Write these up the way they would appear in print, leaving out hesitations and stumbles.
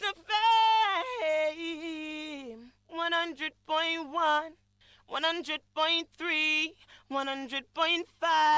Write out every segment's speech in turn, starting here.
of fame. 100.1, 100.3, 100.5.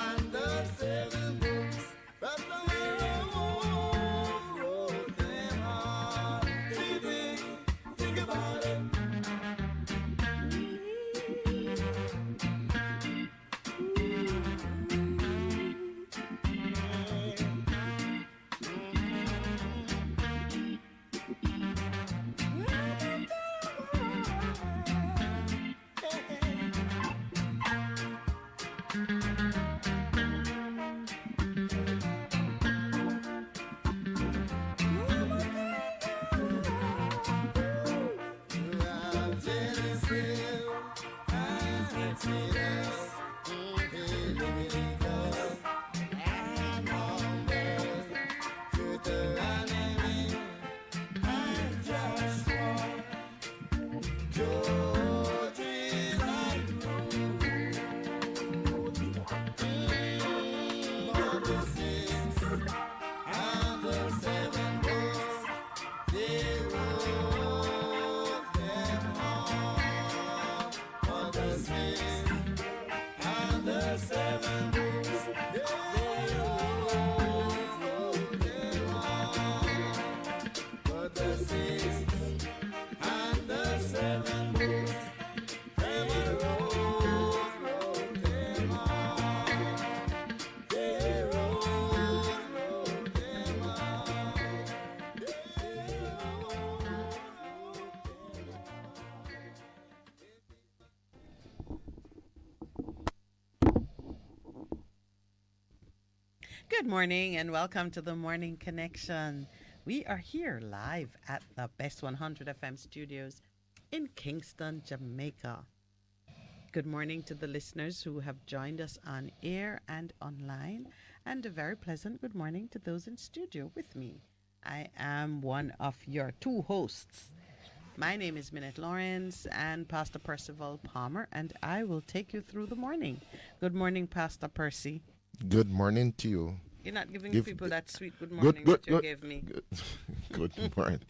And the seven books that the They wrote them off for the 6 and the 7 books. They wrote them off for the 6 and the 7 books. Them wrote them off. They wrote them off. Good morning and welcome to the Morning Connection. We are here live at the Bess100 FM studios in Kingston, Jamaica. Good morning to the listeners who have joined us on air and online, and a very pleasant good morning to those in studio with me. I am one of your two hosts. My name is Minett Lawrence and Pastor Percival Palmer, and I will take you through the morning. Good morning, Pastor Percy. Good morning to you. You're not giving people that sweet good morning that you gave me. Good morning.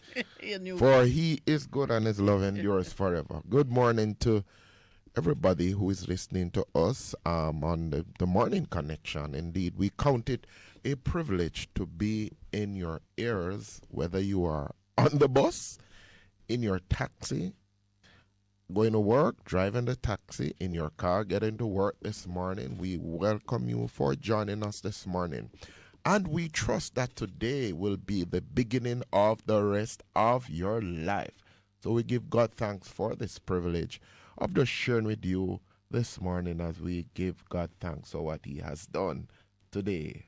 You knew For he is good and his love endures forever. Good morning to everybody who is listening to us on the Morning Connection. Indeed, we count it a privilege to be in your ears, whether you are on the bus, in your taxi, going to work, driving the taxi, in your car, getting to work this morning. We welcome you for joining us this morning. And we trust that today will be the beginning of the rest of your life. So we give God thanks for this privilege of just sharing with you this morning as we give God thanks for what he has done today.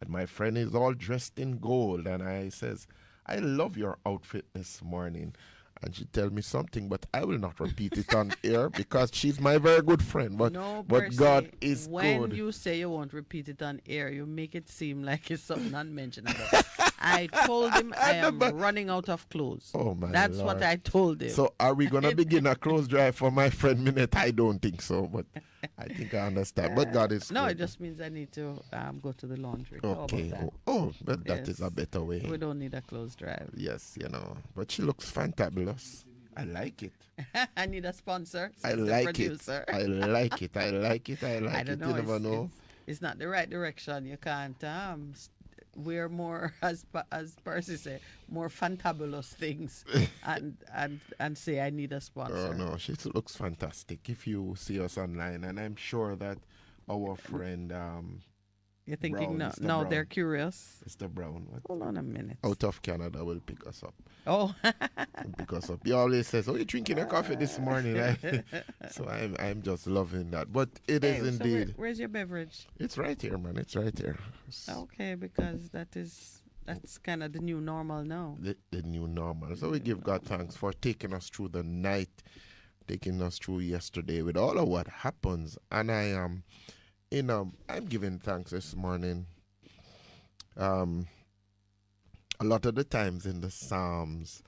And my friend is all dressed in gold, and I says, I love your outfit this morning. And she tell me something, but I will not repeat it on air because she's my very good friend. But Percy, God is when good. When you say you won't repeat it on air, you make it seem like it's something unmentionable. I told him I am running out of clothes. Oh my That's Lord. what I told him. So are we going to begin a clothes drive for my friend Minett? I don't think so, but I think I understand. But God is no, good. it just means I need to go to the laundry. Okay. How about that? Oh, but that Yes. is a better way. We don't need a clothes drive. Yes, you know. But she looks fantabulous. I like it. I need a sponsor. I like it. I like it. I like it. I like I don't it. know. You never know. It's not the right direction. You can't wear more, as Percy said, more fantabulous things and say I need a sponsor. Oh no, she looks fantastic. If you see us online, and I'm sure that our friend you're thinking Brown, no, Brown. they're curious. Mr. Brown, Hold on a minute. out of Canada, will pick us up. Oh, Pick us up. He always says, "Oh, you drinking a coffee this morning?" So I'm just loving that. But it is so indeed. where's your beverage? It's right here, man. It's right here. Okay, because that's kind of the new normal now. The new normal. So we give God thanks for taking us through the night, taking us through yesterday with all of what happens. And I am, I'm giving thanks this morning. A lot of the times in the Psalms,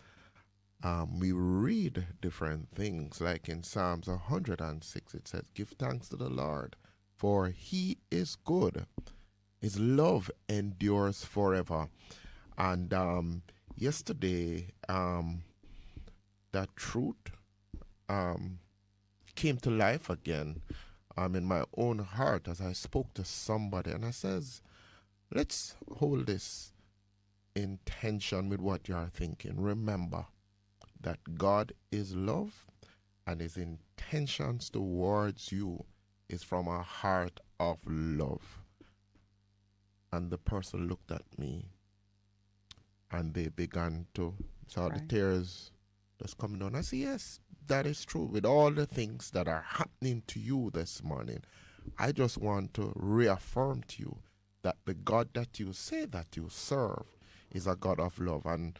we read different things. Like in Psalms 106, it says, "Give thanks to the Lord, for he is good. His love endures forever." And yesterday, that truth came to life again in my own heart as I spoke to somebody. And I says, let's hold this intention with what you are thinking. Remember that God is love, and his intentions towards you is from a heart of love. And the person looked at me, and they began to saw the tears just coming down. I said, yes, that is true. With all the things that are happening to you this morning, I just want to reaffirm to you that the God that you say that you serve is a God of love. And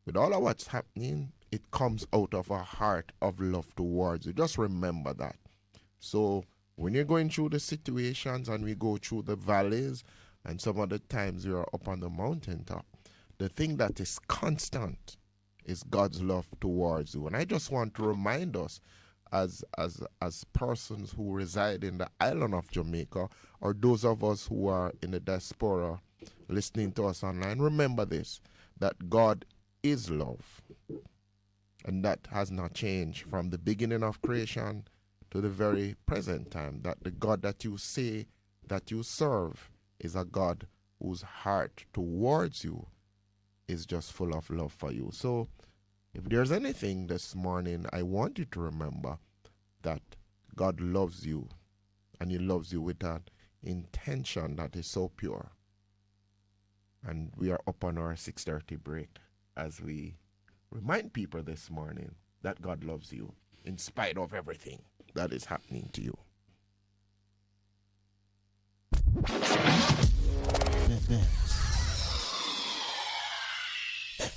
with all of what's happening, it comes out of a heart of love towards you. Just remember that. So when you're going through the situations, and we go through the valleys, and some of the times you're up on the mountaintop, the thing that is constant is God's love towards you. And I just want to remind us as persons who reside in the island of Jamaica, or those of us who are in the diaspora listening to us online, remember this, that God is love. And that has not changed from the beginning of creation to the very present time. That the God that you say that you serve is a God whose heart towards you is just full of love for you. So if there's anything this morning, I want you to remember that God loves you, and He loves you with an intention that is so pure. And we are up on our 6:30 break as we remind people this morning that God loves you in spite of everything that is happening to you.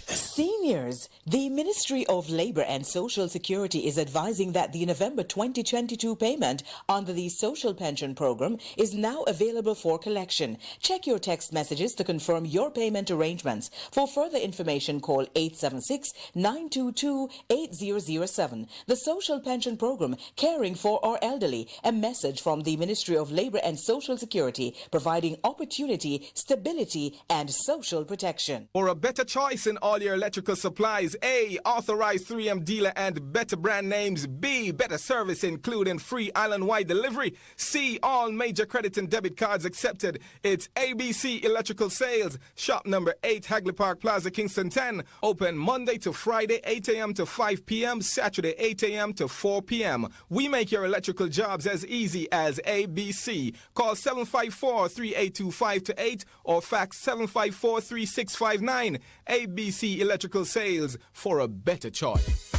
Seniors, the Ministry of Labor and Social Security is advising that the November 2022 payment under the Social Pension Program is now available for collection. Check your text messages to confirm your payment arrangements. For further information, call 876-922-8007. The Social Pension Program, caring for our elderly. A message from the Ministry of Labor and Social Security, providing opportunity, stability, and social protection. For a better choice in all your electrical supplies, A, authorized 3M dealer and better brand names. B, better service including free island-wide delivery. C, all major credit and debit cards accepted. It's ABC Electrical Sales, shop number 8, Hagley Park Plaza, Kingston 10. Open Monday to Friday, 8 a.m. to 5 p.m., Saturday, 8 a.m. to 4 p.m. We make your electrical jobs as easy as ABC. Call 754-3825-8 or fax 754-3659. ABC Electrical Sales, for a better choice.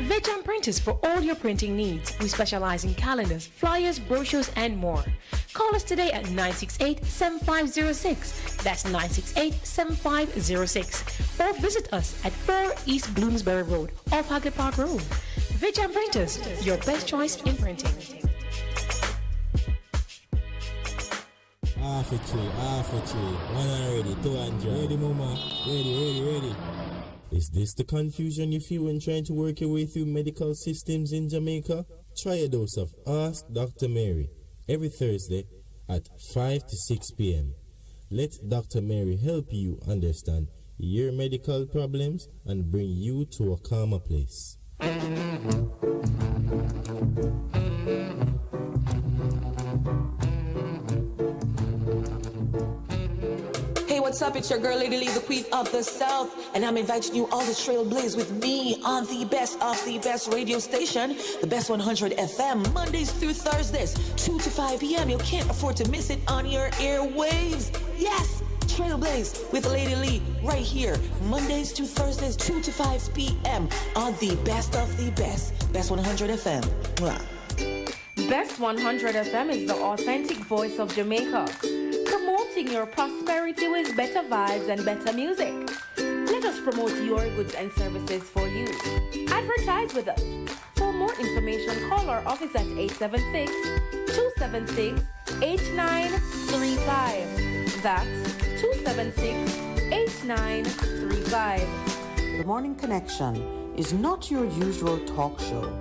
Vejan Printers for all your printing needs. We specialize in calendars, flyers, brochures, and more. Call us today at 968-7506. That's 968-7506. Or visit us at 4 East Bloomsbury Road, off Hagley Park Road. Vejan Printers, your best choice in printing. Half a tree. 100, 200. Ready, mama. Ready. Is this the confusion you feel when trying to work your way through medical systems in Jamaica? Try a dose of Ask Dr. Mary every Thursday at 5 to 6 p.m. Let Dr. Mary help you understand your medical problems and bring you to a calmer place. What's up? It's your girl, Lady Lee, the Queen of the South, and I'm inviting you all to trailblaze with me on the best of the best radio station, the Bess100 FM, Mondays through Thursdays, 2 to 5 p.m. You can't afford to miss it on your airwaves. Yes, trailblaze with Lady Lee right here, Mondays to Thursdays, 2 to 5 p.m. on the best of the best, Bess100 FM. Mwah. Bess100 FM is the authentic voice of Jamaica, promoting your prosperity with better vibes and better music. Let us promote your goods and services for you. Advertise with us. For more information, call our office at 876-276-8935. That's 276-8935. The Morning Connection is not your usual talk show.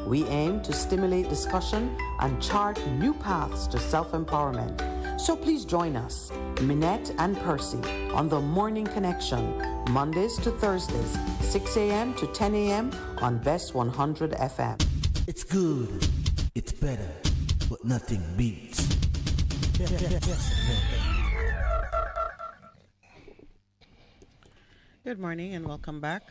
We aim to stimulate discussion and chart new paths to self-empowerment. So please join us, Minett and Percy, on The Morning Connection, Mondays to Thursdays, 6 a.m. to 10 a.m. on Bess100 FM. It's good, it's better, but nothing beats. Good morning and welcome back.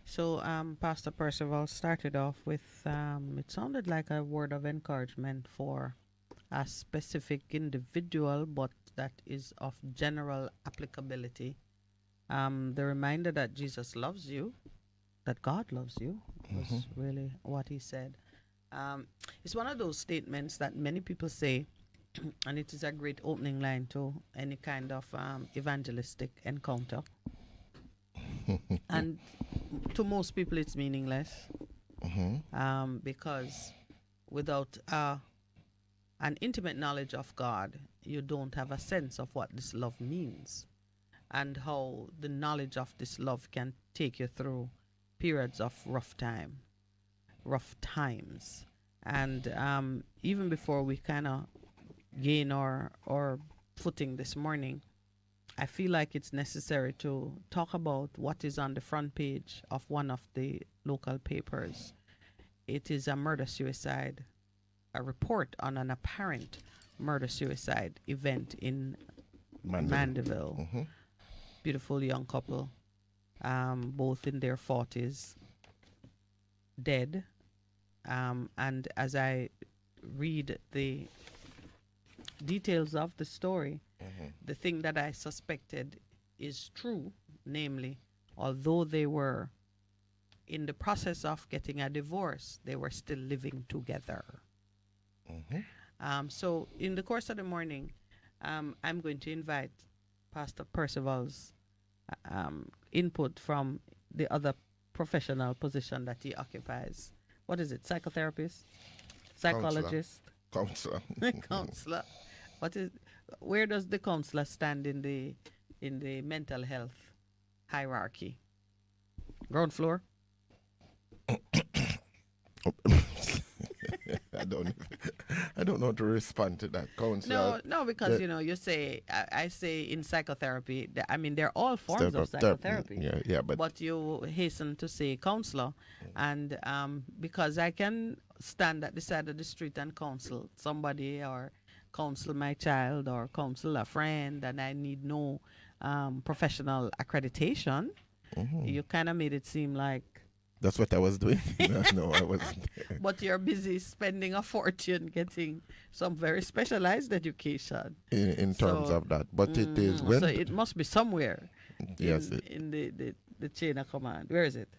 So Pastor Percival started off with, it sounded like a word of encouragement for a specific individual, but that is of general applicability. The reminder that Jesus loves you, that God loves you, was really what he said. It's one of those statements that many people say, and it is a great opening line to any kind of evangelistic encounter. And to most people it's meaningless, because without an intimate knowledge of God, you don't have a sense of what this love means and how the knowledge of this love can take you through periods of rough times. And even before we kind of gain our footing this morning, I feel like it's necessary to talk about what is on the front page of one of the local papers. It is a murder-suicide, a report on an apparent murder-suicide event in Mandeville. Mm-hmm. Beautiful young couple, both in their 40s, dead. And as I read the details of the story, the thing that I suspected is true, namely, although they were in the process of getting a divorce, they were still living together. So in the course of the morning, I'm going to invite Pastor Percival's input from the other professional position that he occupies. What is it? Psychotherapist? Psychologist? Counselor. Counselor. Where does the counselor stand in the mental health hierarchy? Ground floor? I don't know how to respond to that, counselor. No, because you say I say in psychotherapy. I mean, they're all forms of psychotherapy. But you hasten to say counselor, and because I can stand at the side of the street and counsel somebody, or counsel my child, or counsel a friend, and I need no professional accreditation. You kind of made it seem like that's what I was doing. No, I wasn't. But you're busy spending a fortune getting some very specialized education In terms of that. But it is when... So it must be somewhere yes, in the chain of command. Where is it?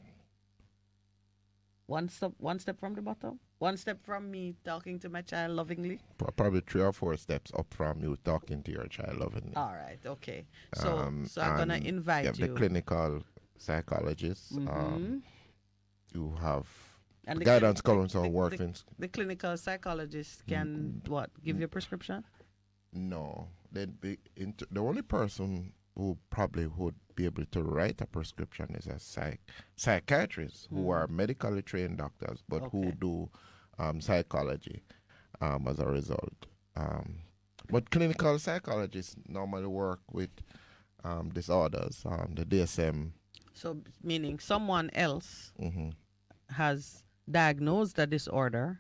One step from the bottom? One step from me talking to my child lovingly? Probably 3 or 4 steps up from you talking to your child lovingly. All right, okay. So I'm going to invite you. The clinical psychologist. You have and the guidance counselor working. The clinical psychologist can give you a prescription? No. The only person who probably would be able to write a prescription is a psychiatrist who are medically trained doctors, but who do psychology as a result. But clinical psychologists normally work with disorders, the DSM. So, meaning someone else has diagnosed a disorder,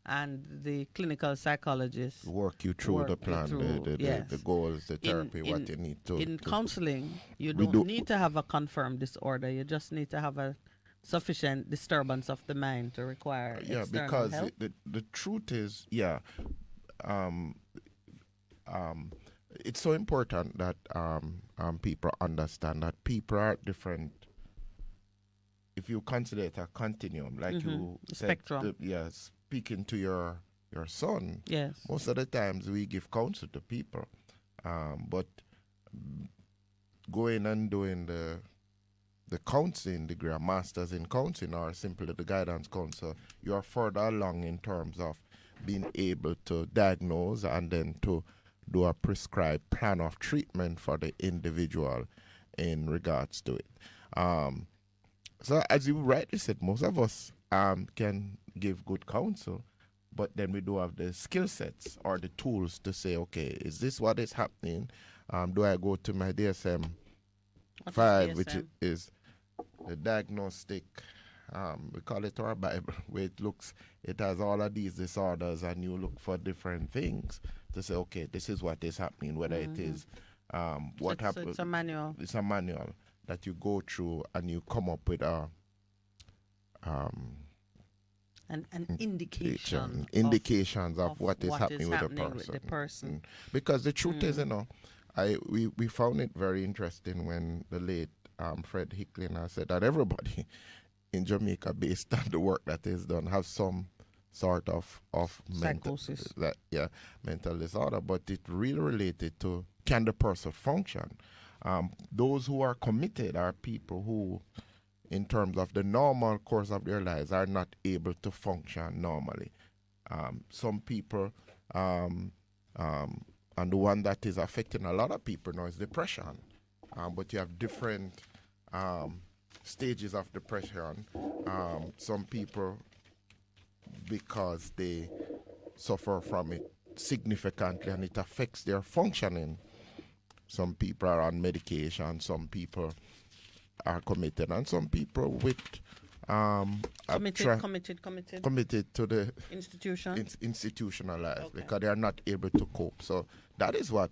and the clinical psychologist work you through the plan, the goals, the therapy, what you need to. In counseling, you don't need to have a confirmed disorder. You just need to have a sufficient disturbance of the mind to require external because help. The truth is, it's so important that people understand that people are different. If you consider it a continuum, like you said, spectrum. Speaking to your son, yes, most of the times we give counsel to people, but going and doing the counseling degree, a master's in counseling, or simply the guidance counselor, you are further along in terms of being able to diagnose and then to do a prescribed plan of treatment for the individual in regards to it. So as you rightly said, most of us can give good counsel, but then we do have the skill sets or the tools to say, okay, is this what is happening? Do I go to my DSM-5, which is the diagnostic, we call it our Bible, where it has all of these disorders, and you look for different things to say, okay, this is what is happening, whether it is what happens. So it's a manual. It's a manual that you go through, and you come up with an indication indications of what is happening with the person. Because the truth is, we found it very interesting when the late Fred Hicklin said that everybody in Jamaica, based on the work that is done, have some sort of psychosis, mental disorder, but it really related to, can the person function? Those who are committed are people who, in terms of the normal course of their lives, are not able to function normally. Some people, and the one that is affecting a lot of people now is depression. But you have different stages of depression. Some people, because they suffer from it significantly and it affects their functioning, Some people are on medication. Some people are committed, and some people with committed to the institution, institutionalized because they are not able to cope. So that is what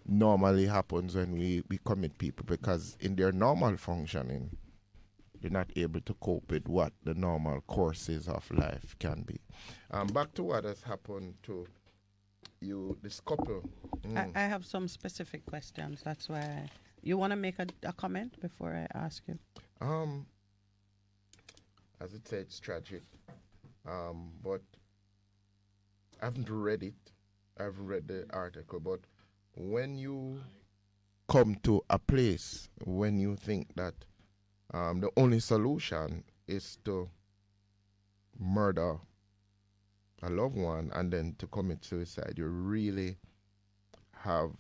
normally happens when we commit people, because in their normal functioning, they're not able to cope with what the normal courses of life can be. Back to what has happened to you, this couple. I have some specific questions. That's why you want to make a comment before I ask you. As it said, it's tragic. But I haven't read it. I haven't read the article. But when you come to a place when you think that the only solution is to murder a loved one and then to commit suicide, you really have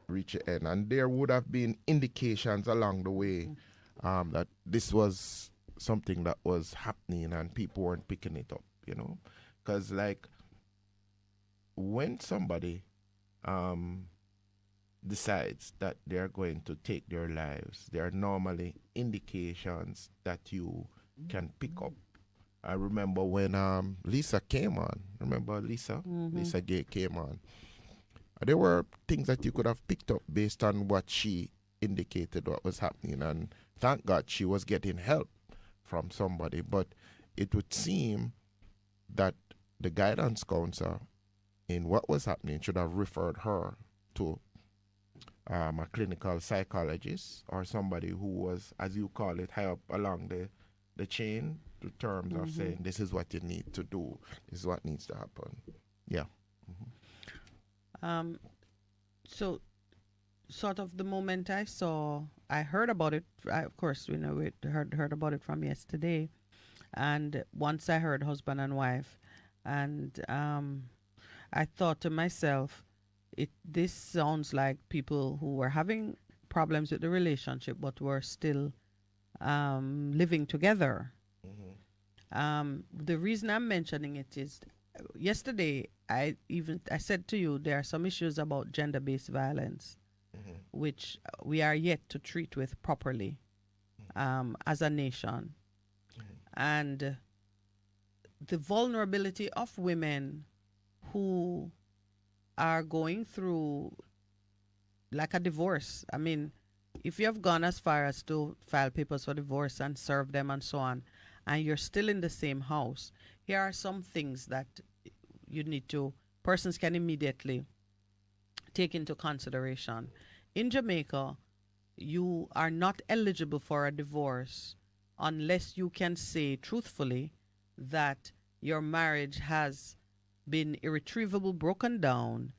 reached the end. And there would have been indications along the way that this was something that was happening and people weren't picking it up, you know? Because, like, when somebody decides that they're going to take their lives, there are normally indications that you can pick up. I remember when Lisa came on. Remember Lisa? Lisa Gay came on. There were things that you could have picked up based on what she indicated what was happening. And thank God she was getting help from somebody. But it would seem that the guidance counselor in what was happening should have referred her to a clinical psychologist or somebody who was, as you call it, high up along the chain to terms of saying this is what you need to do, this is what needs to happen. Yeah. So sort of the moment I heard about it, of course, we heard about it from yesterday. And once I heard husband and wife, and I thought to myself, this sounds like people who were having problems with the relationship but were still living together. The reason I'm mentioning it is yesterday I said to you there are some issues about gender-based violence which we are yet to treat with properly as a nation. And the vulnerability of women who are going through like a divorce. I mean, if you have gone as far as to file papers for divorce and serve them and so on, and you're still in the same house, here are some things that persons can immediately take into consideration. In Jamaica, you are not eligible for a divorce unless you can say truthfully that your marriage has been irretrievably broken down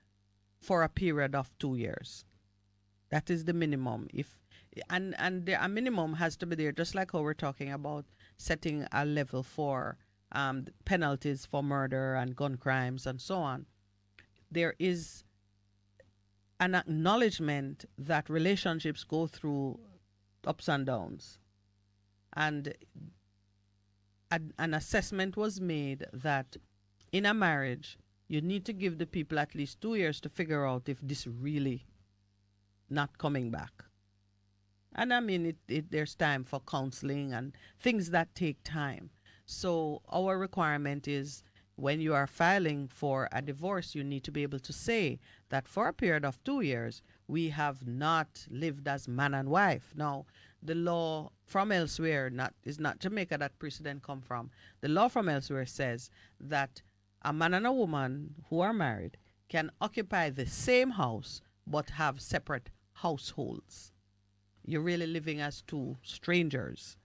for a period of 2 years. That is the minimum. A minimum has to be there, just like how we're talking about setting a level for penalties for murder and gun crimes and so on. There is an acknowledgement that relationships go through ups and downs. And an assessment was made that in a marriage, you need to give the people at least 2 years to figure out if this really not coming back. And I mean, there's time for counseling and things that take time. So our requirement is when you are filing for a divorce, you need to be able to say that for a period of 2 years, we have not lived as man and wife. Now, the law from elsewhere, is not Jamaica that precedent come from. The law from elsewhere says that a man and a woman who are married can occupy the same house but have separate households. You're really living as two strangers.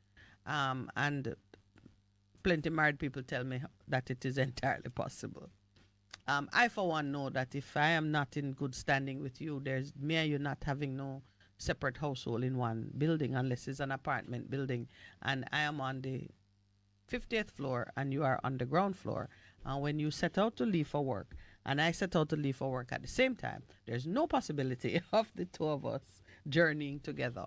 And plenty married people tell me that it is entirely possible. I, for one, know that if I am not in good standing with you, there's me and you not having no separate household in one building unless it's an apartment building and I am on the 50th floor and you are on the ground floor. And when you set out to leave for work and I set out to leave for work at the same time, there's no possibility of the two of us journeying together.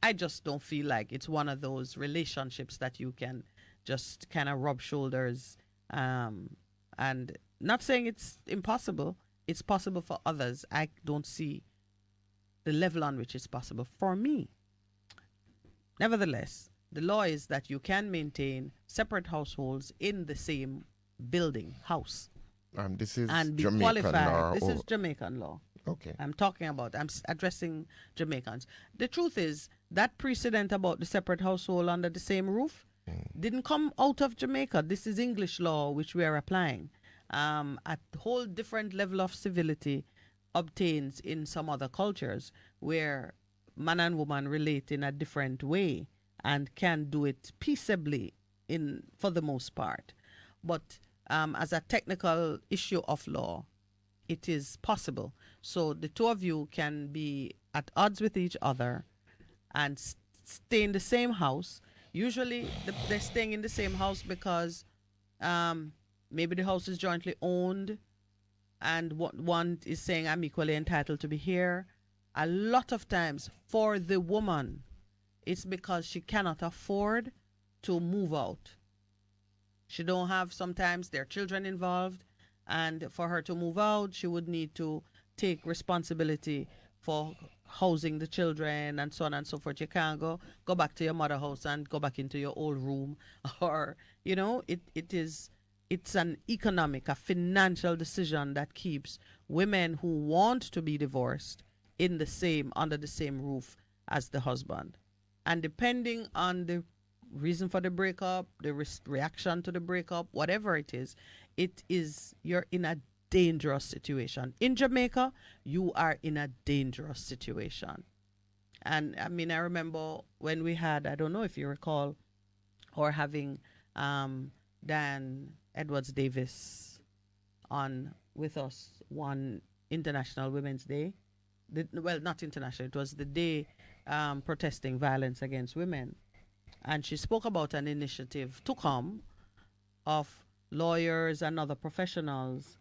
I just don't feel like it's one of those relationships that you can just kind of rub shoulders and not saying it's impossible. It's possible for others. I don't see the level on which it's possible for me. Nevertheless, the law is that you can maintain separate households in the same building, house. This is and be Jamaican qualified. law. This is Jamaican law. Okay. I'm addressing Jamaicans. The truth is that precedent about the separate household under the same roof didn't come out of Jamaica. This is English law which we are applying. A whole different level of civility obtains in some other cultures where man and woman relate in a different way and can do it peaceably for the most part. But as a technical issue of law, it is possible. So the two of you can be at odds with each other and stay in the same house. Usually they're staying in the same house because maybe the house is jointly owned and one is saying, I'm equally entitled to be here. A lot of times for the woman, it's because she cannot afford to move out. She don't have, sometimes there are children involved, and for her to move out, she would need to take responsibility for housing the children and so on and so forth. You can't go back to your mother house and go back into your old room, or it's an economic, a financial decision that keeps women who want to be divorced under the same roof as the husband. And depending on the reason for the breakup, the reaction to the breakup, whatever it is, you're in a dangerous situation. In Jamaica, you are in a dangerous situation. And I mean, I remember when we had, I don't know if you recall, or having Dan Edwards Davis on with us one International Women's Day. Well, not international, it was the day protesting violence against women. And she spoke about an initiative to come of lawyers and other professionals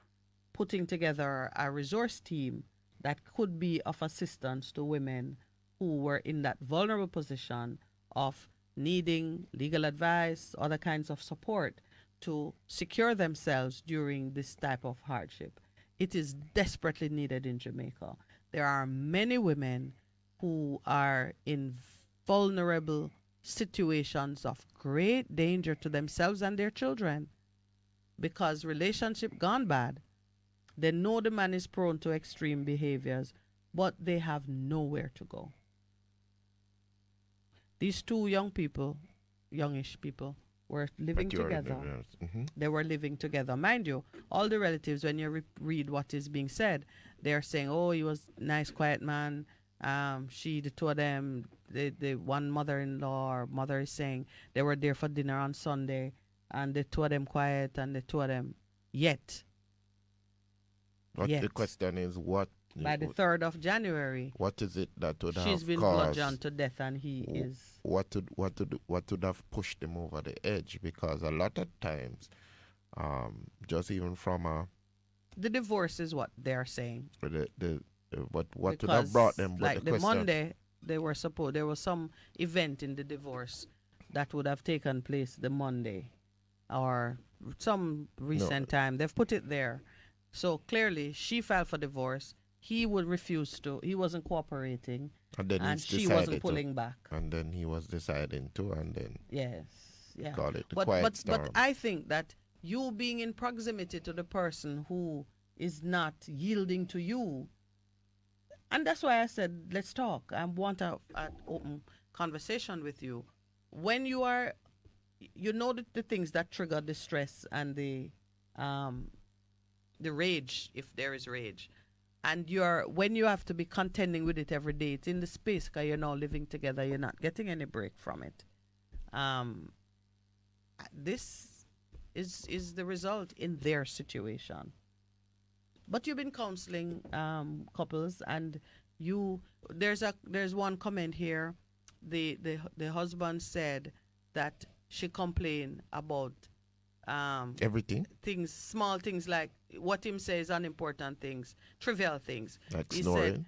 putting together a resource team that could be of assistance to women who were in that vulnerable position of needing legal advice, other kinds of support to secure themselves during this type of hardship. It is desperately needed in Jamaica. There are many women who are in vulnerable situations of great danger to themselves and their children because relationship gone bad. They know the man is prone to extreme behaviors, but they have nowhere to go. These two youngish people, were living together. They were living together. Mind you, all the relatives, when you read what is being said, they're saying, oh, he was a nice, quiet man. The two of them, the one mother-in-law or mother is saying they were there for dinner on Sunday, and the two of them quiet, and the two of them yet. The question is what? By the 3rd of January. What is it that would have She's been bludgeoned to death, and he is. What would have pushed them over the edge? Because a lot of times, just even from the divorce is what they're saying. What would have brought them? Like the Monday, there was some event in the divorce that would have taken place the Monday, or some recent time. They've put it there, so clearly she filed for divorce. He would refuse to. He wasn't cooperating, and she wasn't pulling back. And then he was deciding to, and then call it the quiet storm. But I think that you being in proximity to the person who is not yielding to you, and that's why I said let's talk. I want an open conversation with you. When you are, the things that trigger the stress and the rage, if there is rage. And when you have to be contending with it every day, it's in the space because you're now living together. You're not getting any break from it. This is the result in their situation. But you've been counseling couples, and there's one comment here. The husband said that she complained about everything, small things like what him says unimportant things, trivial things. Like he snoring. Said,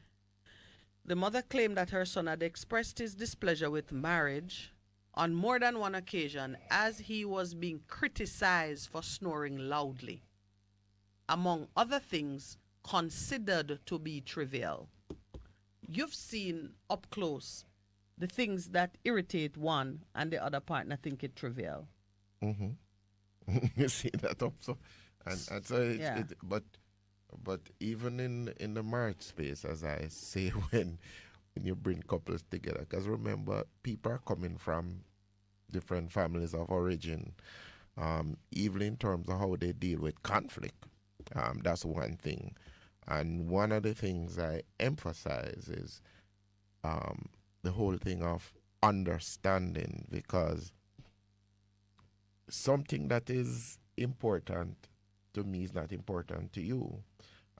the mother claimed that her son had expressed his displeasure with marriage on more than one occasion as he was being criticized for snoring loudly. among other things, considered to be trivial. You've seen up close the things that irritate one and the other partner think it trivial. You see that also, and so but even in the marriage space, as I say, when you bring couples together, because remember, people are coming from different families of origin, even in terms of how they deal with conflict. That's one thing. And one of the things I emphasize is the whole thing of understanding, because something that is important to me is not important to you.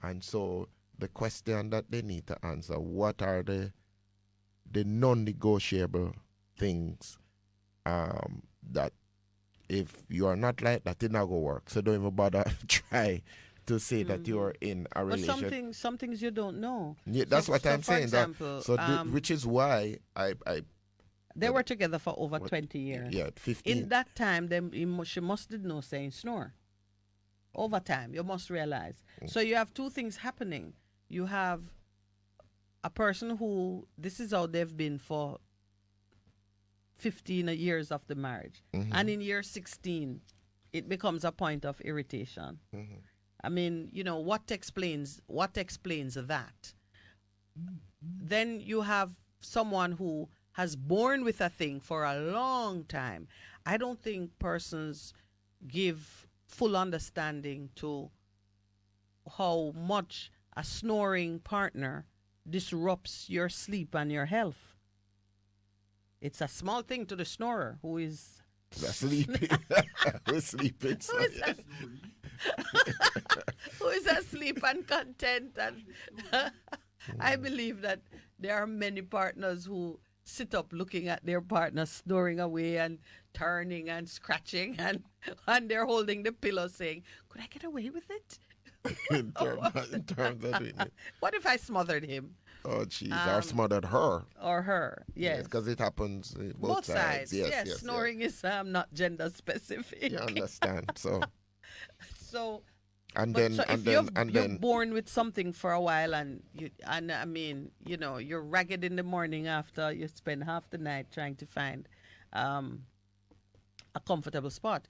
And so the question that they need to answer, what are the non-negotiable things that if you are not like that, it's not going to work. So don't even bother try to say that you are in a relationship. But some things you don't know. Yeah, that's what I'm saying. Example, which is why they were together for over 20 years. Yeah, 15. In that time, she must did know saying snore. Over time, you must realize. So you have two things happening. You have a person who, this is how they've been for 15 years of the marriage. And in year 16, it becomes a point of irritation. I mean, what explains that? Then you have someone who has borne with a thing for a long time. I don't think persons give full understanding to how much a snoring partner disrupts your sleep and your health. It's a small thing to the snorer who is sleeping. Who's sleeping? Who is asleep and content. And I believe that there are many partners who sit up looking at their partner snoring away and turning and scratching, and they're holding the pillow saying, could I get away with it? in terms of doing it. What if I smothered him? Oh, jeez. Or smothered her. Or her, yes. Because it happens both sides. Yes, snoring is not gender specific. You understand. So if you're born with something for a while, and you're ragged in the morning after you spend half the night trying to find a comfortable spot,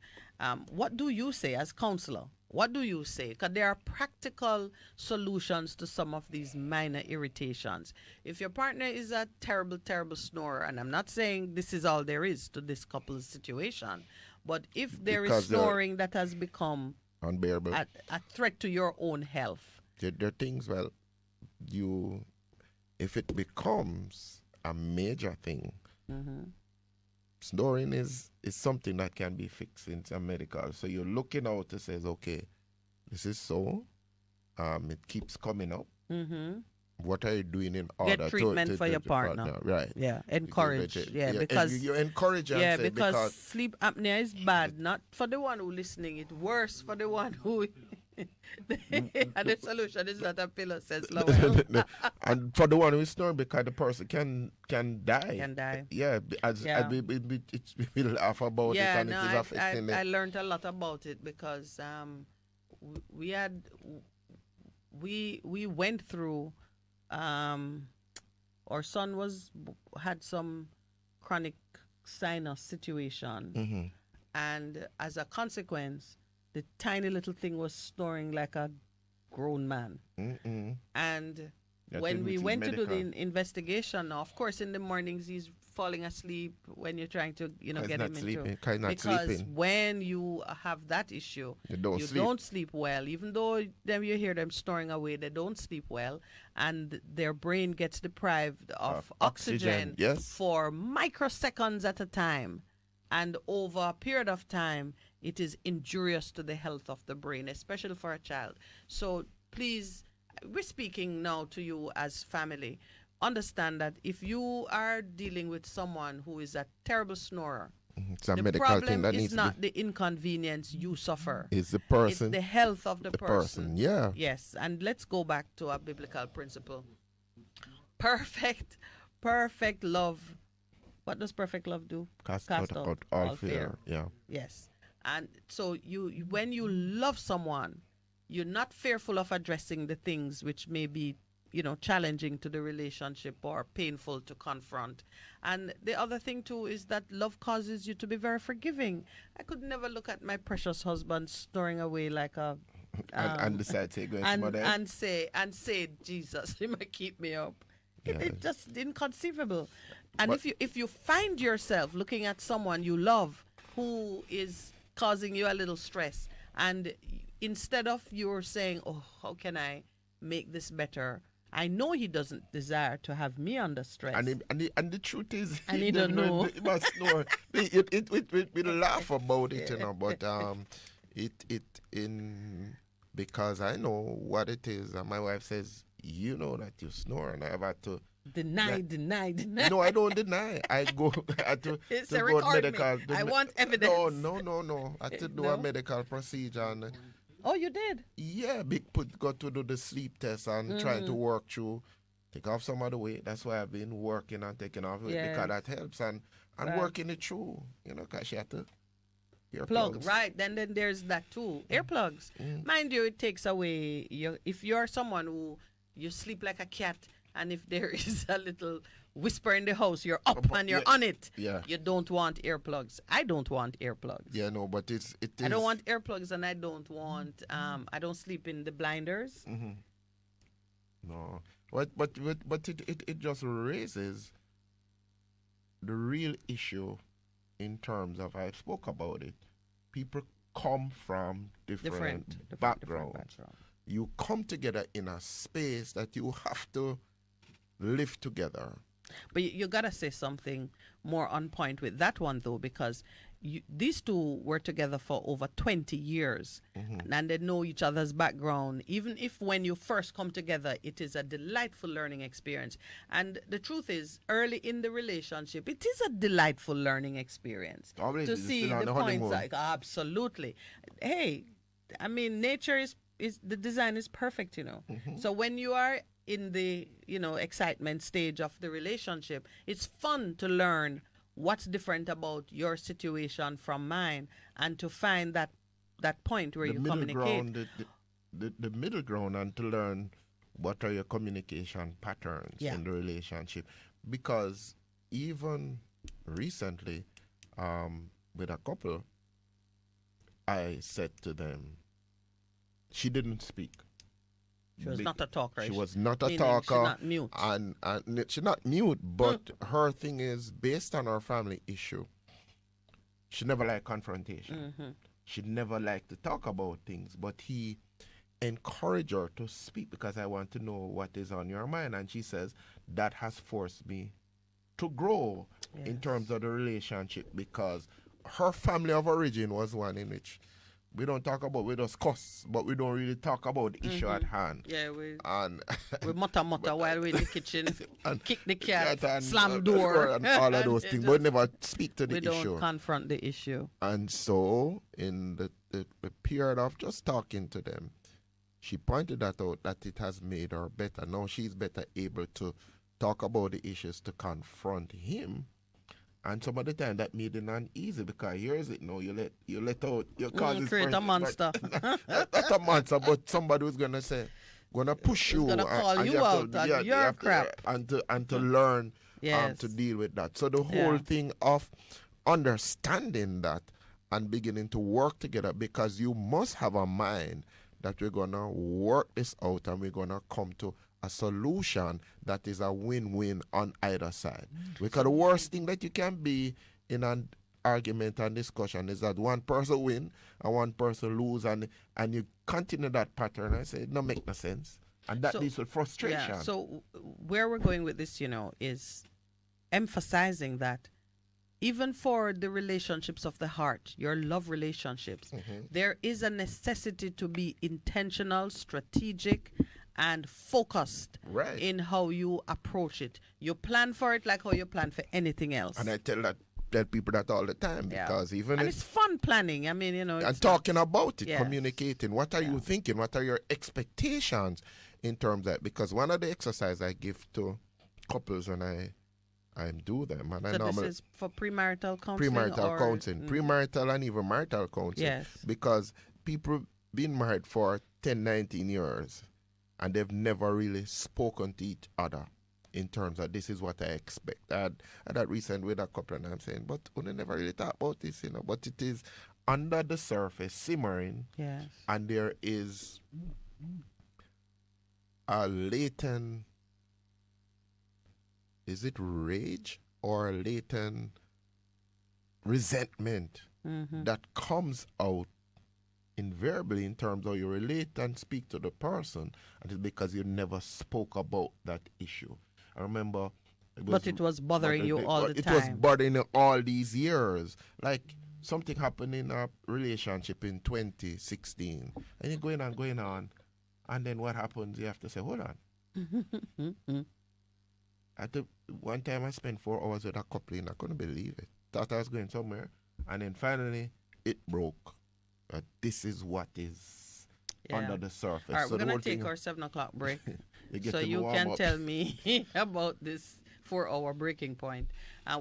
what do you say as counselor? What do you say? Because there are practical solutions to some of these minor irritations. If your partner is a terrible, terrible snorer, and I'm not saying this is all there is to this couple's situation, but if there is snoring that has become unbearable, a threat to your own health. There are things, if it becomes a major thing, snoring is something that can be fixed in some medical. So you're looking out to say, okay, this is so, it keeps coming up. What are you doing in order get treatment for your partner? Right. Yeah. Encourage. Because you encourage. Because sleep apnea is bad, not for the one who's listening. It's worse for the one who. And the solution is not a pillow, says Lowell. And for the one who is snoring, because the person can die. Can die. Yeah. We laugh about it, and it is affecting it. I learned a lot about it because we went through. Our son had some chronic sinus situation, and as a consequence, the tiny little thing was snoring like a grown man. And when we went to do the investigation, of course, in the mornings he's falling asleep when you're trying to, get him into. Because when you have that issue, you don't sleep well. Even though then you hear them snoring away, they don't sleep well, and their brain gets deprived of oxygen for microseconds at a time. And over a period of time, it is injurious to the health of the brain, especially for a child. So please, we're speaking now to you as family. Understand that if you are dealing with someone who is a terrible snorer, the problem is not the inconvenience you suffer. It's the person. It's the health of the person. Yeah. Yes. And let's go back to our biblical principle. Perfect love. What does perfect love do? Cast out all fear. Yeah. Yes. And so when you love someone, you're not fearful of addressing the things which may be, challenging to the relationship or painful to confront. And the other thing too is that love causes you to be very forgiving. I could never look at my precious husband snoring away like a and decide to go and say Jesus, he might keep me up. It's just inconceivable. And But- if you find yourself looking at someone you love who is causing you a little stress, and instead of you're saying, oh, how can I make this better? I know he doesn't desire to have me under stress. And the truth is, And he don't know. He must know. We laugh about it, but because I know what it is, and my wife says, you know that you snore, and I have had to Deny. No, I don't deny. I go I had to It's to a go record medical. me. I want evidence. No. I had to do a medical procedure, and Oh, you did? yeah, got to do the sleep test and trying to work through, take off some of the weight. That's why I've been working and taking off weight, because that helps, and Right. working it through, because she had to Plug, right? Then there's that too. Earplugs. Mind you, it takes away if you're someone who you sleep like a cat, and if there is a little whisper in the house, you're up and you're on it. Yeah. You don't want earplugs. I don't want earplugs. Yeah, no, but it is. I don't want earplugs, and I don't want. I don't sleep in the blinders. No, but it just raises the real issue in terms of, I spoke about it. People come from different backgrounds. You come together in a space that you have to live together. But you gotta say something more on point with that one though, because these two were together for over 20 years, and they know each other's background. Even if when you first come together, it is a delightful learning experience. And the truth is, early in the relationship, it is a delightful learning experience Always to is see still on the the points. honeymoon. Like absolutely, hey, I mean, nature is the design is perfect, So when you are in the excitement stage of the relationship, it's fun to learn what's different about your situation from mine, and to find that point where you communicate. The middle ground, and to learn what are your communication patterns in the relationship. Because even recently, with a couple, I said to them, she didn't speak. She was not a talker. She was not a meaning talker. She's not mute. And she's not mute, but her thing is, based on her family issue, she never liked confrontation. She never liked to talk about things, but he encouraged her to speak, because I want to know what is on your mind. And she says, that has forced me to grow in terms of the relationship, because her family of origin was one in which we don't talk about, we just cuss, but we don't really talk about the issue at hand. Yeah, we mutter while we're in the kitchen, and kick the cat, and slam door, and all of those things, but never speak to the we issue. don't confront the issue. And so, in the period of just talking to them, she pointed that out, that it has made her better. Now she's better able to talk about the issues, to confront him. And some of the time that made it uneasy, because here's it now, you let out your cause create a monster. Not a monster, but somebody who's gonna push you, gonna call and you out to, on your crap, and to learn Yes. to deal with that. So the whole thing of understanding that and beginning to work together, because you must have a mind that we're gonna work this out, and we're gonna come to a solution that is a win-win on either side. Because the worst thing that you can be in an argument and discussion is that one person win and one person lose, and you continue that pattern. I say it don't make no sense, and that leads to frustration. Yeah, so where we're going with this, is emphasizing that even for the relationships of the heart, your love relationships, there is a necessity to be intentional, strategic, and focused in how you approach it. You plan for it like how you plan for anything else. And I tell people that all the time, because even it's fun planning. I mean, and talking about it, Yes. communicating. What are you thinking? What are your expectations in terms of that? Because one of the exercises I give to couples when I do them, and so I normally this is for premarital counseling. premarital and even marital counseling. Yes. Because people been married for 10, 19 years, and they've never really spoken to each other in terms of this is what I expect. I had that recent with a couple, and I'm saying, but we never really talk about this, but it is under the surface, simmering, Yes. and there is a latent, is it rage or latent resentment that comes out invariably in terms of you relate and speak to the person, and it's because you never spoke about that issue. I remember But it was bothering you all the it time. was bothering you all these years. Like something happened in a relationship in 2016, and you're going on, and then what happens? You have to say, hold on. At the one time I spent 4 hours with a couple, and I couldn't believe it. Thought I was going somewhere, and then finally it broke. This is what is under the surface. All right, So we're the going whole to take thing- our 7 o'clock break. get So to you warm can up. tell me about this 4-hour breaking point.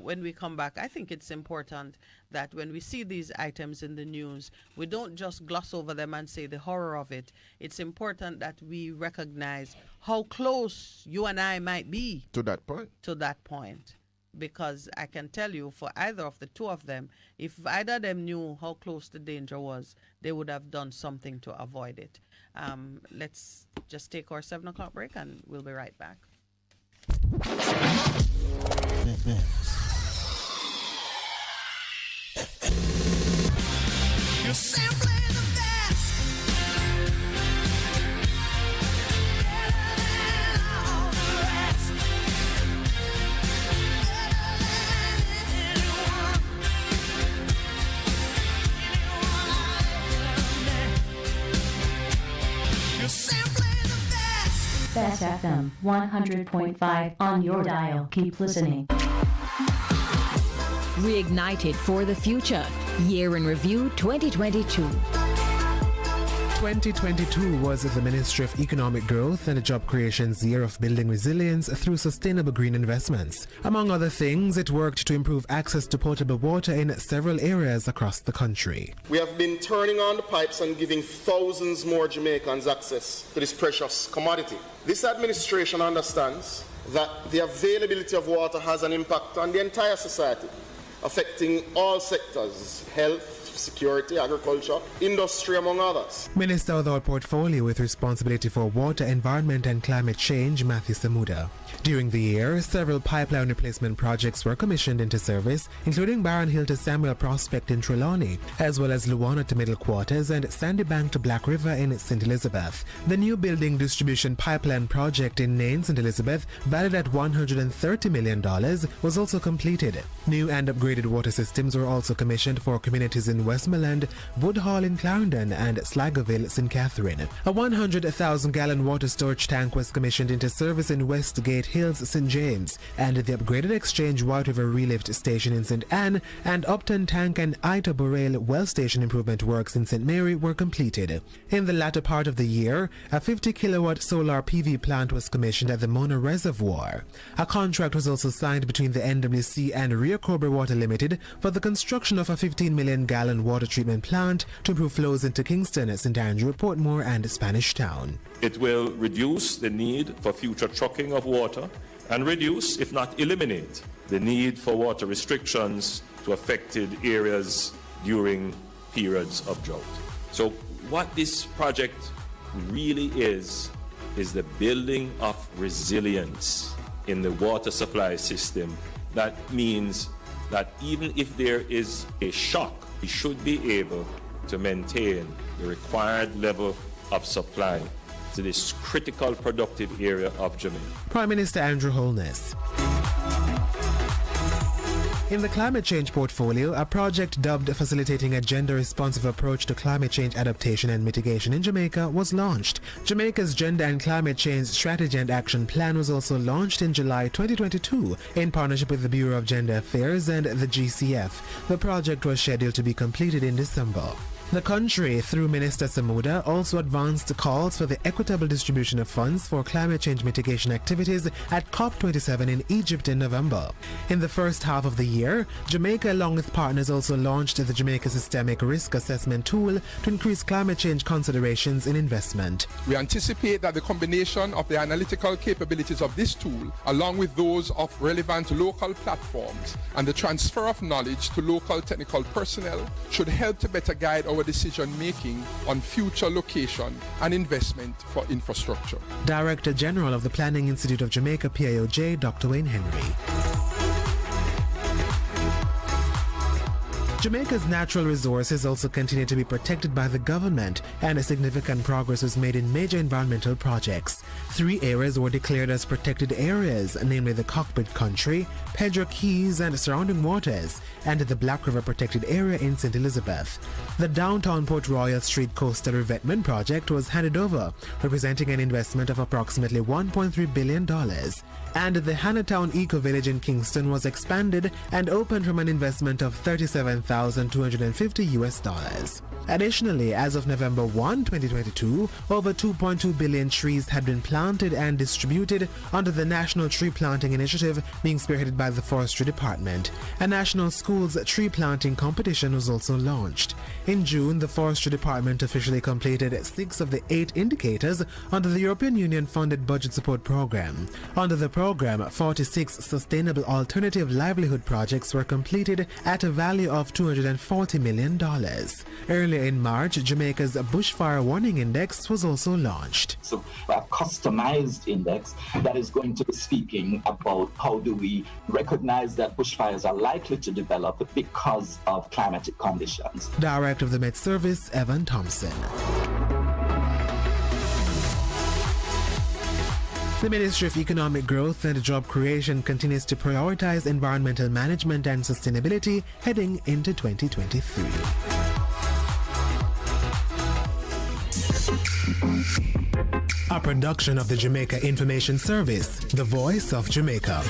When we come back, I think it's important that when we see these items in the news, we don't just gloss over them and say the horror of it. It's important that we recognize how close you and I might be To that point. Because I can tell you, for either of the two of them, if either of them knew how close the danger was, they would have done something to avoid it. Let's just take our 7 o'clock break, and we'll be right back. You're simply the best. Better than all the rest. Better than anyone. You're simply the best. Bess FM 100.5 on your dial. Keep listening. Reignited for the future. Year in Review 2022. 2022 was the Ministry of Economic Growth and Job Creation's year of building resilience through sustainable green investments. Among other things, it worked to improve access to potable water in several areas across the country. We have been turning on the pipes and giving thousands more Jamaicans access to this precious commodity. This administration understands that the availability of water has an impact on the entire society, affecting all sectors: health, security, agriculture, industry, among others. Minister without portfolio with responsibility for water, environment and climate change, Matthew Samuda. During the year, several pipeline replacement projects were commissioned into service, including Barron Hill to Samuel Prospect in Trelawney, as well as Luana to Middle Quarters and Sandy Bank to Black River in St. Elizabeth. The new building distribution pipeline project in Nain, St. Elizabeth, valued at $130 million, was also completed. New and upgraded water systems were also commissioned for communities in Westmoreland, Woodhall in Clarendon and Sligoville, St. Catherine. A 100,000-gallon water storage tank was commissioned into service in Westgate Hills, St. James, and the upgraded Exchange White River Relift Station in St. Anne and Upton Tank and Ita Borel Well Station improvement works in St. Mary were completed. In the latter part of the year, a 50-kilowatt solar PV plant was commissioned at the Mona Reservoir. A contract was also signed between the NWC and Rio Cobra Water Limited for the construction of a 15 million-gallon water treatment plant to improve flows into Kingston, St. Andrew, Portmore and Spanish Town. It will reduce the need for future trucking of water and reduce, if not eliminate, the need for water restrictions to affected areas during periods of drought. So what this project really is the building of resilience in the water supply system. That means that even if there is a shock, we should be able to maintain the required level of supply to this critical productive area of Jamaica. Prime Minister Andrew Holness. In the climate change portfolio, a project dubbed Facilitating a Gender-Responsive Approach to Climate Change Adaptation and Mitigation in Jamaica was launched. Jamaica's Gender and Climate Change Strategy and Action Plan was also launched in July 2022 in partnership with the Bureau of Gender Affairs and the GCF. The project was scheduled to be completed in December. The country, through Minister Samuda, also advanced calls for the equitable distribution of funds for climate change mitigation activities at COP27 in Egypt in November. In the first half of the year, Jamaica, along with partners, also launched the Jamaica Systemic Risk Assessment Tool to increase climate change considerations in investment. We anticipate that the combination of the analytical capabilities of this tool, along with those of relevant local platforms and the transfer of knowledge to local technical personnel, should help to better guide our decision-making on future location and investment for infrastructure. Director General of the Planning Institute of Jamaica, PIOJ, Dr. Wayne Henry. Jamaica's natural resources also continue to be protected by the government, and a significant progress was made in major environmental projects. 3 areas were declared as protected areas, namely the Cockpit Country, Pedro Keys and surrounding waters, and the Black River Protected Area in St. Elizabeth. The downtown Port Royal Street Coastal Revetment Project was handed over, representing an investment of approximately $1.3 billion. And the Hannatown Eco Village in Kingston was expanded and opened from an investment of $37,250. Additionally, as of November 1, 2022, over 2.2 billion trees had been planted and distributed under the National Tree Planting Initiative being spearheaded by the Forestry Department. A national schools tree planting competition was also launched. In June, the Forestry Department officially completed 6 of the 8 indicators under the European Union funded budget support program. Under the program, 46 sustainable alternative livelihood projects were completed at a value of $240 million. Earlier in March, Jamaica's Bushfire Warning Index was also launched. So a customized index that is going to be speaking about how do we recognize that bushfires are likely to develop because of climatic conditions. Director of the Met Service, Evan Thompson. The Ministry of Economic Growth and Job Creation continues to prioritize environmental management and sustainability heading into 2023. A production of the Jamaica Information Service, the voice of Jamaica.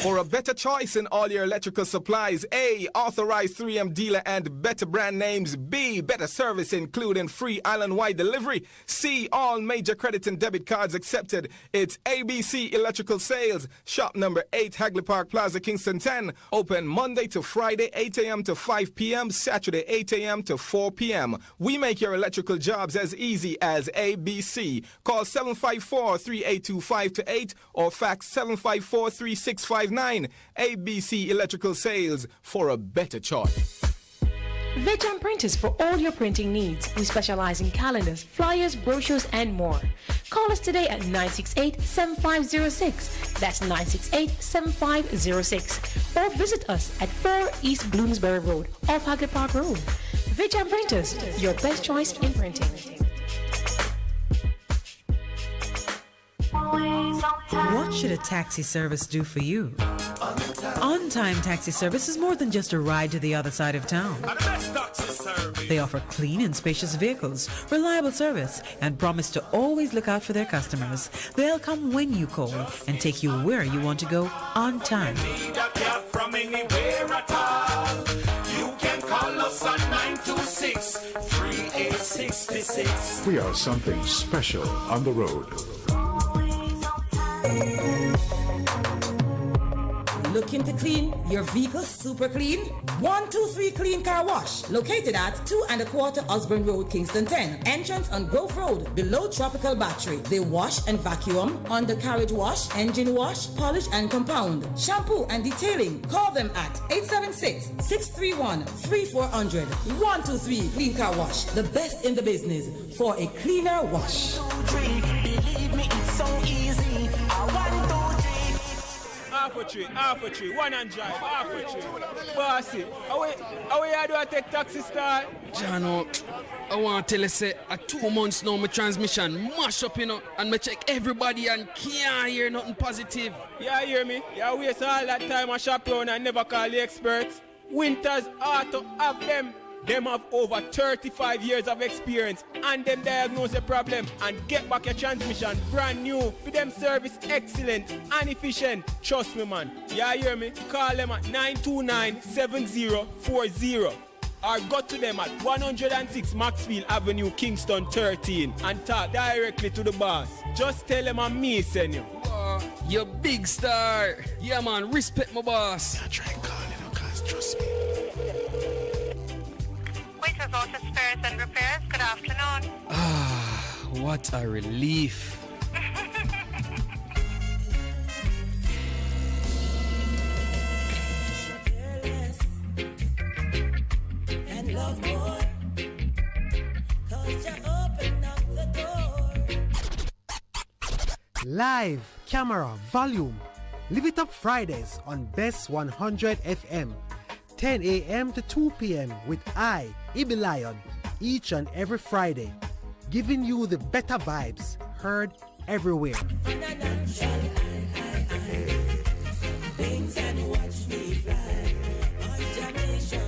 For a better choice in all your electrical supplies, A, authorized 3M dealer and better brand names. B, better service including free island-wide delivery. C, all major credit and debit cards accepted. It's ABC Electrical Sales, shop number 8, Hagley Park Plaza, Kingston 10. Open Monday to Friday, 8 a.m. to 5 p.m., Saturday, 8 a.m. to 4 p.m. We make your electrical jobs as easy as ABC. Call 754-382-528 or fax 754-3659. ABC Electrical Sales, for a better choice. Veteran Printers for all your printing needs. We specialize in calendars, flyers, brochures, and more. Call us today at 968-7506. That's 968-7506. Or visit us at 4 East Bloomsbury Road, off Hagley Park Road. Veteran Printers, your best choice in printing. What should a taxi service do for you? On-Time Taxi Service is more than just a ride to the other side of town. They offer clean and spacious vehicles, reliable service, and promise to always look out for their customers. They'll come when you call and take you where you want to go on time. From anywhere at all. You can call us on 926-3866. We are something special on the road. Looking to clean your vehicle super clean? 123 Clean Car Wash, located at 2 1/4 Osborne Road, Kingston 10. Entrance on Grove Road, below Tropical Battery. They wash and vacuum, undercarriage wash, engine wash, polish and compound, shampoo and detailing. Call them at 876-631-3400. 123 Clean Car Wash, the best in the business for a cleaner wash. Believe me, it's so easy. Half a tree, one and drive, half a tree. Bossy, how you do I take taxi style? Jano, I want to tell you, say, 2 months now, my transmission mash up, you know, and I check everybody and can't hear nothing positive. Yeah, hear me? You waste all that time I shop around and never call the experts. Winters Auto have them. Them have over 35 years of experience and them diagnose the problem and get back your transmission brand new. For them service excellent and efficient. Trust me, man. You hear me? Call them at 929-7040 or go to them at 106 Maxfield Avenue, Kingston 13 and talk directly to the boss. Just tell them I'm me, send you. You big star. Yeah, man, respect my boss. I try and call it, cause trust me. Voiceless Auto Spares and Repairs, good afternoon. Ah, what a relief. And love more, 'cause you open up the door. Live, camera, volume. Live it up Fridays on Bess100 FM. 10 a.m. to 2 p.m. with I, Ibi Lion, each and every Friday. Giving you the better vibes, heard everywhere. Things and watch me fly on Jamaica.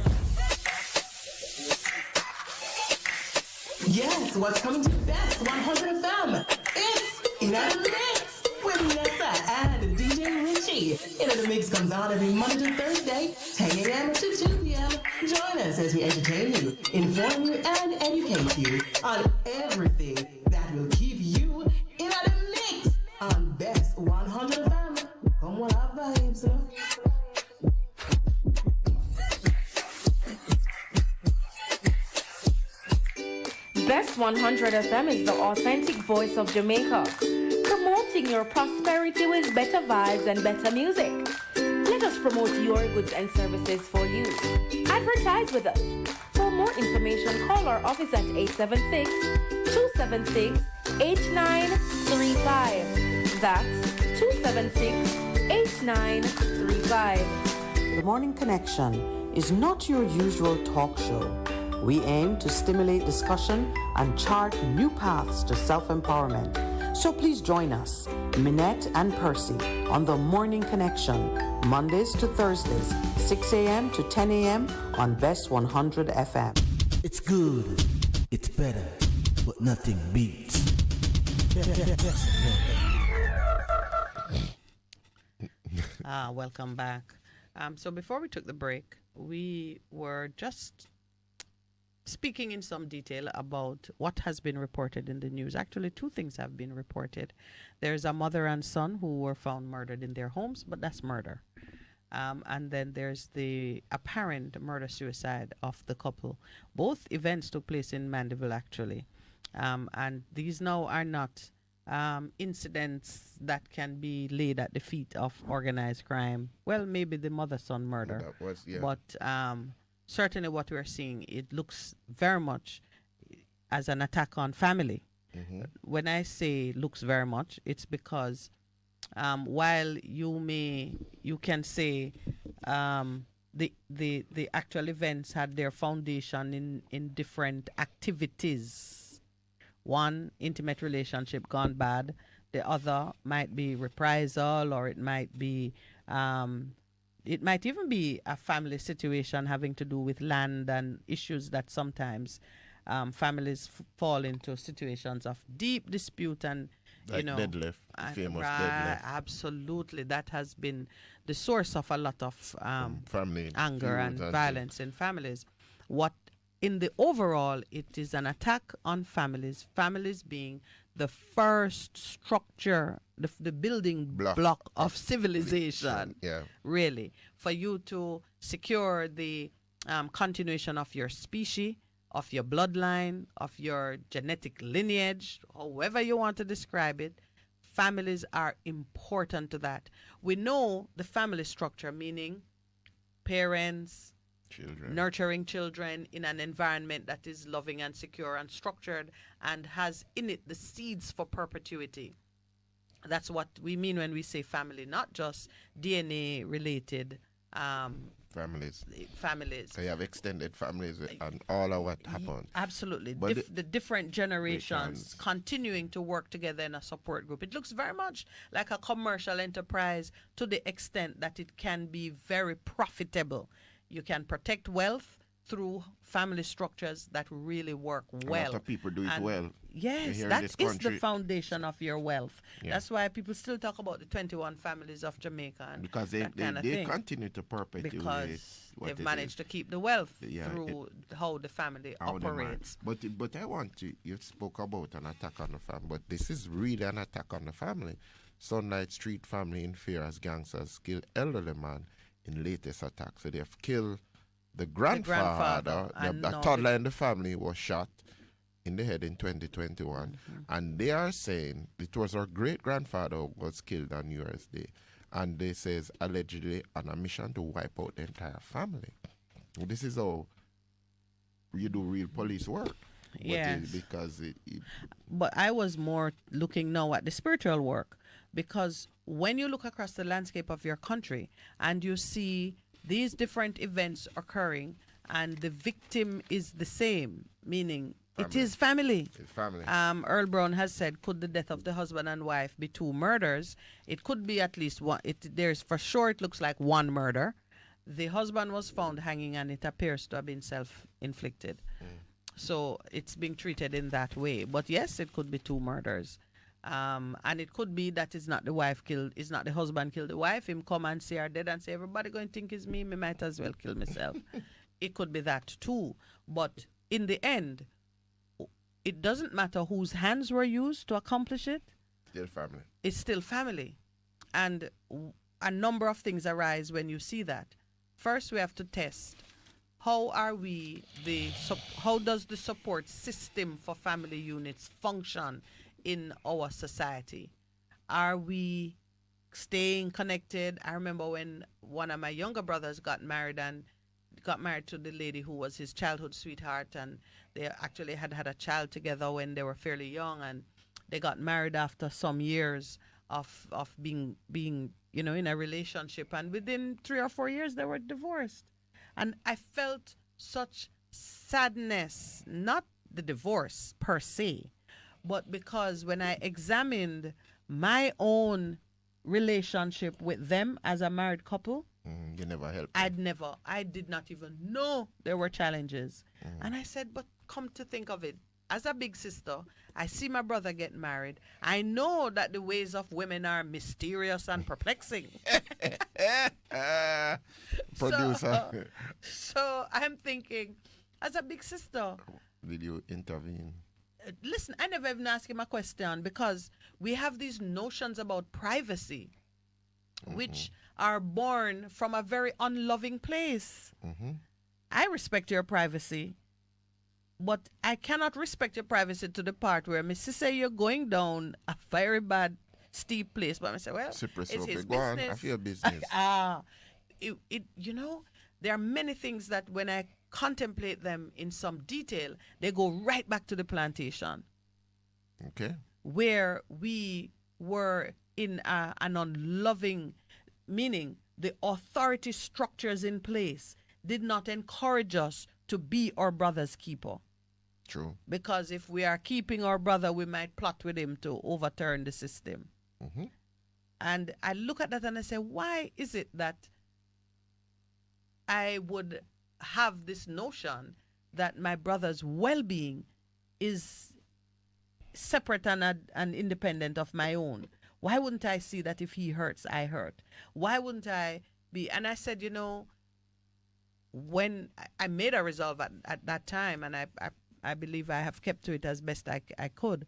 Yes, what's coming to Bess100 FM? It's In the Mix with Nessa and DJ Richie. In the Mix comes on every Monday to Thursday, 10 a.m. to 2 p.m. Join us as we entertain you, inform you, and educate you on everything that will keep you in the mix on Bess100 FM. Come on, our vibes, huh? Bess100 FM is the authentic voice of Jamaica, promoting your prosperity with better vibes and better music. Let us promote your goods and services for you. Advertise with us. For more information, call our office at 876-276-8935. That's 276-8935. The Morning Connection is not your usual talk show. We aim to stimulate discussion and chart new paths to self-empowerment. So please join us, Minett and Percy, on The Morning Connection, Mondays to Thursdays, 6 a.m. to 10 a.m. on Bess100 FM. It's good, it's better, but nothing beats. Welcome back. So before we took the break, we were just speaking in some detail about what has been reported in the news. Actually, two things have been reported. There's a mother and son who were found murdered in their homes, but that's murder. And then there's the apparent murder-suicide of the couple. Both events took place in Mandeville, actually. And these now are not incidents that can be laid at the feet of organized crime. Well, maybe the mother-son murder. That was, yeah. But certainly what we're seeing, it looks very much as an attack on family. Mm-hmm. When I say looks very much, it's because while you can say the actual events had their foundation in different activities. One, intimate relationship gone bad. The other might be reprisal, or it might be it might even be a family situation having to do with land and issues that sometimes families fall into situations of deep dispute and, like deadlift, famous deadlift. Absolutely. That has been the source of a lot of family anger and violence in families. What in the overall, it is an attack on families, families being the first structure, the building block of civilization, really, for you to secure the continuation of your species, of your bloodline, of your genetic lineage, however you want to describe it. Families are important to that. We know the family structure, meaning parents, children, nurturing children in an environment that is loving and secure and structured and has in it the seeds for perpetuity. That's what we mean when we say family, not just DNA related families. They have extended families and all of what happened. Absolutely. The different generations continuing to work together in a support group. It looks very much like a commercial enterprise to the extent that it can be very profitable. You can protect wealth through family structures that really work well. A lot of people do it well. Yes, that is the foundation of your wealth. Yeah. That's why people still talk about the 21 families of Jamaica. And because they continue to perpetuate because they've managed to keep the wealth through how the family operates. But I want to, you spoke about an attack on the family, but this is really an attack on the family. Sunlight Street family in fear as gangsters kill elderly man in latest attack. So they have killed the grandfather, a toddler in the family was shot in the head in 2021. And they are saying it was our great-grandfather was killed on New Year's Day. And they says allegedly on a mission to wipe out the entire family. This is how you do real police work. Yes. But I was more looking now at the spiritual work, because when you look across the landscape of your country and you see these different events occurring and the victim is the same, meaning it is family. It's family. Earl Brown has said, could the death of the husband and wife be two murders? It could be at least one. There's for sure, it looks like one murder. The husband was found hanging and it appears to have been self-inflicted. So it's being treated in that way. But yes, it could be two murders. And it could be that it's not the wife killed, it's not the husband killed the wife. Him come and see her dead and say, everybody going to think it's me might as well kill myself. It could be that too. But in the end, it doesn't matter whose hands were used to accomplish it. Still family. It's still family. And a number of things arise when you see that. First, we have to test. How does the support system for family units function in our society? Are we staying connected? I remember when one of my younger brothers got married to the lady who was his childhood sweetheart, and they actually had a child together when they were fairly young, and they got married after some years of being in a relationship, and within 3 or 4 years they were divorced. And I felt such sadness, not the divorce per se, but because when I examined my own relationship with them as a married couple, you never helped. I did not even know there were challenges. And I said, but come to think of it, as a big sister, I see my brother get married. I know that the ways of women are mysterious and perplexing. Producer. So I'm thinking, as a big sister, did you intervene? Listen, I never even asked him a question, because we have these notions about privacy, which are born from a very unloving place. I respect your privacy, but I cannot respect your privacy to the part where Mrs. say you're going down a very bad, steep place. But I say, well, it's his business. I feel business. There are many things that when I contemplate them in some detail, they go right back to the plantation. Okay. Where we were in an unloving, meaning the authority structures in place did not encourage us to be our brother's keeper. True. Because if we are keeping our brother, we might plot with him to overturn the system. And I look at that and I say, why is it that I would have this notion that my brother's well-being is separate and independent of my own? Why wouldn't I see that if he hurts, I hurt? Why wouldn't I be? And I said, when I made a resolve at that time, and I believe I have kept to it as best I could,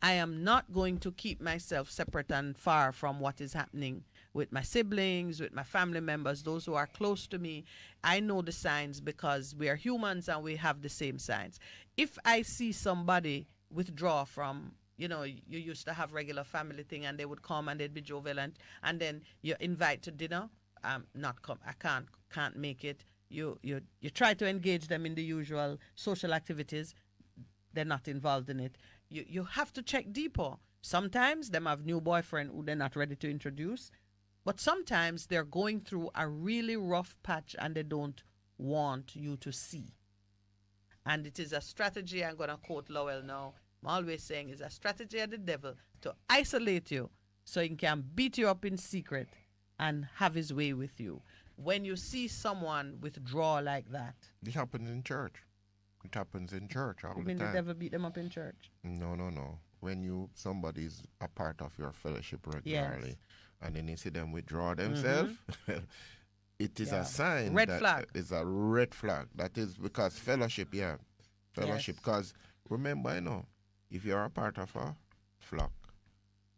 I am not going to keep myself separate and far from what is happening with my siblings, with my family members, those who are close to me. I know the signs because we are humans and we have the same signs. If I see somebody withdraw from, you used to have regular family thing and they would come and they'd be jovial, and then you invite to dinner, not come, I can't make it. You try to engage them in the usual social activities, they're not involved in it. You have to check deeper. Sometimes them have new boyfriend who they're not ready to introduce, but sometimes they're going through a really rough patch and they don't want you to see. And it is a strategy, I'm going to quote Lowell now, I'm always saying it's a strategy of the devil to isolate you so he can beat you up in secret and have his way with you. when you see someone withdraw like that. It happens in church. It happens in church all You the mean the time. devil beat them up in church? No. When somebody's a part of your fellowship regularly, and then you see them withdraw themselves, it is a sign. Red that flag. It's a red flag. That is because fellowship. Because remember, if you're a part of a flock,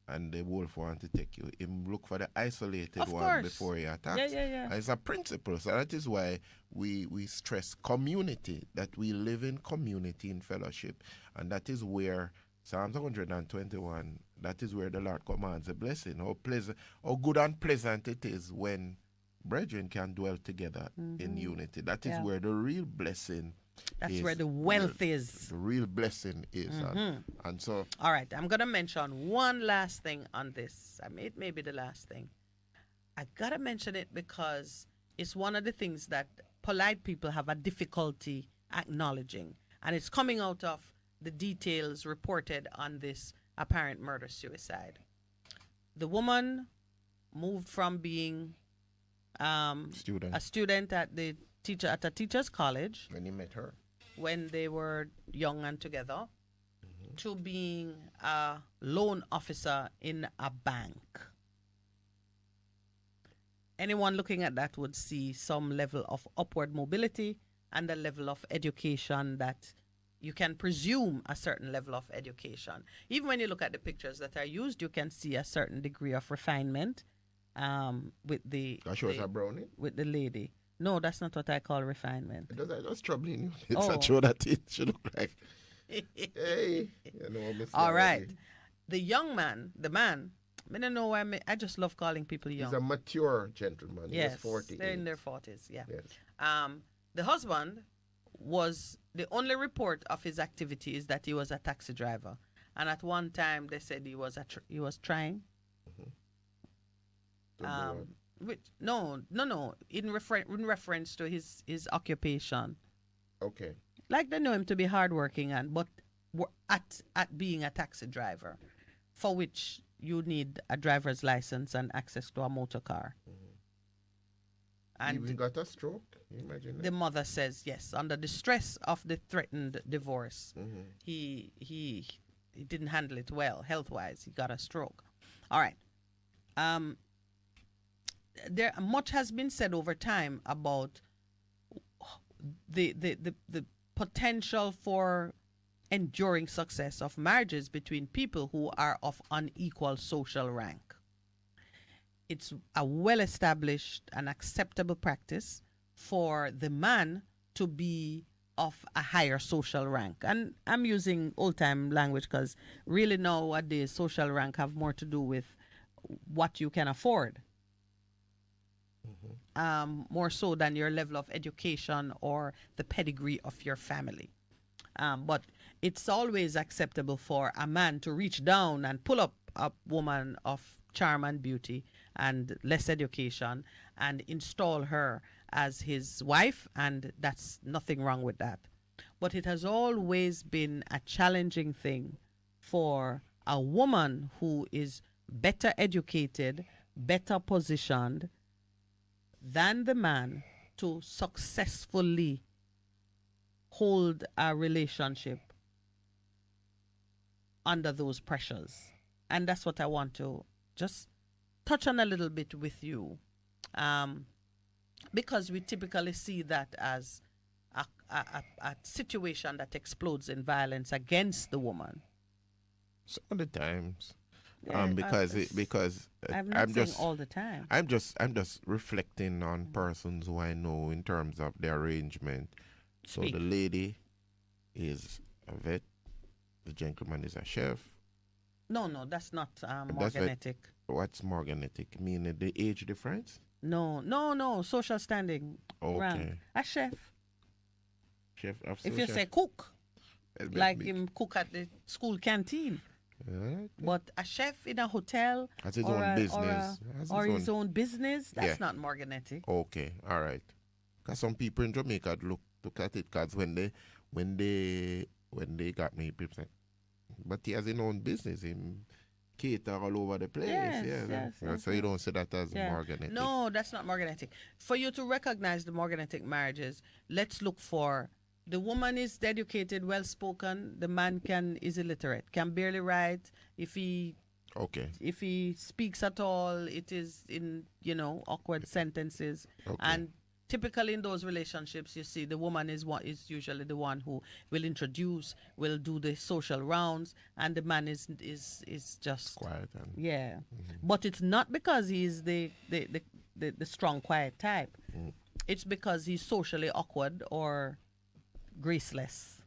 and the wolf want to take you, him look for the isolated Of one course. before he attacks. Yeah. And it's a principle. So that is why we stress community, that we live in community in fellowship. And that is where Psalms 121, that is where the Lord commands a blessing. How good and pleasant it is when brethren can dwell together in unity. That is where the real blessing That's where the wealth is. The real blessing is. And so... All right, I'm going to mention one last thing on this. I mean, it may be the last thing. I got to mention it because it's one of the things that polite people have a difficulty acknowledging. And it's coming out of the details reported on this apparent murder-suicide. The woman moved from being a student at a teacher's college. When you met her. When they were young and together, to being a loan officer in a bank. Anyone looking at that would see some level of upward mobility and a level of education that you can presume a certain level of education. Even when you look at the pictures that are used, you can see a certain degree of refinement with the... That shows a brownie? With the lady. No, that's not what I call refinement. That's troubling you. It's not sure that it should look like. Hey. All right. The young man, the man, I don't know why I just love calling people young. He's a mature gentleman. Yes, He's 40. they're in their 40s, yeah. Yes. The husband was, the only report of his activity is that he was a taxi driver. And at one time they said he was trying. No. In reference to his occupation. Okay. Like they know him to be hardworking, but at being a taxi driver, for which you need a driver's license and access to a motor car. And he even got a stroke. Can you imagine that? The mother says yes, under the stress of the threatened divorce, he didn't handle it well health-wise. He got a stroke. All right. There much has been said over time about the potential for enduring success of marriages between people who are of unequal social rank. It's a well-established and acceptable practice for the man to be of a higher social rank. And I'm using old-time language because really nowadays social rank have more to do with what you can afford. More so than your level of education or the pedigree of your family. But it's always acceptable for a man to reach down and pull up a woman of charm and beauty and less education and install her as his wife, and that's nothing wrong with that. But it has always been a challenging thing for a woman who is better educated, better positioned than the man to successfully hold a relationship under those pressures. And that's what I want to just touch on a little bit with you, because we typically see that as a situation that explodes in violence against the woman. Some of the times. Yeah, because I'm I'm saying just all the time. I'm just reflecting on persons who I know in terms of the arrangement. So Speak. the lady is a vet, the gentleman is a chef. No, that's not That's morganetic. What's morganetic? Meaning the age difference? No, social standing. Okay. Rank. A chef. Chef of If you social- say cook, Well, like but- him cook at the school canteen. Okay. But a chef in a hotel Has his or own business. or his own business, that's not morganetic. Okay, all right. Because some people in Jamaica look at it, because when they got me, people say, but he has his own business. cater all over the place. Yes, so you don't see that as morganetic. No, that's not morganetic. For you to recognize the morganetic marriages, let's look for the woman is educated, well spoken. The man is illiterate, can barely write. If he speaks at all, it is in awkward sentences. And typically in those relationships, you see the woman is usually the one who will introduce, will do the social rounds, and the man is just quiet. But it's not because he's the strong, quiet type. It's because he's socially awkward or graceless.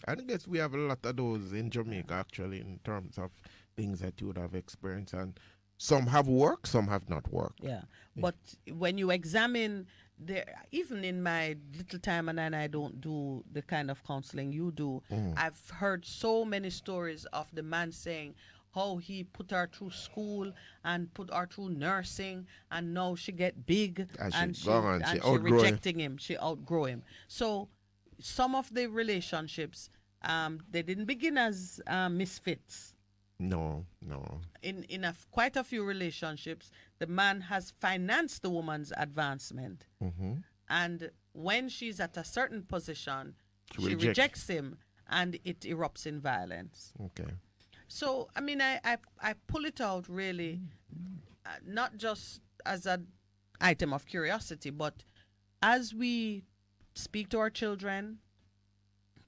I guess we have a lot of those in Jamaica, actually, in terms of things that you would have experienced, and some have worked, some have not worked. But when you examine, even in my little time, and I don't do the kind of counseling you do, I've heard so many stories of the man saying how he put her through school and put her through nursing, and now she get big and she rejecting him. She outgrow him. So some of the relationships, they didn't begin as misfits. No. In quite a few relationships, the man has financed the woman's advancement. And when she's at a certain position, she rejects him, and it erupts in violence. So, I mean, I pull it out really, not just as an item of curiosity, but as we speak to our children,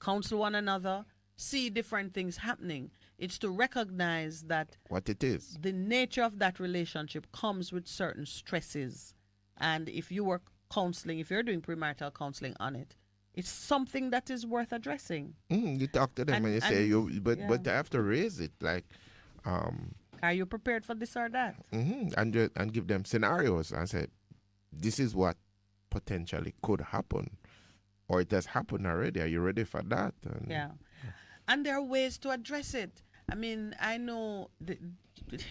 counsel one another, see different things happening, it's to recognize that what it is. The nature of that relationship comes with certain stresses. And if you were counseling, if you're doing premarital counseling on it, it's something that is worth addressing. You talk to them and you say, but I have to raise it. Like, are you prepared for this or that? And give them scenarios and say, this is what potentially could happen, or it has happened already. Are you ready for that? And there are ways to address it. I mean, I know,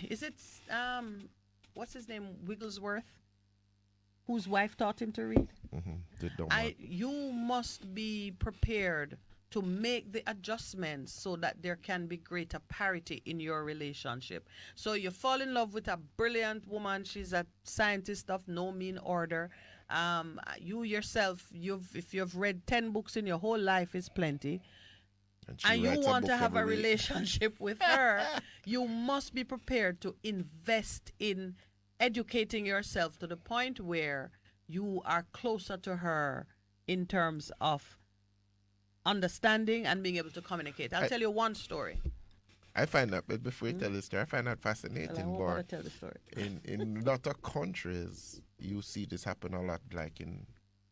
is it, what's his name, Wigglesworth, whose wife taught him to read? You must be prepared to make the adjustments so that there can be greater parity in your relationship. So you fall in love with a brilliant woman. She's a scientist of no mean order. You yourself, if you've read 10 books in your whole life, is plenty. And you want to have a relationship with her, you must be prepared to invest in educating yourself to the point where you are closer to her in terms of understanding and being able to communicate. I'll tell you one story. I find that, but before you tell the story, I find that fascinating. Well, I won't tell the story. In a lot of countries, you see this happen a lot, like in,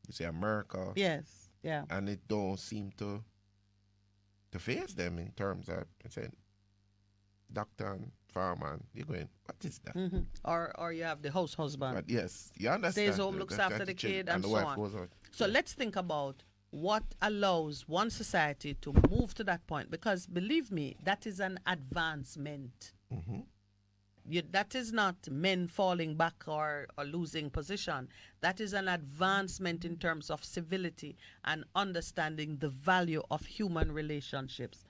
you say, America. Yes, yeah. And it don't seem to face them in terms of saying, doctor and farmer, you're going, what is that? Or you have the house husband. But yes, you understand. Stays home, looks after the kid, and so on. So let's think about what allows one society to move to that point, because believe me, that is an advancement. That is not men falling back or losing position. That is an advancement in terms of civility and understanding the value of human relationships.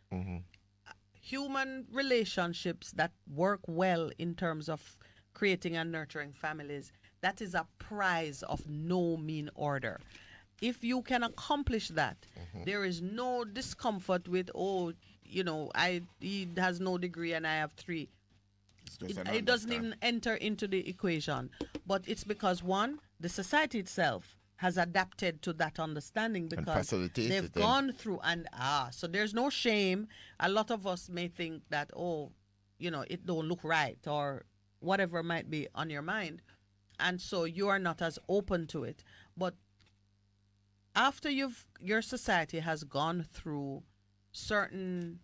Human relationships that work well in terms of creating and nurturing families, that is a prize of no mean order. If you can accomplish that, there is no discomfort with, he has no degree and I have 3. It doesn't even enter into the equation. But it's because, one, the society itself has adapted to that understanding because they've gone through so there's no shame. A lot of us may think that, it don't look right or whatever might be on your mind. And so you are not as open to it. But after your society has gone through certain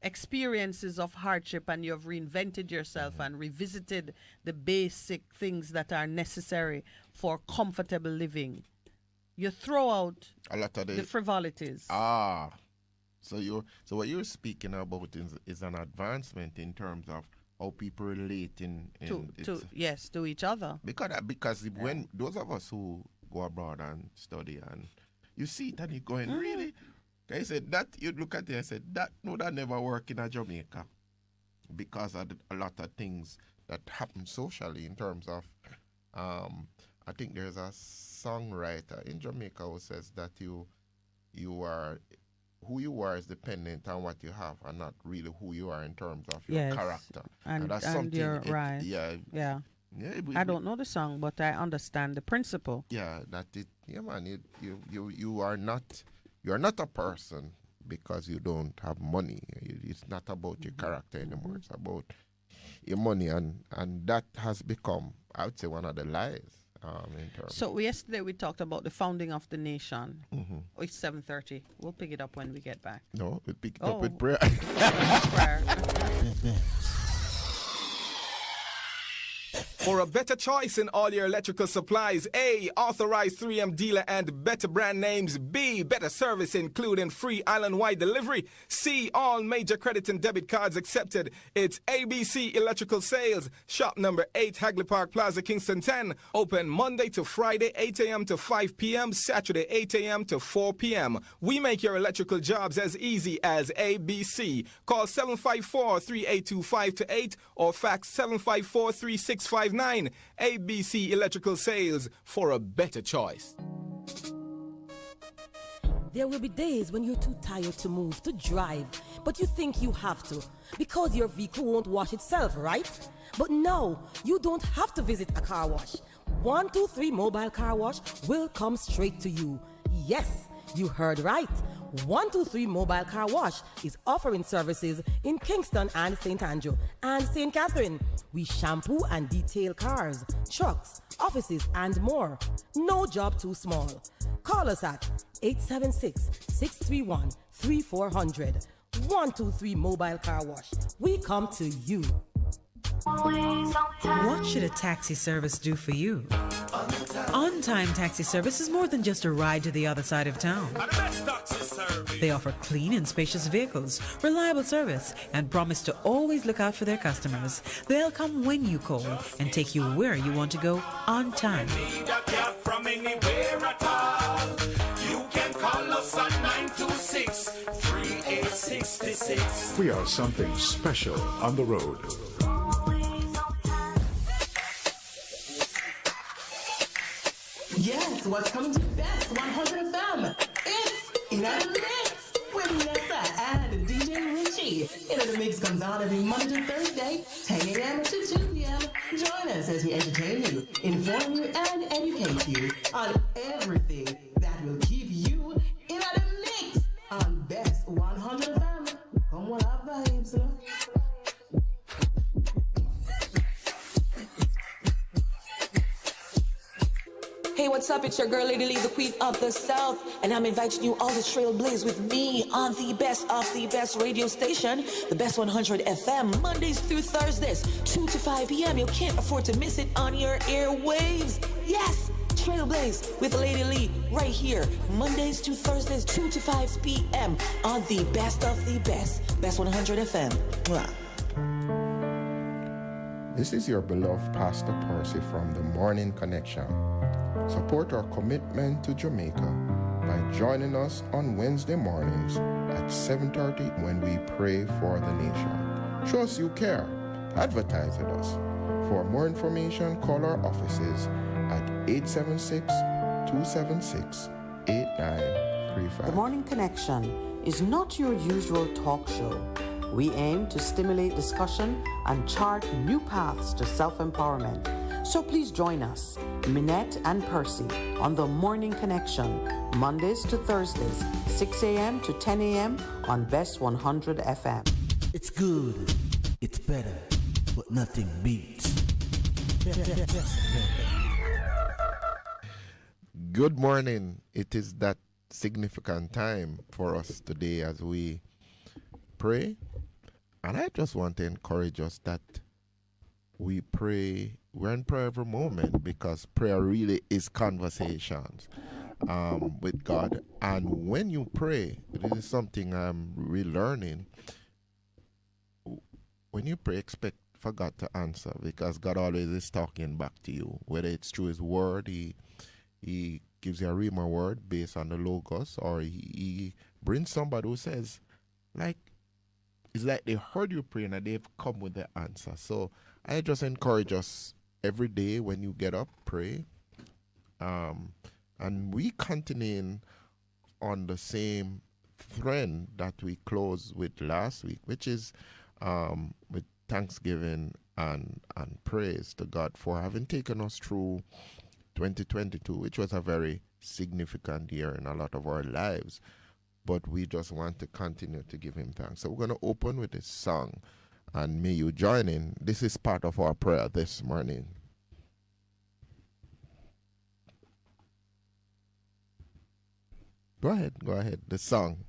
experiences of hardship and you've reinvented yourself and revisited the basic things that are necessary for comfortable living, you throw out a lot of the frivolities. So what you're speaking about is an advancement in terms of how people relate to each other. Because when those of us who go abroad and study and you see that you're going, really? I said that, you look at it and said, that never work in a Jamaica. because of a lot of things that happen socially in terms of, I think there's a songwriter in Jamaica who says that you are, who you are is dependent on what you have and not really who you are in terms of your character. And that's and something, you're right. Yeah, I don't know the song, but I understand the principle. Yeah, man, you are not a person because you don't have money. It's not about your character anymore. It's about your money, and that has become, I would say, one of the lies. In terms. So yesterday we talked about the founding of the nation. Mm-hmm. Oh, it's 7:30. We'll pick it up when we get back. No, we'll pick it up with prayer. Prayer. For a better choice in all your electrical supplies, A, authorized 3M dealer and better brand names. B, better service including free island-wide delivery. C, all major credit and debit cards accepted. It's ABC Electrical Sales. Shop number 8, Hagley Park Plaza, Kingston 10. Open Monday to Friday, 8 a.m. to 5 p.m. Saturday, 8 a.m. to 4 p.m. We make your electrical jobs as easy as ABC. Call 754-382-528 or fax 754-3659. ABC Electrical Sales, for a better choice. There will be days when you're too tired to move, to drive, but you think you have to because your vehicle won't wash itself, right? But no, you don't have to visit a car wash. 123 Mobile Car Wash will come straight to you. Yes, you heard right. 123 Mobile Car Wash is offering services in Kingston and St. Andrew and St. Catherine. We shampoo and detail cars, trucks, offices, and more. No job too small. Call us at 876-631-3400. 123 Mobile Car Wash. We come to you. What should a taxi service do for you? On-time taxi service is more than just a ride to the other side of town. They offer clean and spacious vehicles, reliable service, and promise to always look out for their customers. They'll come when you call and take you where you want to go on time. From anywhere at all. You can call us on 926-3866. We are something special on the road. Yes, what's coming to Bess100 FM? It's In the Mix with Nessa and DJ Richie. In the Mix comes on every Monday to Thursday, 10 a.m. to 2 p.m. Join us as we entertain you, inform you, and educate you on everything that will keep you in the mix on Bess100 FM. Come on up, vibes. Hey, what's up? It's your girl, Lady Lee, the Queen of the South, and I'm inviting you all to trailblaze with me on the best of the best radio station, the Bess100 FM, Mondays through Thursdays, 2 to 5 p.m. You can't afford to miss it on your airwaves. Yes, trailblaze with Lady Lee right here, Mondays to Thursdays, 2 to 5 p.m. on the best of the best, Bess100 FM. Mwah. This is your beloved Pastor Percy from the Morning Connection. Support our commitment to Jamaica by joining us on Wednesday mornings at 7:30 when we pray for the nation. Show us you care. Advertise with us. For more information, call our offices at 876-276-8935. The Morning Connection is not your usual talk show. We aim to stimulate discussion and chart new paths to self-empowerment. So please join us, Minett and Percy, on the Morning Connection, Mondays to Thursdays, 6 a.m. to 10 a.m. on Bess100 FM. It's good, it's better, but nothing beats. Good morning. It is that significant time for us today as we pray. And I just want to encourage us that we pray. We're in prayer every moment because prayer really is conversations with God. And when you pray, this is something I'm relearning. When you pray, expect for God to answer because God always is talking back to you. Whether it's through His Word, He gives you a Rhema word based on the Logos, or He brings somebody who says, like, it's like they heard you praying and they've come with the answer. So I just encourage us every day when you get up, pray. And we continuing on the same thread that we closed with last week, which is with thanksgiving and praise to God for having taken us through 2022, which was a very significant year in a lot of our lives. But we just want to continue to give him thanks. So we're going to open with this song, and may you join in. This is part of our prayer this morning. Go ahead, the song.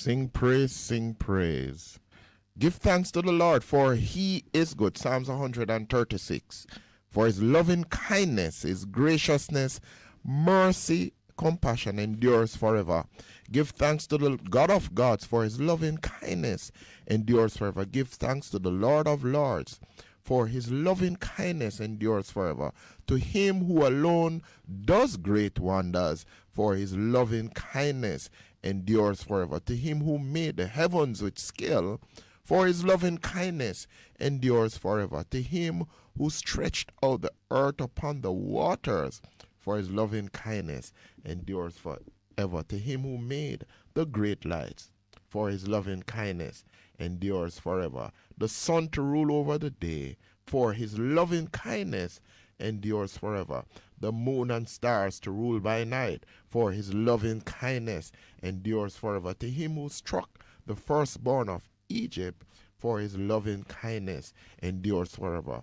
Sing praise, sing praise. Give thanks to the Lord, for he is good. Psalms 136. For his loving kindness, his graciousness, mercy, compassion endures forever. Give thanks to the God of gods, for his loving kindness endures forever. Give thanks to the Lord of lords, for his loving kindness endures forever. To him who alone does great wonders, for his loving kindness endures forever. To him who made the heavens with skill, for his loving kindness endures forever. To him who stretched out the earth upon the waters, for his loving kindness endures forever. To him who made the great lights, for his loving kindness endures forever. The sun to rule over the day, for his loving kindness endures forever. The moon and stars to rule by night, for his loving kindness endures forever. To him who struck the firstborn of Egypt, for his loving kindness endures forever,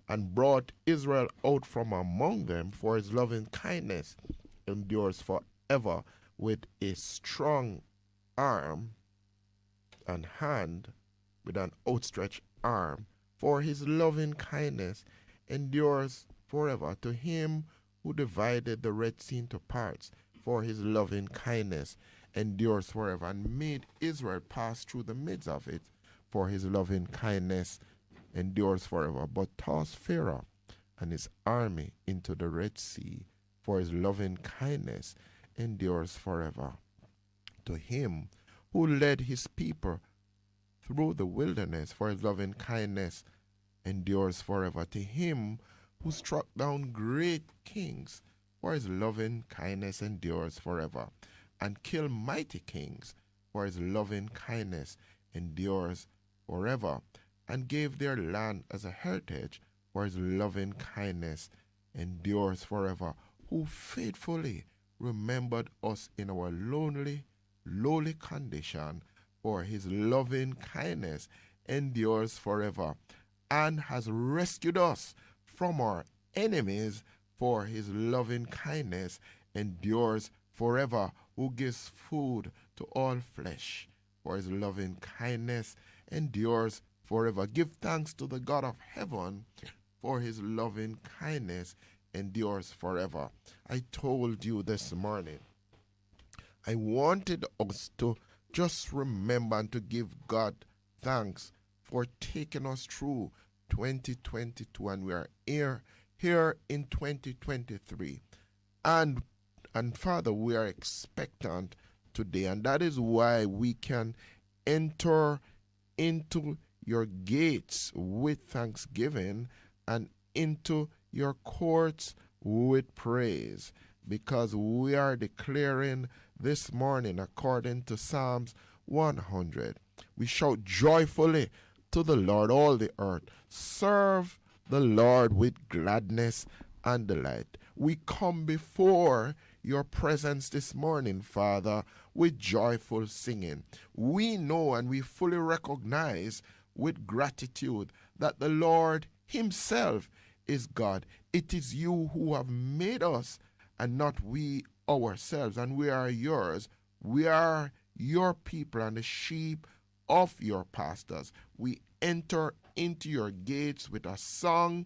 and brought Israel out from among them, for his loving kindness endures forever, with a strong arm and hand, with an outstretched arm, for his loving kindness endures forever. To him who divided the Red Sea into parts, for his loving kindness endures forever, and made Israel pass through the midst of it, for his loving kindness endures forever. But tossed Pharaoh and his army into the Red Sea, for his loving kindness endures forever. To him who led his people through the wilderness, for his loving kindness endures forever. To him who struck down great kings, for his loving kindness endures forever, and killed mighty kings, for his loving kindness endures forever, and gave their land as a heritage, for his loving kindness endures forever. Who faithfully remembered us in our lowly condition, for his loving kindness endures forever, and has rescued us from our enemies, for his loving kindness endures forever. Who gives food to all flesh, for his loving kindness endures forever. Give thanks to the God of heaven, for his loving kindness endures forever. I told you this morning, I wanted us to just remember and to give God thanks for taking us through 2022, and we are here in 2023. And Father, we are expectant today, and that is why we can enter into your gates with thanksgiving and into your courts with praise, because we are declaring this morning, according to Psalms 100, we shout joyfully to the Lord, all the earth. Serve the Lord with gladness and delight. We come before your presence this morning, Father, with joyful singing. We know and we fully recognize with gratitude that the Lord himself is God. It is you who have made us and not we ourselves, and we are yours. We are your people and the sheep of your pastors. We enter into your gates with a song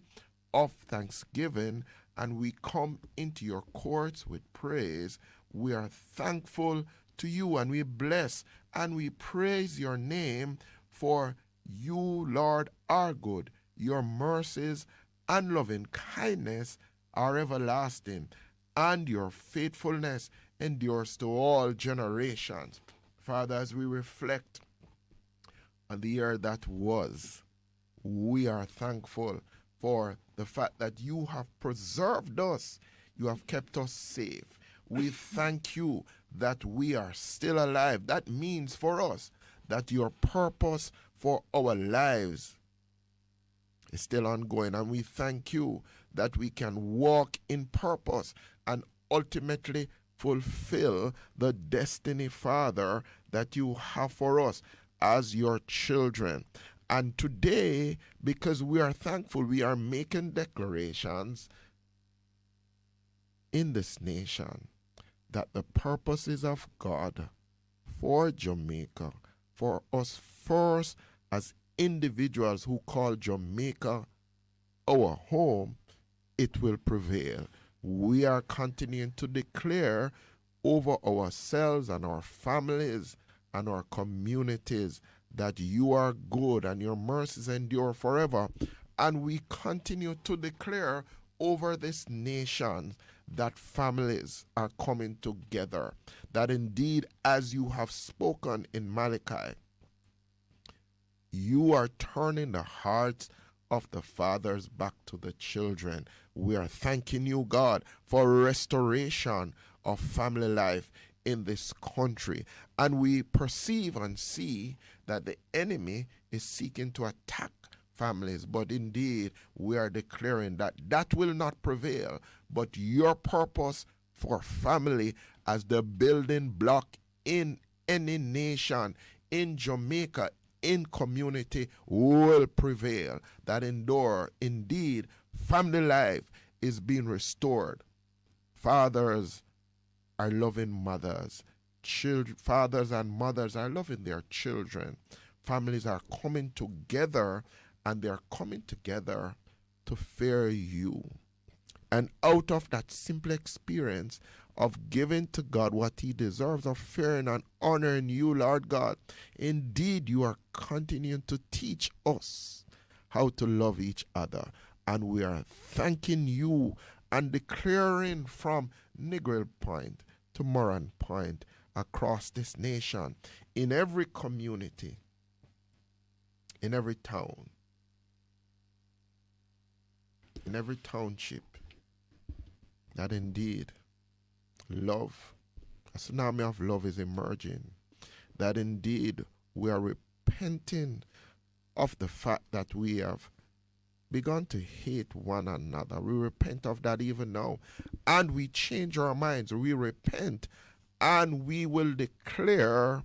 of thanksgiving, and we come into your courts with praise. We are thankful to you, and we bless and we praise your name, for you, Lord, are good. Your mercies and loving kindness are everlasting, and your faithfulness endures to all generations. Father, as we reflect on the year that was, we are thankful for the fact that you have preserved us. You have kept us safe. We thank you that we are still alive. That means for us that your purpose for our lives is still ongoing, and we thank you that we can walk in purpose and ultimately fulfill the destiny, Father, that you have for us as your children. And today, because we are thankful, we are making declarations in this nation that the purposes of God for Jamaica, for us first as individuals who call Jamaica our home, it will prevail. We are continuing to declare over ourselves and our families and our communities that you are good and your mercies endure forever. And we continue to declare over this nation that families are coming together. That indeed, as you have spoken in Malachi, you are turning the hearts of the fathers back to the children. We are thanking you, God, for restoration of family life in this country. And we perceive and see that the enemy is seeking to attack families. But indeed, we are declaring that that will not prevail, but your purpose for family as the building block in any nation, in Jamaica, in community, will prevail. That indeed, family life is being restored. Fathers are loving mothers. Fathers and mothers are loving their children. Families are coming together, and they're coming together to fear you. And out of that simple experience of giving to God what he deserves, of fearing and honoring you, Lord God, indeed you are continuing to teach us how to love each other. And we are thanking you and declaring from Negril Point to Moran Point across this nation, in every community, in every town, in every township, that indeed love, a tsunami of love is emerging. That indeed we are repenting of the fact that we have begun to hate one another. We repent of that even now. And we change our minds. We repent and we will declare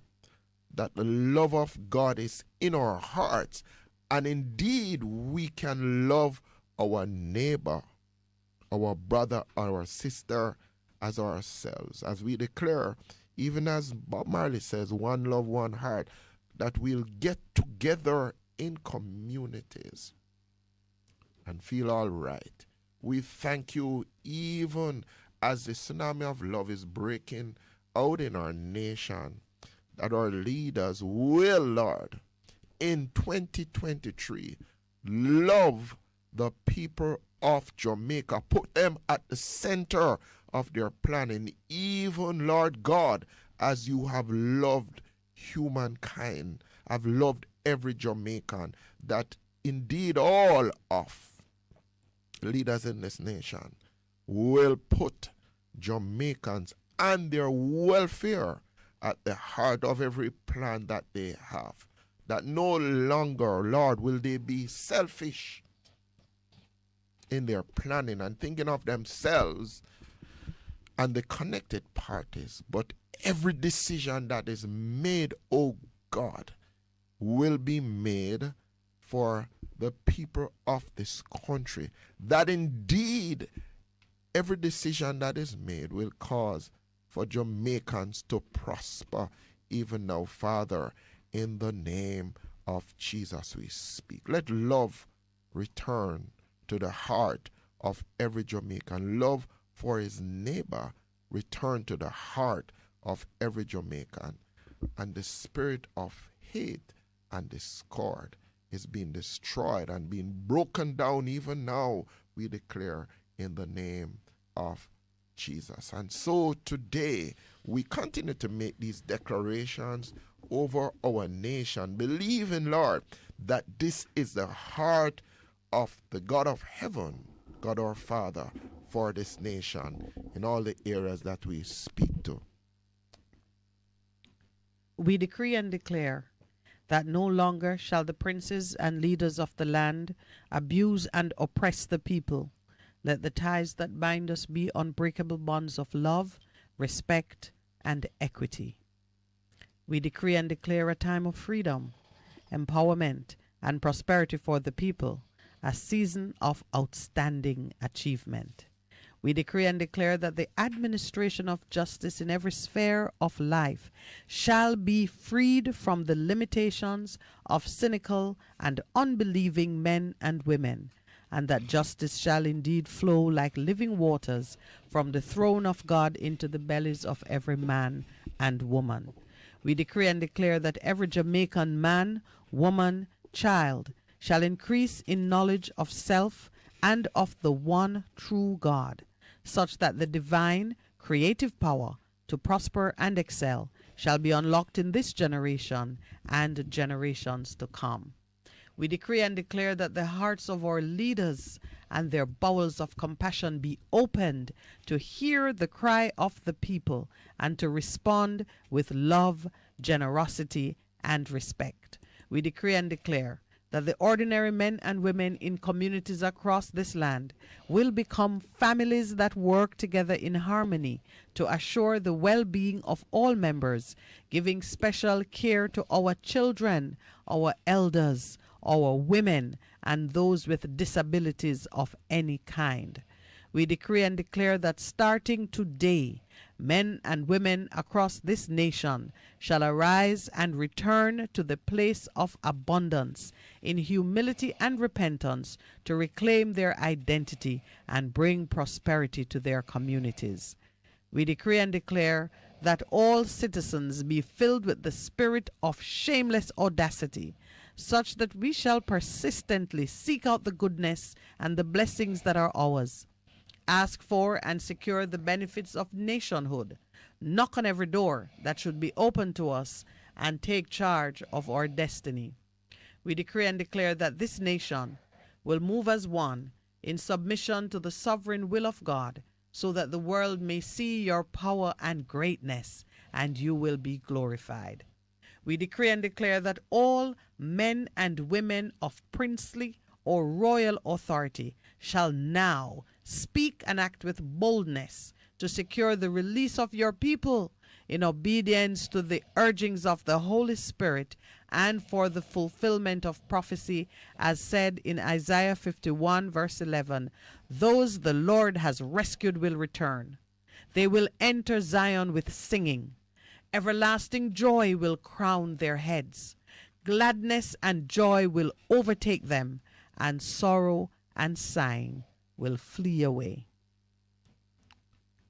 that the love of God is in our hearts. And indeed we can love our neighbor, our brother, our sister as ourselves. As we declare, even as Bob Marley says, one love, one heart, that we'll get together in communities and feel all right. We thank you even as the tsunami of love is breaking out in our nation, that our leaders will, Lord, in 2023, love the people of Jamaica, put them at the center of their planning, even, Lord God, as you have loved humankind, have loved every Jamaican, that indeed all of leaders in this nation will put Jamaicans and their welfare at the heart of every plan that they have. That no longer, Lord, will they be selfish in their planning and thinking of themselves and the connected parties, but every decision that is made, oh God, will be made for the people of this country. That indeed every decision that is made will cause for Jamaicans to prosper even now, Father. In the name of Jesus we speak. Let love return to the heart of every Jamaican. Love for his neighbor return to the heart of every Jamaican. And the spirit of hate and discord is being destroyed and being broken down even now, we declare, in the name of Jesus. And so today we continue to make these declarations over our nation, believing, Lord, that this is the heart of the God of heaven, God our Father, for this nation in all the areas that we speak to. We decree and declare that no longer shall the princes and leaders of the land abuse and oppress the people. Let the ties that bind us be unbreakable bonds of love, respect, and equity. We decree and declare a time of freedom, empowerment, and prosperity for the people, a season of outstanding achievement. We decree and declare that the administration of justice in every sphere of life shall be freed from the limitations of cynical and unbelieving men and women, and that justice shall indeed flow like living waters from the throne of God into the bellies of every man and woman. We decree and declare that every Jamaican man, woman, child shall increase in knowledge of self and of the one true God, such that the divine creative power to prosper and excel shall be unlocked in this generation and generations to come. We decree and declare that the hearts of our leaders and their bowels of compassion be opened to hear the cry of the people and to respond with love, generosity, and respect. We decree and declare that the ordinary men and women in communities across this land will become families that work together in harmony to assure the well-being of all members, giving special care to our children, our elders, our women, and those with disabilities of any kind. We decree and declare that starting today, men and women across this nation shall arise and return to the place of abundance in humility and repentance to reclaim their identity and bring prosperity to their communities. We decree and declare that all citizens be filled with the spirit of shameless audacity, such that we shall persistently seek out the goodness and the blessings that are ours, ask for and secure the benefits of nationhood, knock on every door that should be open to us, and take charge of our destiny. We decree and declare that this nation will move as one in submission to the sovereign will of God, so that the world may see your power and greatness, and you will be glorified. We decree and declare that all men and women of princely or royal authority shall now speak and act with boldness to secure the release of your people in obedience to the urgings of the Holy Spirit and for the fulfillment of prophecy, as said in Isaiah 51 verse 11, those the Lord has rescued will return. They will enter Zion with singing. Everlasting joy will crown their heads. Gladness and joy will overtake them, and sorrow and sighing will flee away.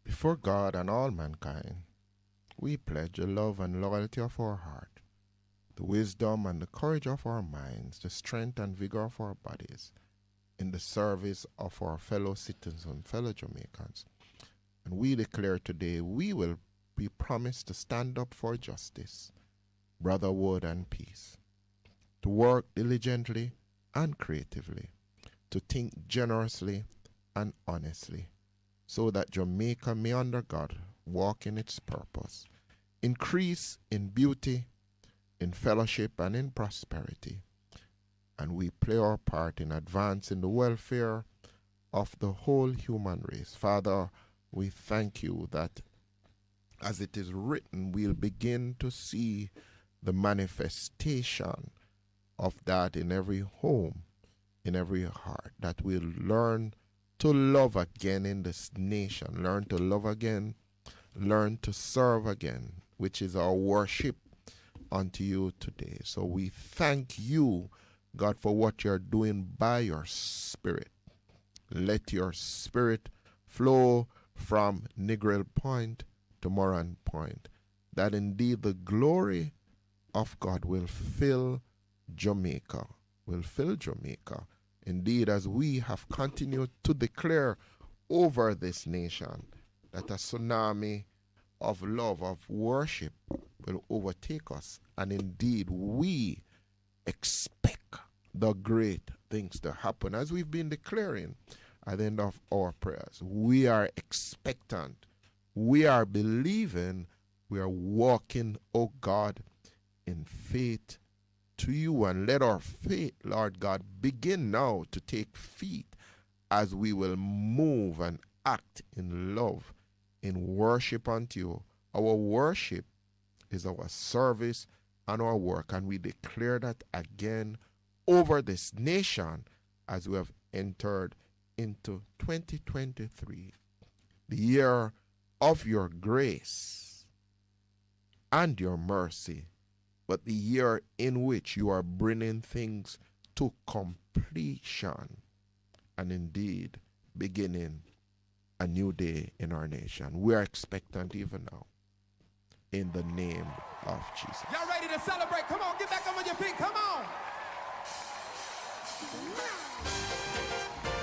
Before God and all mankind, we pledge the love and loyalty of our heart, the wisdom and the courage of our minds, the strength and vigor of our bodies, in the service of our fellow citizens, fellow Jamaicans. And we declare today we will be promised to stand up for justice, brotherhood, and peace, to work diligently and creatively, to think generously and honestly, so that Jamaica may, under God, walk in its purpose, increase in beauty, in fellowship, and in prosperity. And we play our part in advancing the welfare of the whole human race. Father, we thank you that, as it is written, we'll begin to see the manifestation of that in every home, in every heart, that we'll learn to love again in this nation, learn to love again, learn to serve again, which is our worship unto you today. So we thank you, God, for what you're doing by your Spirit. Let your Spirit flow from Negril Point to Moran Point, that indeed the glory of God will fill Jamaica, Indeed, as we have continued to declare over this nation that a tsunami of love, of worship will overtake us. And indeed, we expect the great things to happen. As we've been declaring at the end of our prayers, we are expectant. We are believing. We are walking, oh God, in faith to you. And let our faith, Lord God, begin now to take feet as we will move and act in love, in worship unto you. Our worship is our service and our work, and we declare that again over this nation as we have entered into 2023, the year of your grace and your mercy, but the year in which you are bringing things to completion and indeed beginning a new day in our nation. We are expectant even now, in the name of Jesus. Y'all ready to celebrate? Come on, get back up on your feet. Come on.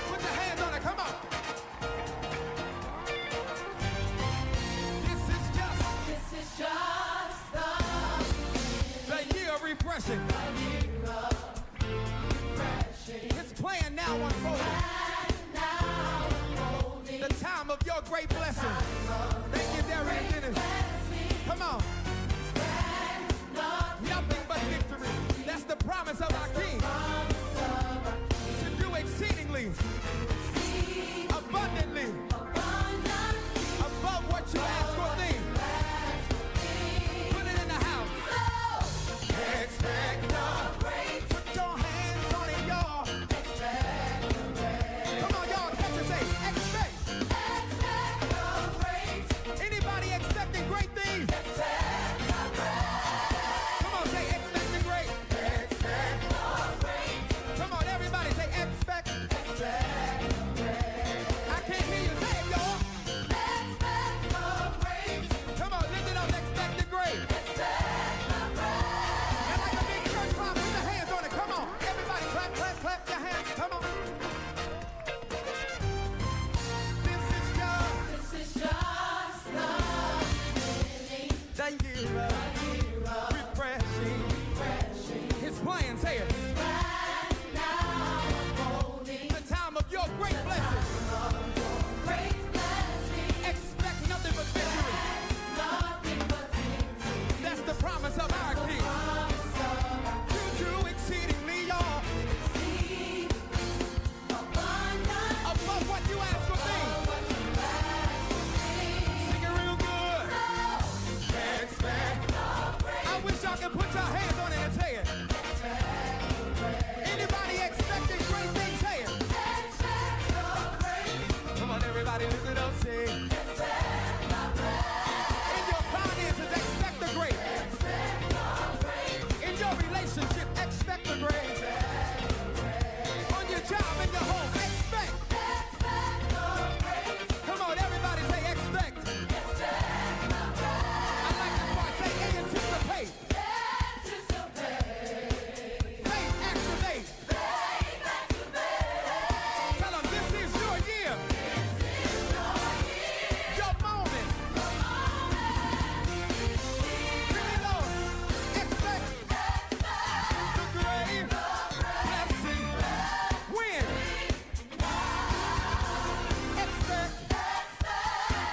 Put your hands on it, come on. This is just the year of refreshing. It's playing now unfolding. The time of your great blessing. Thank you, Derek Dennis. Come on. Nothing but victory. That's the promise of our King. To do exceedingly, abundantly, above what you ask or think. Put it in the house. Expect the break. Put your hands on it, y'all. Come on, y'all. Catch it, say, expect. Anybody expecting great things? Come on, say expect the great. Come on, everybody say expect. I can't hear you say it, y'all. Come on, lift it up, expect the great. And like a big church pop, put your hands on it. Come on, everybody clap, clap, clap your hands. Come on. This is just the year of refreshing. His plan, say it. The time of your great blessing. Expect nothing but victory. That's the promise of our King. To do exceedingly, y'all. Above what you ask of me. Sing it real good. Expect. I wish y'all could put your hands on it and say it. Anybody expecting great things, say it. Come on, everybody, lift it up, say. In your finances, expect the great. In your relationship, expect the great. On your job, in your home, expect. Come on, everybody, say expect. I like this part, say anticipate. Faith activate. Tell them this is your year. Your moment. Really, Lord, expect the great blessing. When? Expect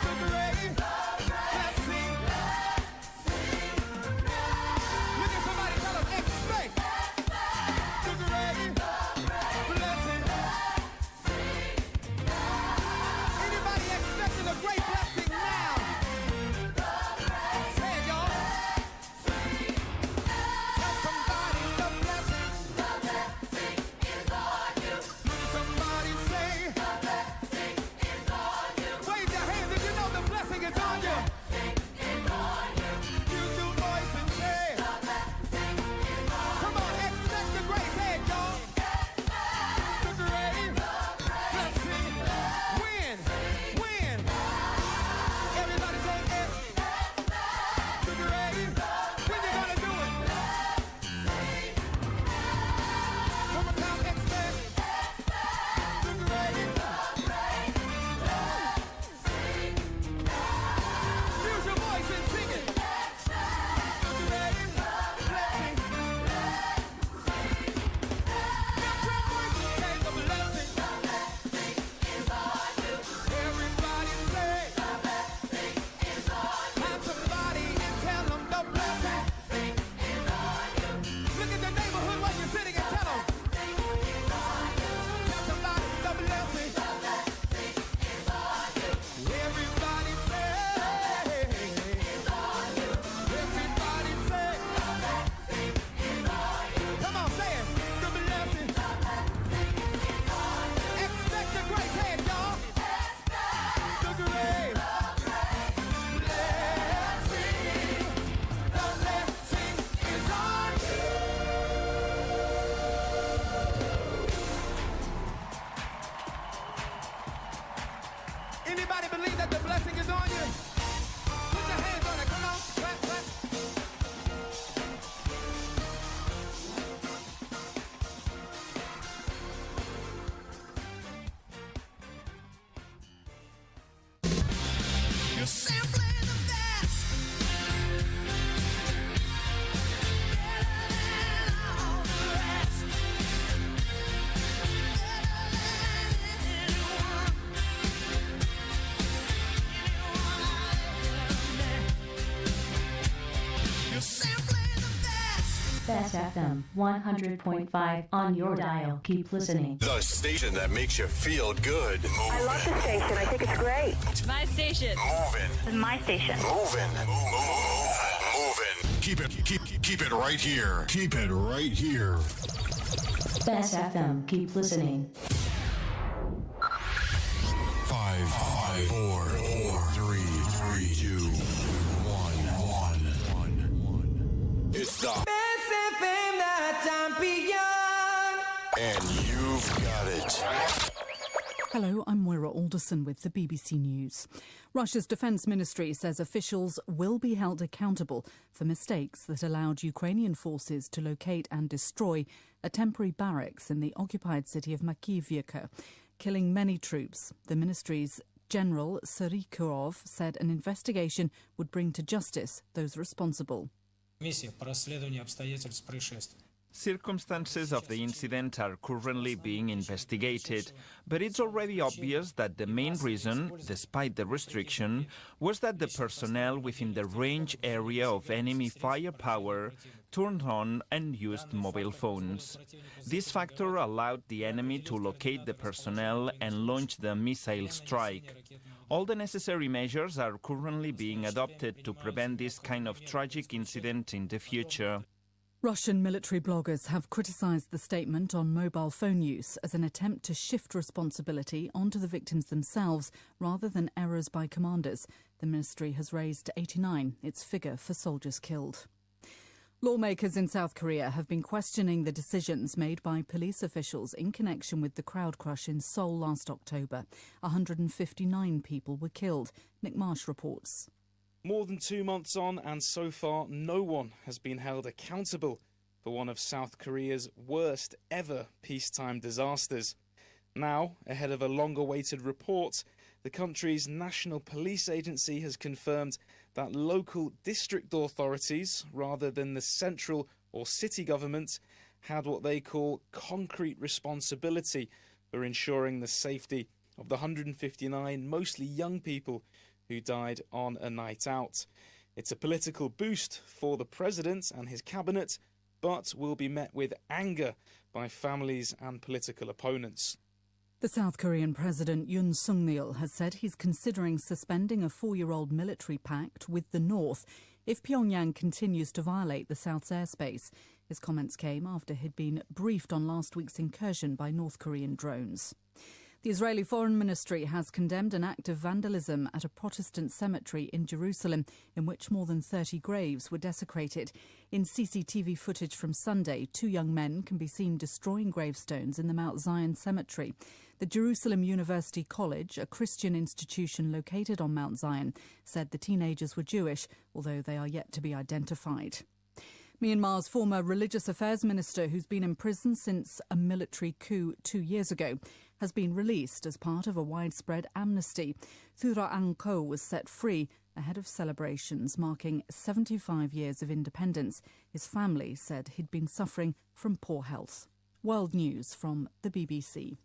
the great blessing. Look at somebody, tell them expect the great blessing. Anybody expecting a great blessing now? Say it, y'all. Tell somebody the blessing. Somebody say, wave your hands if you know the blessing is on you. Use your voice and say, come on, expect the grace. Say it, y'all. The great blessing. When? Everybody say expect the great. When you gonna do it? One more time, expect the great. Use your voice and sing it. The great blessing. Lift your voice and say the blessing. Everybody say, have somebody and tell them the blessing. Look at the neighborhood while you're sitting and tell them. Tell somebody the blessing. Everybody say, everybody say, come on, say it, the blessing. Expect the grace, say it, y'all. The great blessing is on you. Anybody believe that the blessing is on you? Put your hands on it, come on, clap, clap. You're simply the best. Better than all the rest. Better than anyone. Anyone I've ever met. You're simply the best. Bess FM 100.5 on your dial. Keep listening. The station that makes you feel good. I love the station. I think it's great. It's my station. Moving. It's my station. Moving. Moving. Keep it right here. Keep it right here. Bess FM. Keep listening. 5, 4, 3, 2, 1. It's the Bess FM, la champion. and you've got it. Hello, I'm Moira Alderson with the BBC News. Russia's defence ministry says officials will be held accountable for mistakes that allowed Ukrainian forces to locate and destroy a temporary barracks in the occupied city of Makiivka, killing many troops. The ministry's General Syrikirov said an investigation would bring to justice those responsible. Circumstances of the incident are currently being investigated, but it's already obvious that the main reason, despite the restriction, was that the personnel within the range area of enemy firepower turned on and used mobile phones. This factor allowed the enemy to locate the personnel and launch the missile strike. All the necessary measures are currently being adopted to prevent this kind of tragic incident in the future. Russian military bloggers have criticised the statement on mobile phone use as an attempt to shift responsibility onto the victims themselves rather than errors by commanders. The ministry has raised to 89 its figure for soldiers killed. Lawmakers in South Korea have been questioning the decisions made by police officials in connection with the crowd crush in Seoul last October. 159 people were killed. Nick Marsh reports. More than 2 months on, and so far no one has been held accountable for one of South Korea's worst ever peacetime disasters. Now, ahead of a long-awaited report, the country's National Police Agency has confirmed that local district authorities, rather than the central or city government, had what they call concrete responsibility for ensuring the safety of the 159 mostly young people who died on a night out. It's a political boost for the president and his cabinet, but will be met with anger by families and political opponents. The South Korean President Yoon Suk-yeol has said he's considering suspending a 4-year-old military pact with the North if Pyongyang continues to violate the South's airspace. His comments came after he'd been briefed on last week's incursion by North Korean drones. The Israeli Foreign Ministry has condemned an act of vandalism at a Protestant cemetery in Jerusalem in which more than 30 graves were desecrated. In CCTV footage from Sunday, 2 young men can be seen destroying gravestones in the Mount Zion cemetery. The Jerusalem University College, a Christian institution located on Mount Zion, said the teenagers were Jewish, although they are yet to be identified. Myanmar's former religious affairs minister, who's been in prison since a military coup 2 years ago, has been released as part of a widespread amnesty. Thura Angko was set free ahead of celebrations marking 75 years of independence. His family said he'd been suffering from poor health. World News from the BBC.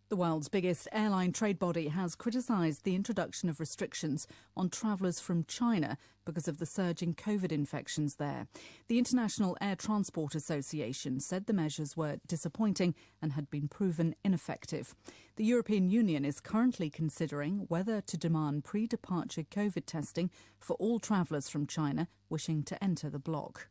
The world's biggest airline trade body has criticised the introduction of restrictions on travellers from China because of the surge in COVID infections there. The International Air Transport Association said the measures were disappointing and had been proven ineffective. The European Union is currently considering whether to demand pre-departure COVID testing for all travellers from China wishing to enter the bloc.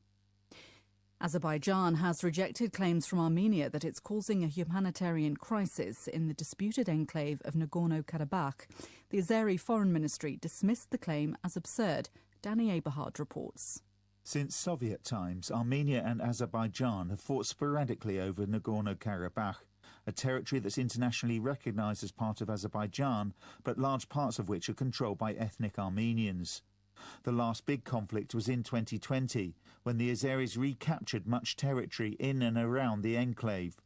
Azerbaijan has rejected claims from Armenia that it's causing a humanitarian crisis in the disputed enclave of Nagorno-Karabakh. The Azeri Foreign Ministry dismissed the claim as absurd. Danny Aberhard reports. Since Soviet times, Armenia and Azerbaijan have fought sporadically over Nagorno-Karabakh, a territory that's internationally recognised as part of Azerbaijan, but large parts of which are controlled by ethnic Armenians. The last big conflict was in 2020, when the Azeris recaptured much territory in and around the enclave.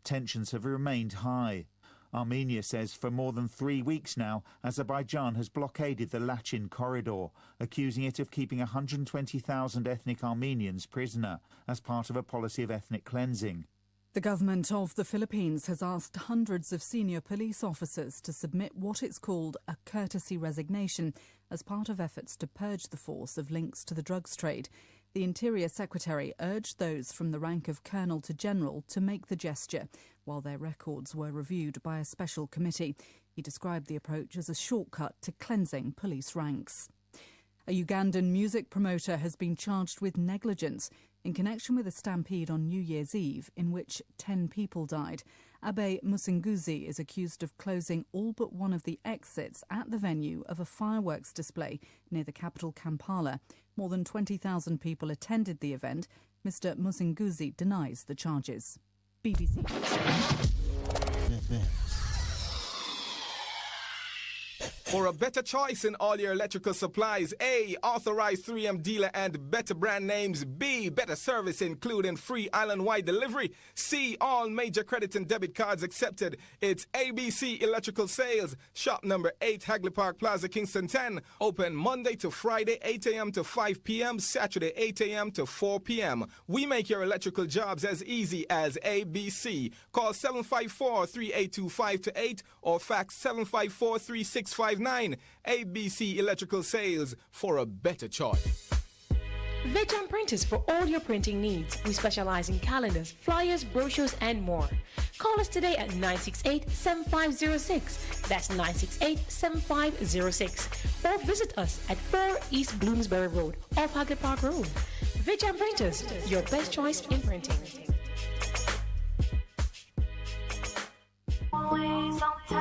Tensions have remained high. Armenia says for more than 3 weeks now, Azerbaijan has blockaded the Lachin corridor, accusing it of keeping 120,000 ethnic Armenians prisoner as part of a policy of ethnic cleansing. The government of the Philippines has asked hundreds of senior police officers to submit what it's called a courtesy resignation as part of efforts to purge the force of links to the drugs trade. The Interior Secretary urged those from the rank of colonel to general to make the gesture, while their records were reviewed by a special committee. He described the approach as a shortcut to cleansing police ranks. A Ugandan music promoter has been charged with negligence in connection with a stampede on New Year's Eve in which 10 people died. Abe Musinguzi is accused of closing all but one of the exits at the venue of a fireworks display near the capital Kampala. More than 20,000 people attended the event. Mr. Musinguzi denies the charges. BBC. For a better choice in all your electrical supplies, A, authorized 3M dealer and better brand names. B, better service including free island-wide delivery. C, all major credit and debit cards accepted. It's ABC Electrical Sales. Shop number 8, Hagley Park Plaza, Kingston 10. Open Monday to Friday, 8 a.m. to 5 p.m. Saturday, 8 a.m. to 4 p.m. We make your electrical jobs as easy as ABC. Call 754-3825-8 or fax 754-3659. ABC Electrical Sales, for a better choice. Veg Printers for all your printing needs. We specialize in calendars, flyers, brochures, and more. Call us today at 968-7506. That's 968-7506. Or visit us at 4 East Bloomsbury Road, off Hagley Park Road. Veg Printers, your best choice in printing.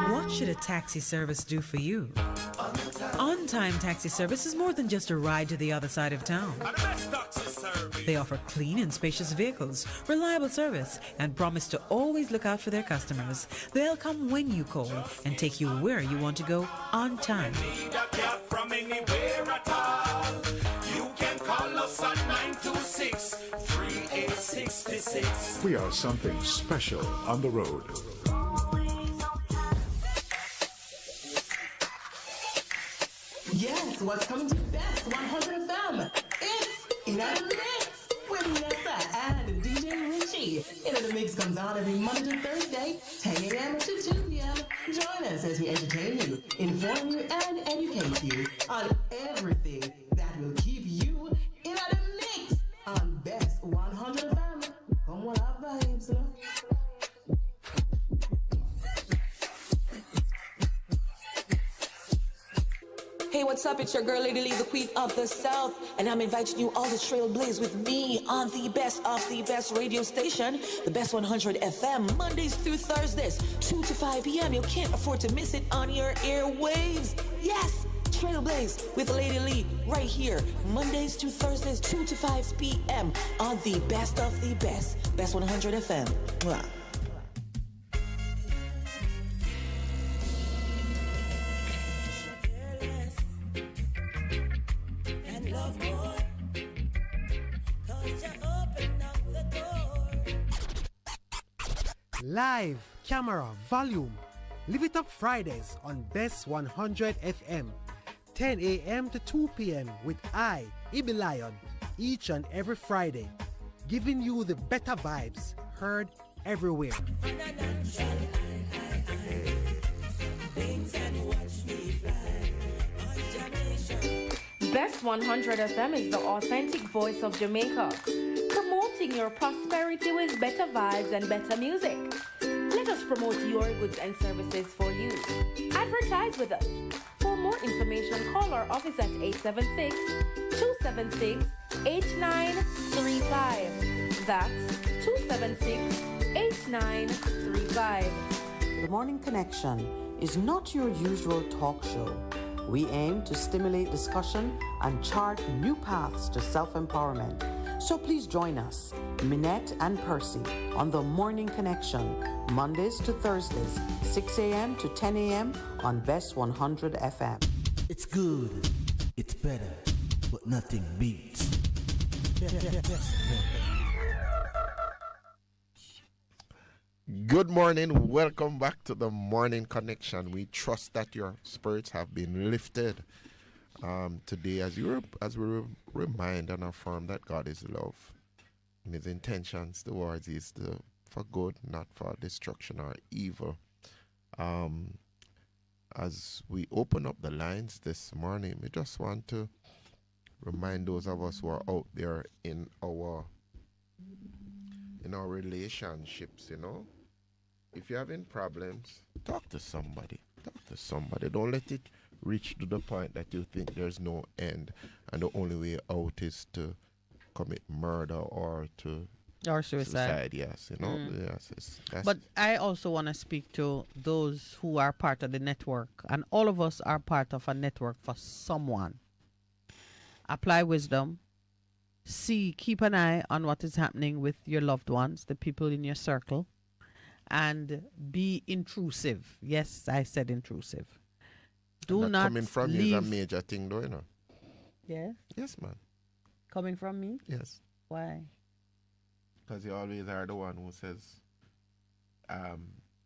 What should a taxi service do for you? On-time taxi service is more than just a ride to the other side of town. They offer clean and spacious vehicles, reliable service, and promise to always look out for their customers. They'll come when you call and take you where you want to go on time. From anywhere at all. You can call us at 926-3866. We are something special on the road. Yes, what's coming to Bess100 FM? It's In a Mix with Minett and DJ Richie. In the Mix comes on every Monday to Thursday, 10 a.m. to 2 p.m. Join us as we entertain you, inform you, and educate you on everything that will keep you in a mix on Bess100 FM. Come on up, vibes. Hey, what's up? It's your girl, Lady Lee, the Queen of the South, and I'm inviting you all to trailblaze with me on the best of the best radio station, the Bess100 FM, Mondays through Thursdays, 2 to 5 p.m. You can't afford to miss it on your airwaves. Yes, trailblaze with Lady Lee right here, Mondays to Thursdays, 2 to 5 p.m. on the best of the best, Bess100 FM. Mwah. Live, camera, volume. Live it up Fridays on Bess100 FM. 10 a.m. to 2 p.m. with I, Ibi Lion, each and every Friday. Giving you the better vibes, heard everywhere. Bess100 FM is the authentic voice of Jamaica, promoting your prosperity with better vibes and better music. Let us promote your goods and services for you. Advertise with us. For more information, call our office at 876-276-8935. That's 276-8935. The Morning Connection is not your usual talk show. We aim to stimulate discussion and chart new paths to self-empowerment. So please join us, Minett and Percy, on The Morning Connection, Mondays to Thursdays, 6 a.m. to 10 a.m. on Bess100 FM. It's good, it's better, but nothing beats. Good morning. Welcome back to the Morning Connection. We trust that your spirits have been lifted today as we remind and affirm that God is love. And his intentions towards is for good, not for destruction or evil. As we open up the lines this morning, we just want to remind those of us who are out there in our relationships, If you're having problems, talk to somebody. Don't let it reach to the point that you think there's no end and the only way out is to commit murder or suicide. Yes, Yes, but I also want to speak to those who are part of the network, and all of us are part of a network for someone. Apply wisdom. Keep an eye on what is happening with your loved ones, the people in your circle, and be intrusive. Yes, I said intrusive. Do not coming from leave. you is a major thing, though, Yes? Yes, man. Coming from me? Yes. Why? Because you always are the one who says,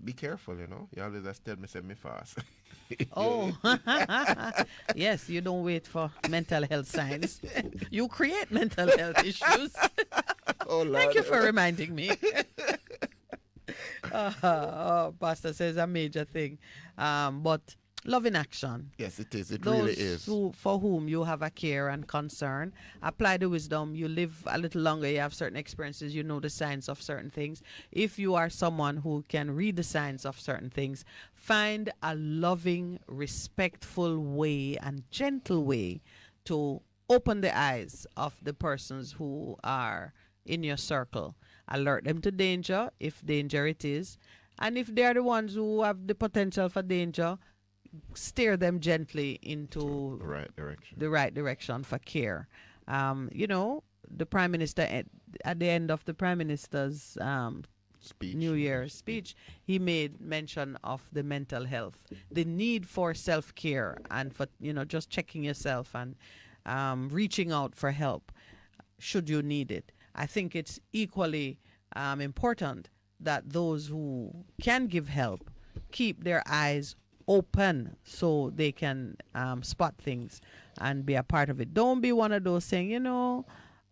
be careful, You always just tell me, say me fast. Oh, yes, you don't wait for mental health signs. You create mental health issues. Oh, Lord. Thank you for reminding me. Pastor says a major thing. But love in action. Yes, it is. It Those really is. for whom you have a care and concern, apply the wisdom. You live a little longer, you have certain experiences, you know the signs of certain things. If you are someone who can read the signs of certain things, find a loving, respectful way and gentle way to open the eyes of the persons who are in your circle. Alert them to danger, if danger it is. And if they are the ones who have the potential for danger, steer them gently into the right direction for care. The Prime Minister, at the end of the Prime Minister's New Year's speech, he made mention of the mental health, the need for self-care and for, just checking yourself and reaching out for help should you need it. I think it's equally important that those who can give help keep their eyes open so they can spot things and be a part of it. Don't be one of those saying, I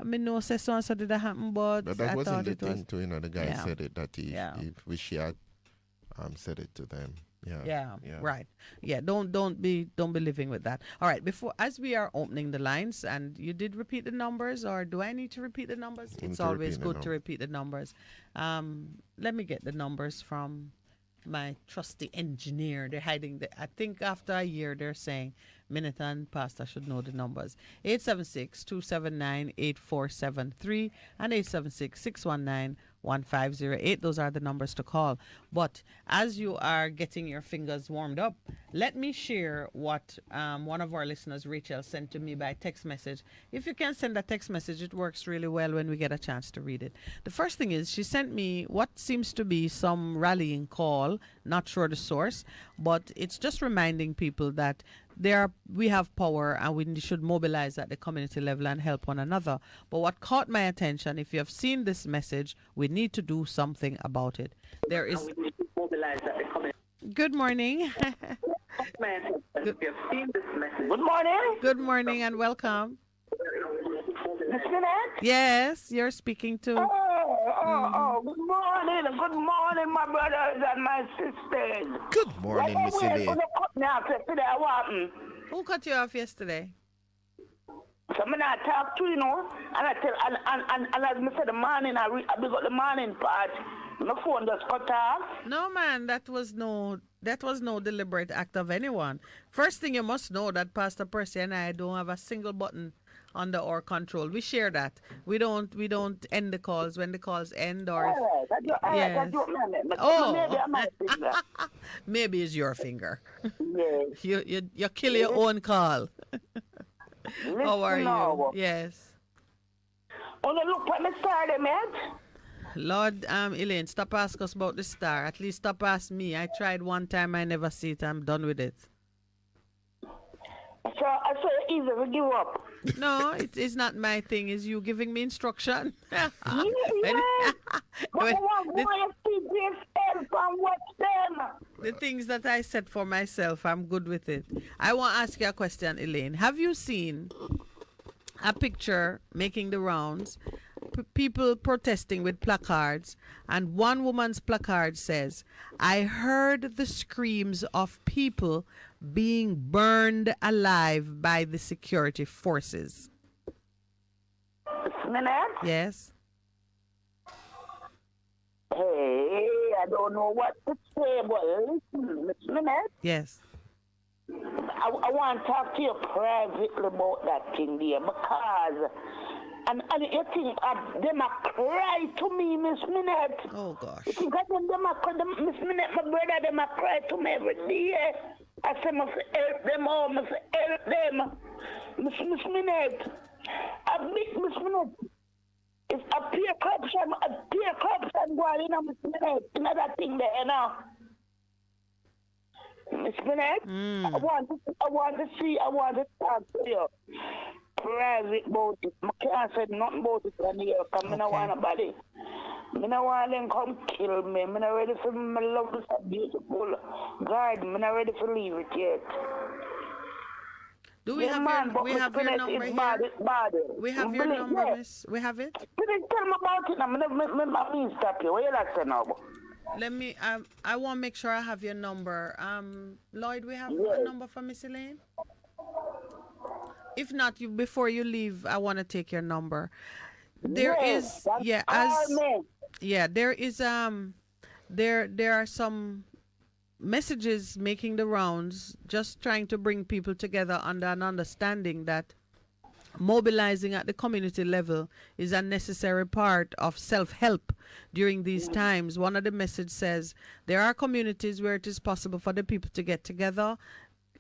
mean, no, say so and so did that happen, but that I wasn't thought the it thing was. too, the guy said it, that he wish he had said it to them. Yeah. Right. Yeah, don't be living with that. All right, as we are opening the lines, and you did repeat the numbers, or do I need to repeat the numbers? It's always good to repeat the numbers. Let me get the numbers from my trusty engineer. They're hiding I think after a year they're saying Minett and Pastor should know the numbers. 876-279-8473 and 876-619-1508. Those are the numbers to call. But as you are getting your fingers warmed up, let me share what one of our listeners, Rachel, sent to me by text message. If you can send a text message, it works really well when we get a chance to read it. The first thing is she sent me what seems to be some rallying call, not sure the source, but it's just reminding people that we have power and we should mobilize at the community level and help one another. But what caught my attention, if you have seen this message, we need to do something about it. There is. Good morning. Good morning. Good morning and welcome. Miss Minett? Yes, you're speaking to. Good morning. Good morning, my brothers and my sisters. Good morning, Miss Minett. Who cut you off yesterday? So I talk to and I tell and as I said the morning I got the morning part. My phone just cut off. No, man, that was no deliberate act of anyone. First thing you must know that Pastor Percy and I don't have a single button under our control. We share that. We don't end the calls when the calls end or yes. Maybe it's your finger. Yes. You kill your own call. How are you? Yes. Oh, look at the star, mate. Lord, Elaine, stop asking us about the star. At least stop asking me. I tried one time, I never see it. I'm done with it. So I saw it easy to give up. No, it's not my thing. It's you giving me instruction. Yeah. But I want to see this from watch them. The things that I set for myself, I'm good with it. I want to ask you a question, Elaine. Have you seen a picture making the rounds? People protesting with placards, and one woman's placard says, "I heard the screams of people being burned alive by the security forces." Minett? Yes. Hey, I don't know what to say, but listen, Miss Minett. Yes. I want to talk to you privately about that thing there, because and you think them a cry to me, Miss Minett. Oh gosh. You think them a cry, Miss Minett, my brother, them a cry to me every day. I say must help them all, must help them. Miss Minett, a big Miss Minett. It's a peer corruption going in, Miss Minett. Another thing there, you know. Miss Minett, I want to talk to you private about it. I can't say nothing about it on here, because I don't want nobody. I don't want them come kill me. I'm not ready for my love is so beautiful. God, I'm not ready to leave it yet. Do we have your, we have your number here? We have your number, miss? We have it? Didn't tell me about it. I'm going to stop you. What you like to know? Let me, I want to make sure I have your number. Lloyd, we have a number for Miss Elaine? If not, before you leave, I want to take your number. There is there are some messages making the rounds, just trying to bring people together under an understanding that mobilizing at the community level is a necessary part of self-help during these times. One of the messages says there are communities where it is possible for the people to get together,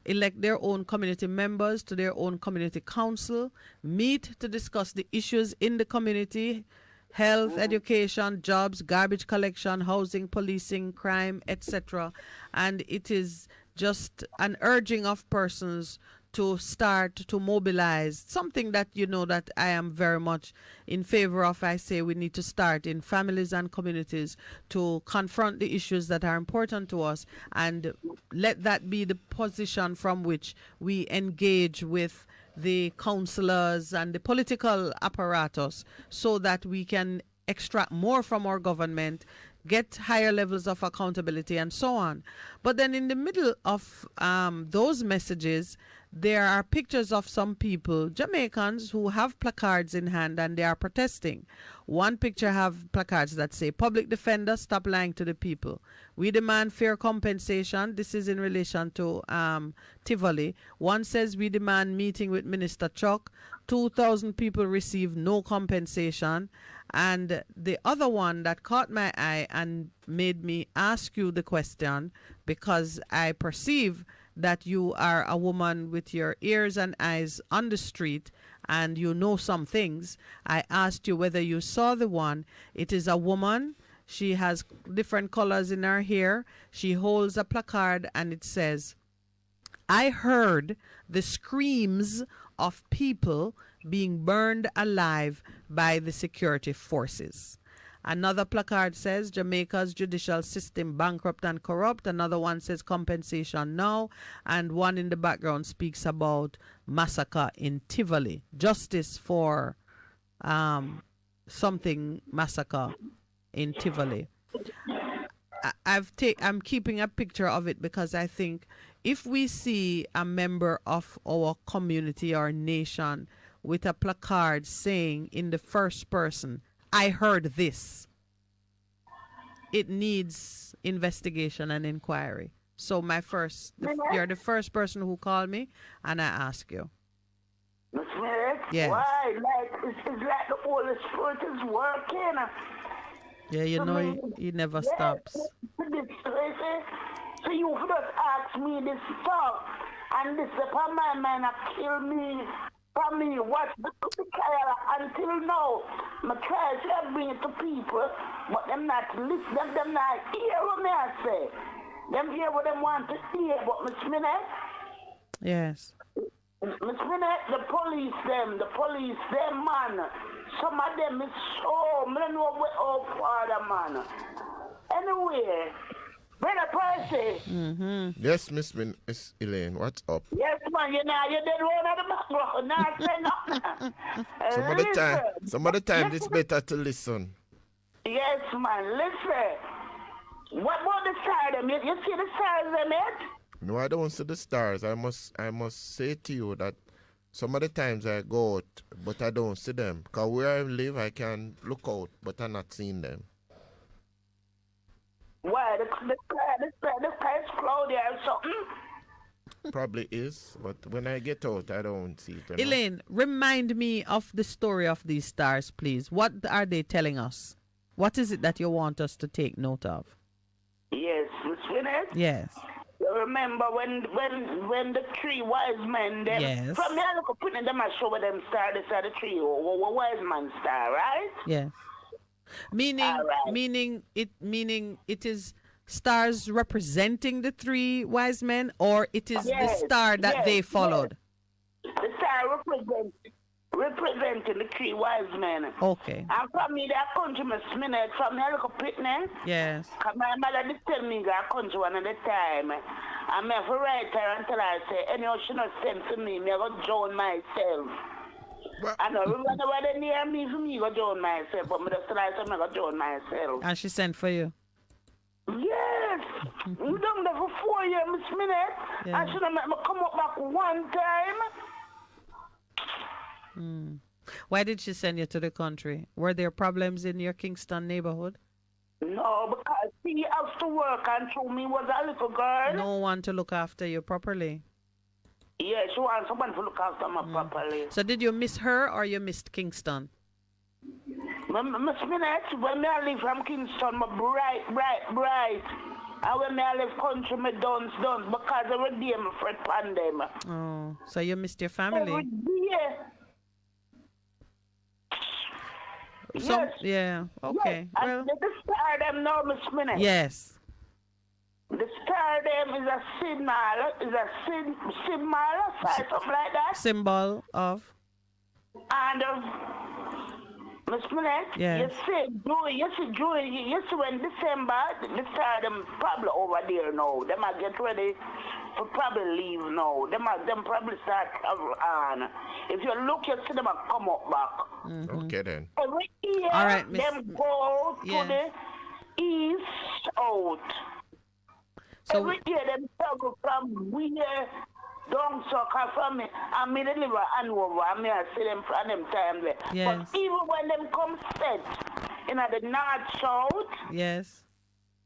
elect their own community members to their own community council, meet to discuss the issues in the community, health, education, jobs, garbage collection, housing, policing, crime, etc. And it is just an urging of persons to start to mobilize, something that you know that I am very much in favor of. I say we need to start in families and communities to confront the issues that are important to us, and let that be the position from which we engage with the councillors and the political apparatus, so that we can extract more from our government, get higher levels of accountability, and so on. But then in the middle of those messages, there are pictures of some people, Jamaicans, who have placards in hand and they are protesting. One picture have placards that say, "Public defender, stop lying to the people. We demand fair compensation." This is in relation to Tivoli. One says, "We demand meeting with Minister Chuck." 2,000 people receive no compensation. And the other one that caught my eye and made me ask you the question, because I perceive that you are a woman with your ears and eyes on the street and you know some things. I asked you whether you saw the one. It is a woman. She has different colors in her hair. She holds a placard and it says, "I heard the screams of people being burned alive by the security forces." Another placard says, "Jamaica's judicial system bankrupt and corrupt." Another one says, "Compensation now." And one in the background speaks about massacre in Tivoli. Justice for something massacre in Tivoli. I'm keeping a picture of it because I think if we see a member of our community or nation with a placard saying in the first person, "I heard this," it needs investigation and inquiry. So you're the first person who called me, and I ask you. Miss Minett, yes. Why? It's like the Holy Spirit is working. Yeah, you know, he never stops. So you just ask me this stuff, and this upon my mind kill me. For me, watch the trial until now. My try to bring it to people, but them not listen, them not hear what me I say. Them hear what them want to hear, but Miss Minett? Yes. Miss Minette, the police, man. Some of them is so, I don't know where all father, man. Anyway, Brother Percy. Yes, Miss Elaine, what's up? Yes, man, you did one of the background. Now say nothing. Some of the time it's better to listen. Yes, man, listen. What about the stars? You see the stars, Minette? No, I don't see the stars. I must say to you that some of the times I go out, but I don't see them. Because where I live, I can look out, but I'm not seeing them. Why? The sky is cloudy or something? Probably is, but when I get out, I don't see them. Elaine, remind me of the story of these stars, please. What are they telling us? What is it that you want us to take note of? Yes, Miss Minette? Yes. You remember when the three wise men, them, yes. From here, look, putting them, I show where them star, this are the three wise man star, right? Yes. Meaning it is stars representing the three wise men, or it is the star that they followed? Yes. The star representing the three wise men. Okay. And from me, that country, Miss Minette, from here, look, picnic. Yes. Because my mother did tell me that country one at a time. And I have to write her until I say, anyhow, she not send to me, I go join myself. I know, remember they near me for me, go join myself, but I just like I go join myself. And she sent for you? Yes. We done that for 4 years, Miss Minette. Yeah. And she done make me come up back one time. Why did she send you to the country? Were there problems in your Kingston neighborhood? No, because she has to work and through me was a little girl. No one to look after you properly? Yeah, she wants someone to look after me properly. So did you miss her or you missed Kingston? Miss Minette, when I live from Kingston, I'm bright. And when I live country, me dance, because every day I'm afraid of them. Oh, so you missed your family? Every day. Yes. Yeah, okay. Yes. Well, and the star them now, Miss Minette. yes. The star them is a symbol, something like that. Symbol of? And Miss Minette, yes. you see when December, the star them probably over there now. They might get ready to probably leave now. Them probably start on. If you look, you see them come up back. Okay then. Every year, all right, them go to the east out. So every year, them travel from where down so from me. I mean, they live and over. I mean, I see them from them time there. Yes. But even when them come set in the north south, yes.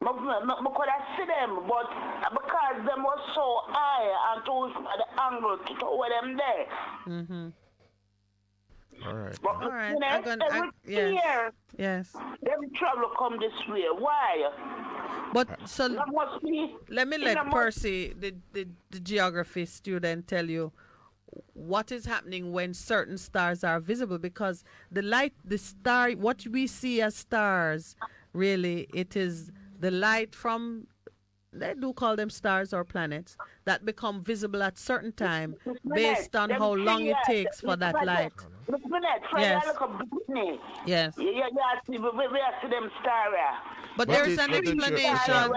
I could have see them, but because them was so high and too the angle to where them there. All right. But all right. Every year, yes. them travel come this way. Why? But so let me let Percy, the geography student, tell you what is happening when certain stars are visible, because the star, what we see as stars, really, it is the light from, they do call them stars or planets, that become visible at certain time based on how long it takes for that light. Yes. Yes. But there's an explanation.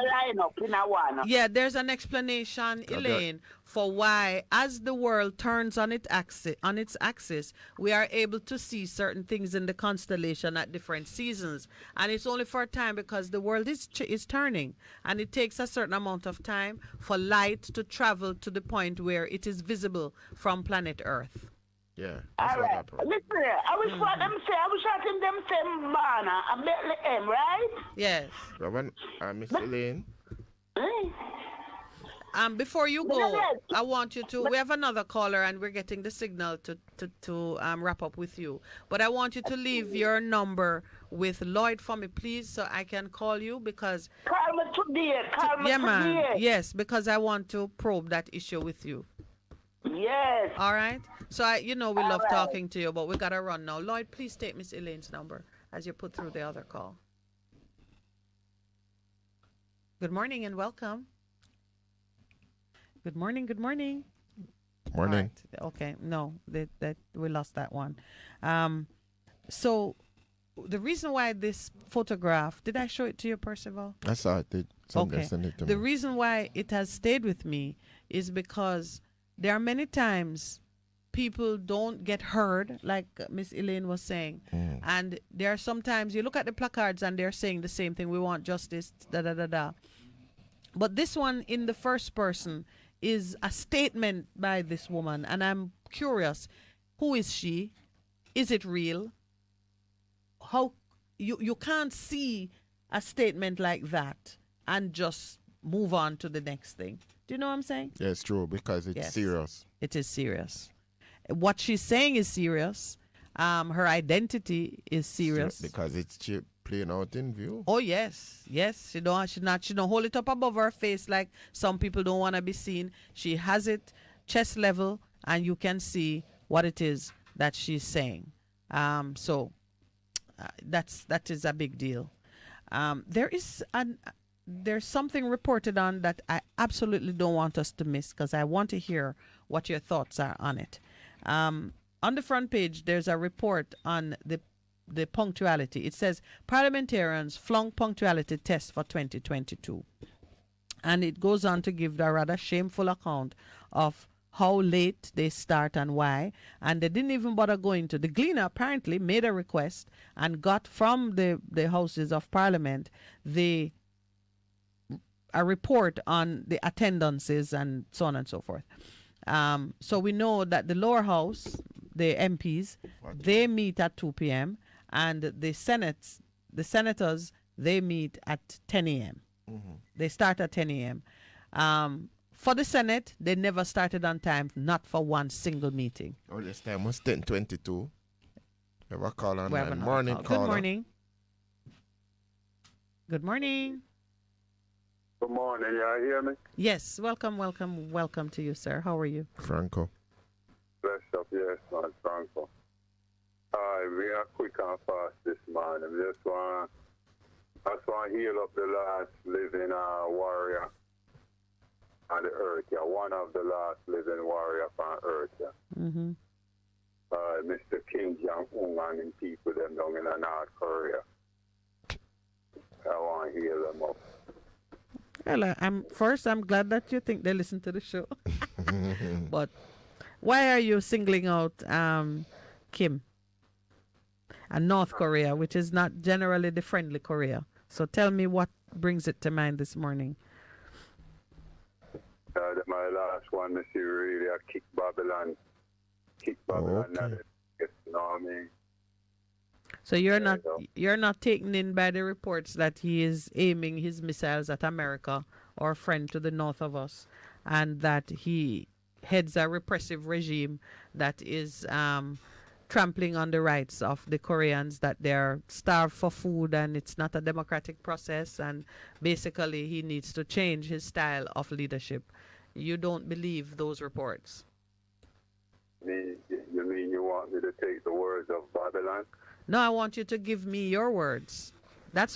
Yeah, there's an explanation, Elaine, for why, as the world turns on its axis, we are able to see certain things in the constellation at different seasons, and it's only for a time because the world is turning, and it takes a certain amount of time for light to travel to the point where it is visible from planet Earth. Yeah. All right. Listen, I was shouting them same banner and Bethlehem, right? Yes. Miss Elaine. Before you go, I want you to. We have another caller, and we're getting the signal to wrap up with you. But I want you to leave your number with Lloyd for me, please, so I can call you, because. Call me today. Yeah, man. Yes, because I want to probe that issue with you. Yes. All right. So we love talking to you, but we gotta run now. Lloyd, please take Miss Elaine's number as you put through the other call. Good morning and welcome. Good morning. Good morning. Morning. Right. Okay. No, that we lost that one. So the reason why this photograph, did I show it to you, Percival? I saw it. Somebody Okay. sent it to The me. reason why it has stayed with me is because there are many times people don't get heard, like Miss Elaine was saying. And there are sometimes you look at the placards and they're saying the same thing. We want justice, da da da da. But this one in the first person is a statement by this woman. And I'm curious, who is she? Is it real? How you can't see a statement like that and just move on to the next thing. Do you know what I'm saying? Yeah, it's true because it's Yes. serious. It is serious. What she's saying is serious. Her identity is serious. Because it's playing out in view. Oh yes, yes. She don't hold it up above her face like some people don't want to be seen. She has it chest level, and you can see what it is that she's saying. So that is a big deal. There's something reported on that I absolutely don't want us to miss because I want to hear what your thoughts are on it. On the front page, there's a report on the punctuality. It says parliamentarians flunk punctuality test for 2022. And it goes on to give a rather shameful account of how late they start and why. And they didn't even bother going to. The Gleaner apparently made a request and got from the Houses of Parliament a report on the attendances and so on and so forth. So we know that the lower house, the MPs, they meet at 2 p.m. and the senators, they meet at 10 a.m. They start at 10 a.m. For the Senate, they never started on time, not for one single meeting. Oh, this time was 10:22. Have a call on We have line. another Morning, call. caller. Good morning. Good morning. Good morning, y'all hear me? Yes, welcome to you, sir. How are you? Franco. Bless up, yes, man, Franco. We are quick and fast this morning. I just want to heal up the last living warrior on the earth, yeah. One of the last living warrior on earth, yeah. Mm-hmm. Mr. Kim Jong-un and him people them down in North Korea. I want to heal them up. Well, I'm glad that you think they listen to the show. But why are you singling out Kim and North Korea, which is not generally the friendly Korea? So tell me what brings it to mind this morning. My last one, I see really a kick Babylon. Okay. You know what I mean? So you're not taken in by the reports that he is aiming his missiles at America, our friend to the north of us, and that he heads a repressive regime that is trampling on the rights of the Koreans, that they're starved for food and it's not a democratic process, and basically he needs to change his style of leadership. You don't believe those reports? You mean you want me to take the words of Babylon? No, I want you to give me your words. That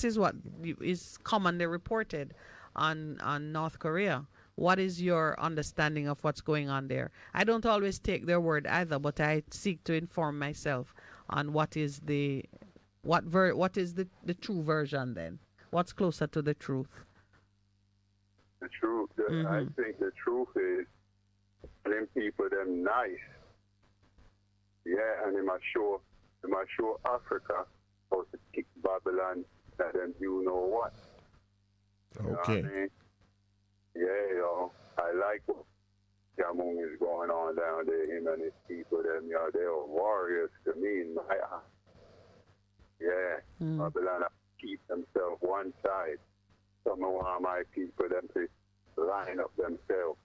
is what is commonly reported on North Korea. What is your understanding of what's going on there? I don't always take their word either, but I seek to inform myself on what is the true version then. What's closer to the truth? The truth, I think the truth is them people them nice. Yeah, and they might show Africa how to kick Babylon and then you know what. You know what I mean? Yeah, I like what Jamung is going on down there, him and his people, them, they're warriors to me in my eye. Yeah, Babylon keep themselves one side. Some of my people, them to line up themselves.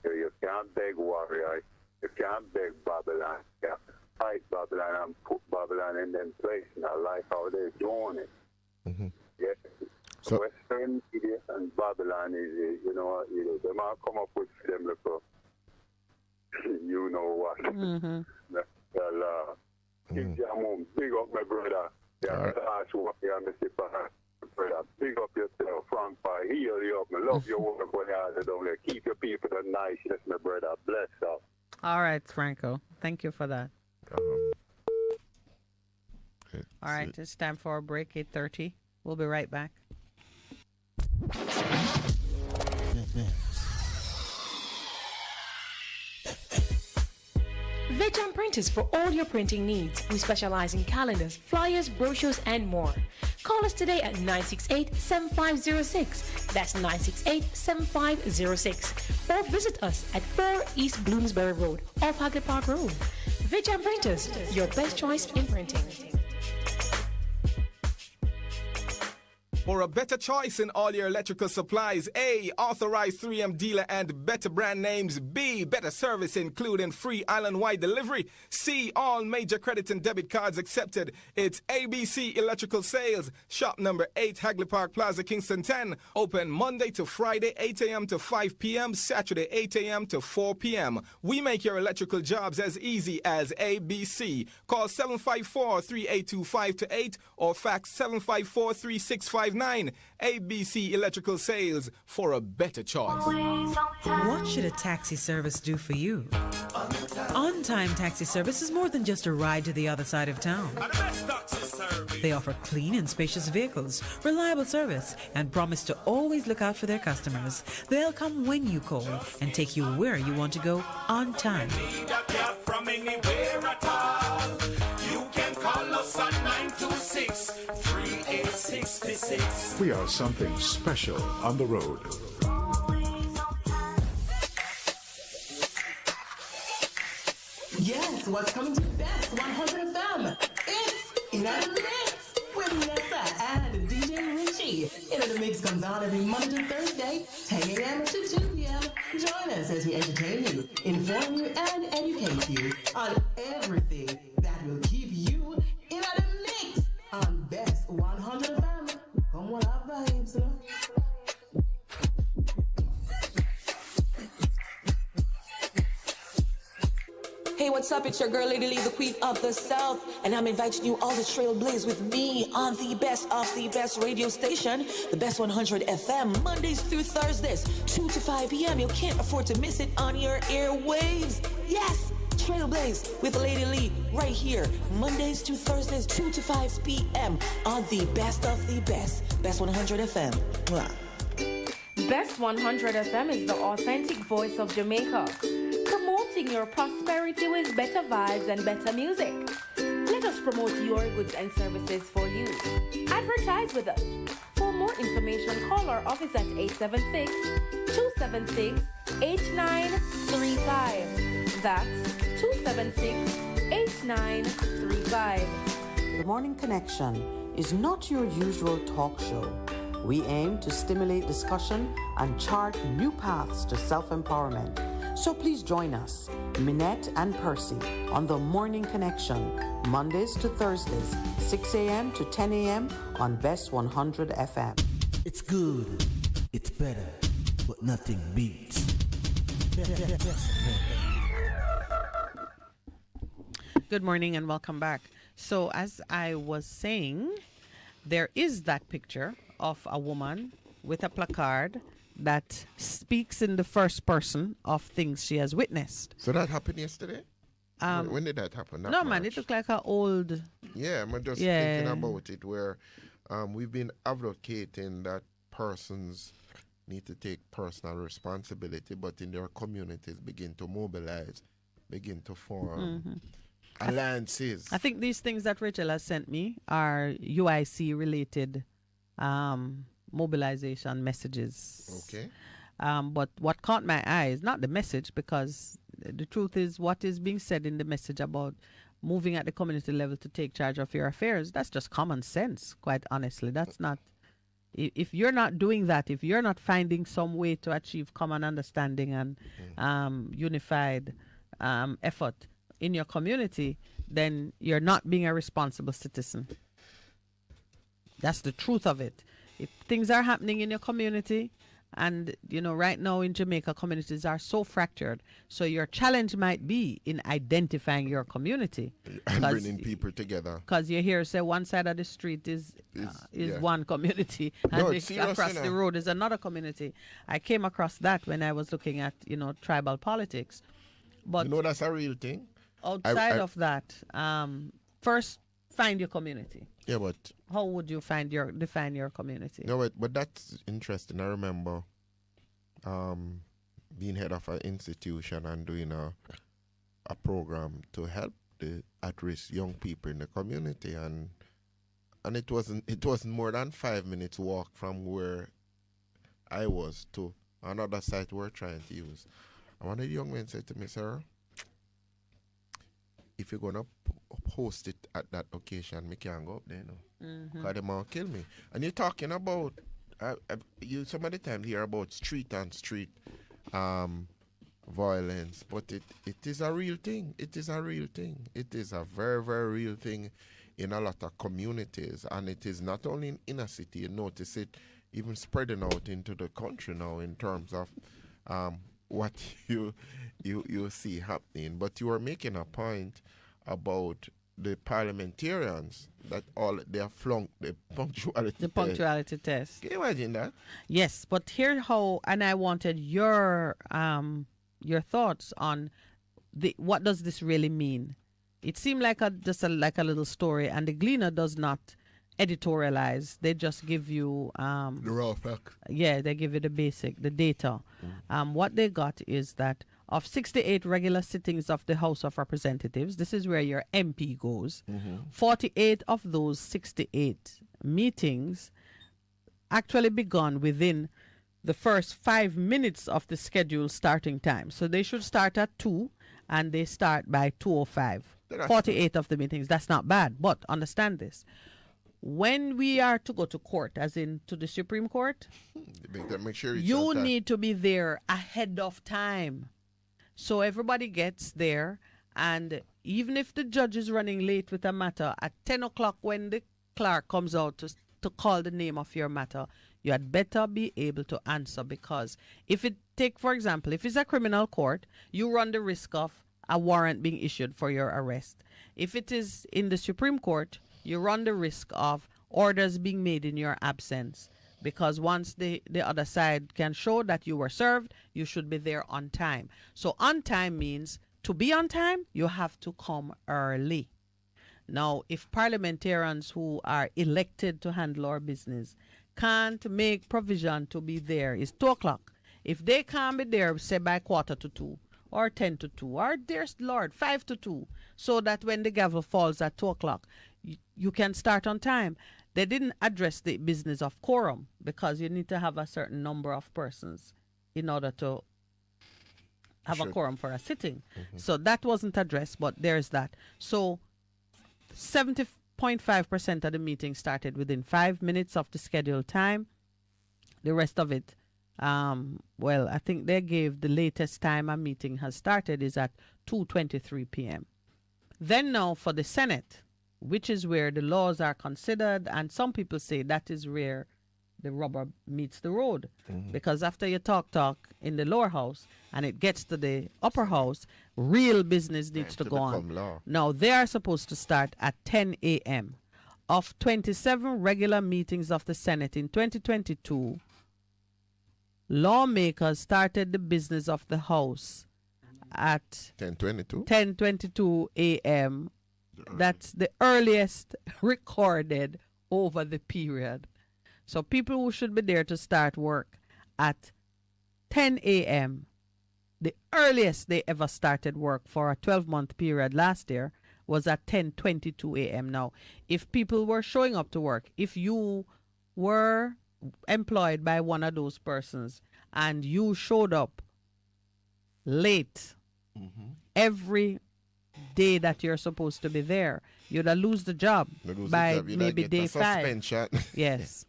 You can't beg warrior, you can't beg Babylon. You can't fight Babylon and put Babylon in them place. And I like how they're doing it. Yeah. So Western media and Babylon is, they might come up with them little, you know what. Well, King Jamon, big up my brother. Yeah, last one, yeah, Mr. brother. Big up yourself, Frank. Heal you up. I love your work when you're out down there. Keep your people the niceness, my brother. Bless up. All right, Franco. Thank you for that. All right, it's time for a break, 8:30. We'll be right back. Veg Print is for all your printing needs. We specialize in calendars, flyers, brochures, and more. Call us today at 968-7506. That's 968-7506. Or visit us at 4 East Bloomsbury Road, off Hagley Park Road. Veg Printers, your best choice in printing. For a better choice in all your electrical supplies, A, authorized 3M dealer and better brand names. B, better service including free island-wide delivery. C, all major credit and debit cards accepted. It's ABC Electrical Sales, shop number 8, Hagley Park Plaza, Kingston 10. Open Monday to Friday, 8 a.m. to 5 p.m., Saturday, 8 a.m. to 4 p.m. We make your electrical jobs as easy as ABC. Call 754-382-528 or fax 754-3659. ABC Electrical Sales, for a better choice. What should a taxi service do for you? On-time taxi service is more than just a ride to the other side of town. They offer clean and spacious vehicles, reliable service, and promise to always look out for their customers. They'll come when you call and take you where you want to go on time. From anywhere at all. You can call us at 926-3866. We are something special on the road. Yes, what's coming to Bess100 FM? It's In the Mix with Minett and DJ Richie. In the Mix comes on every Monday to Thursday, 10 a.m. to 2 p.m. Join us as we entertain you, inform you, and educate you on everything that will keep you in the mix on Bess100 FM. Come on up, vibes. Hey, what's up? It's your girl, Lady Lee, the Queen of the South, and I'm inviting you all to trailblaze with me on the best of the best radio station, the Bess100 FM, Mondays through Thursdays, 2 to 5 p.m. You can't afford to miss it on your airwaves. Yes, trailblaze with Lady Lee right here, Mondays to Thursdays, 2 to 5 p.m. on the best of the best, Bess100 FM. Mwah. Bess100 FM is the authentic voice of Jamaica, promoting your prosperity with better vibes and better music. Let us promote your goods and services for you. Advertise with us. For more information, call our office at 876-276-8935. That's 276-8935. The Morning Connection is not your usual talk show. We aim to stimulate discussion and chart new paths to self-empowerment. So please join us, Minett and Percy, on The Morning Connection, Mondays to Thursdays, 6 a.m. to 10 a.m. on Bess100 FM. It's good, it's better, but nothing beats. Good morning and welcome back. So as I was saying, there is that picture of a woman with a placard that speaks in the first person of things she has witnessed. So that happened yesterday? When did that happen? No, man, it looked like an old... Yeah, I'm just thinking about it where we've been advocating that persons need to take personal responsibility, but in their communities begin to mobilize, begin to form alliances. I think these things that Rachel has sent me are UIC-related mobilization messages. Okay. But what caught my eye is not the message, because the truth is what is being said in the message about moving at the community level to take charge of your affairs, that's just common sense, quite honestly. That's not, if you're not doing that, if you're not finding some way to achieve common understanding and unified effort in your community, then you're not being a responsible citizen. That's the truth of it. If things are happening in your community And, you know, right now in Jamaica, communities are so fractured. So your challenge might be in identifying your community. And bringing people together. Because you hear, say, one side of the street is one community. And across the road is another community. I came across that when I was looking at, you know, tribal politics. But you know that's a real thing? Outside of that, first, find your community. Yeah, but how would you define your community? No, but that's interesting. I remember being head of an institution and doing a program to help the at-risk young people in the community, and it wasn't more than 5 minutes walk from where I was to another site we're trying to use. And one of the young men said to me, "Sir, if you're gonna host it at that occasion, me can't go up there, because they might kill me." And you're talking about, you some of the time hear about street violence, but it is a real thing. It is a real thing. It is a very, very real thing in a lot of communities, and it is not only in inner city. You notice it even spreading out into the country now in terms of what you see happening. But you are making a point about the parliamentarians that they have flunked the punctuality test. Can you imagine that? Yes, but here how, and I wanted your thoughts on what does this really mean? It seemed like just like a little story, and the Gleaner does not editorialize. They just give you the raw facts. Yeah, they give you the data. What they got is that of 68 regular sittings of the House of Representatives, this is where your MP goes, 48 of those 68 meetings actually begun within the first 5 minutes of the scheduled starting time. So they should start at 2 and they start by 2:05. 48 of the meetings. That's not bad, but understand this. When we are to go to court, as in to the Supreme Court, make sure you need to be there ahead of time. So everybody gets there, and even if the judge is running late with a matter, at 10 o'clock when the clerk comes out to call the name of your matter, you had better be able to answer, because for example, if it's a criminal court, you run the risk of a warrant being issued for your arrest. If it is in the Supreme Court, you run the risk of orders being made in your absence, because once the other side can show that you were served, you should be there on time. So on time means to be on time, you have to come early. Now, if parliamentarians who are elected to handle our business can't make provision to be there, it's 2 o'clock. If they can't be there, say by 1:45 or 1:50, or dearest Lord, 1:55, so that when the gavel falls at 2 o'clock, you can start on time. They didn't address the business of quorum, because you need to have a certain number of persons in order to have a quorum for a sitting. So that wasn't addressed, but there's that. So 70.5% of the meeting started within 5 minutes of the scheduled time. The rest of it, I think they gave the latest time a meeting has started is at 2:23 p.m. Then now for the Senate, which is where the laws are considered, and some people say that is where the rubber meets the road, because after you talk in the lower house and it gets to the upper house, real business needs to go on. Law. Now they are supposed to start at 10 a.m. Of 27 regular meetings of the Senate in 2022, lawmakers started the business of the House at 10:22 a.m. That's the earliest recorded over the period. So people who should be there to start work at 10 a.m., the earliest they ever started work for a 12-month period last year was at 10:22 a.m. Now, if people were showing up to work, if you were employed by one of those persons and you showed up late every day that you're supposed to be there, you'd lose the job by maybe day 5. Yes.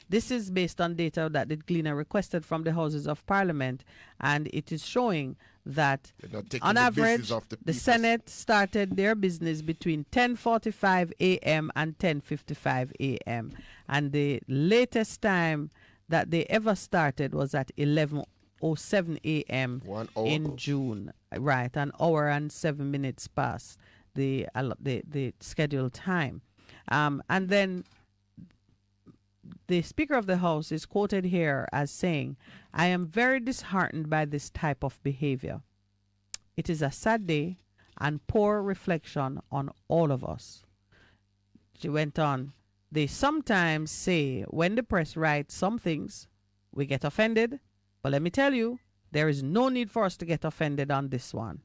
This is based on data that the Gleaner requested from the Houses of Parliament, and it is showing that on average the Senate started their business between 10:45 a.m. and 10:55 a.m. and the latest time that they ever started was at 11:07 a.m. in June. Right, an hour and 7 minutes past the scheduled time. And then the Speaker of the House is quoted here as saying, "I am very disheartened by this type of behavior. It is a sad day and poor reflection on all of us." She went on, "They sometimes say when the press writes some things, we get offended. But let me tell you, there is no need for us to get offended on this one."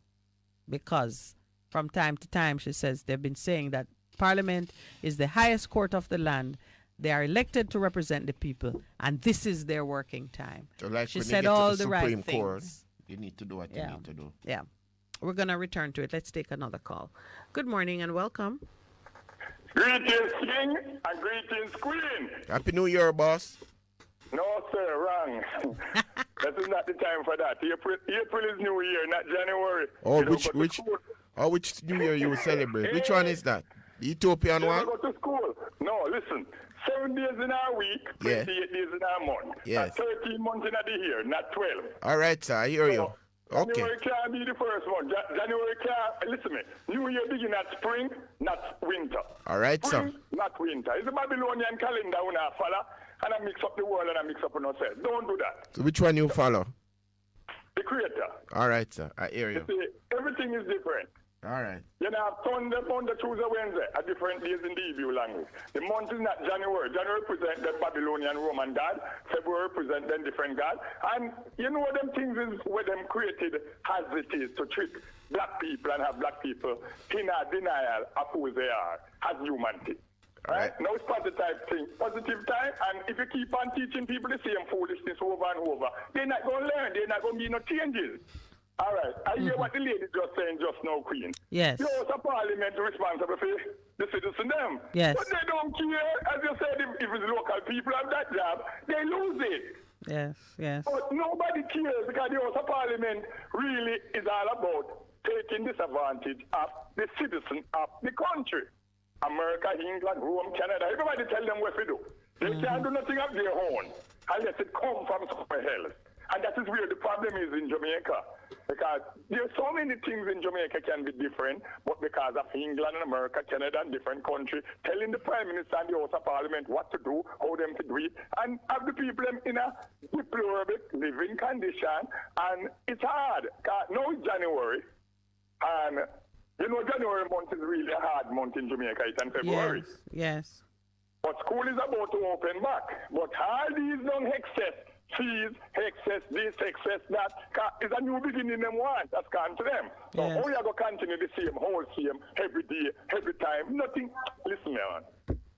Because from time to time, she says, they've been saying that Parliament is the highest court of the land. They are elected to represent the people, and this is their working time. So like she when said you get all to the Supreme right Court, things. you need to do what you need to do. Yeah. We're going to return to it. Let's take another call. Good morning and welcome. Greetings, King, and greetings, Queen. Happy New Year, boss. No, sir, wrong. This is not the time for that. April is New Year, not January. Oh, which New Year you will celebrate? Which one is that? The Ethiopian one? Go to school. No, listen. 7 days in our week, 28 days in our month. Yes. 13 months in the year, not 12. All right, sir. I hear you. Okay. January can't be the first one. January can't. Listen to me. New Year begin at spring, not winter. All right, spring, sir. not winter. It's a Babylonian calendar when I follow, and I mix up the world and I mix up on ourselves. Don't do that. So which one you follow? The Creator. All right, sir. I hear you. You see, everything is different. All right. You know, Sunday, Monday, Tuesday, Wednesday are different days in the Hebrew language. The month is not January. January represents the Babylonian Roman god. February represents them different god. And you know what them things is where them created as it is to trick black people and have black people in a denial of who they are as humanity. Right? Now it's positive thing. Positive time, and if you keep on teaching people the same foolishness over and over, they're not going to learn. They're not going to be no changes. All right. I hear what the lady just saying just now, Queen. Yes. You know, Parliament responsible for the citizens them. Yes. But they don't care. As you said, if it's local people have that job, they lose it. Yes, yes. But nobody cares because the House of Parliament really is all about taking disadvantage of the citizen of the country. America, England, Rome, Canada, everybody tell them what to do. They can't do nothing of their own unless it comes from somewhere else. And that is where the problem is in Jamaica. Because there are so many things in Jamaica can be different, but because of England and America, Canada, and different countries, telling the Prime Minister and the House of Parliament what to do, how them to do it, and have the people in a deplorable living condition. And it's hard. Now it's January, and you know January month is really a hard month in Jamaica. It's in February. Yes. But school is about to open back. But all these don't excess. Fees, excess this, excess that. It's a new beginning them want. That's gone to them. So how you going to continue the same, whole same, every day, every time? Nothing. Listen, man.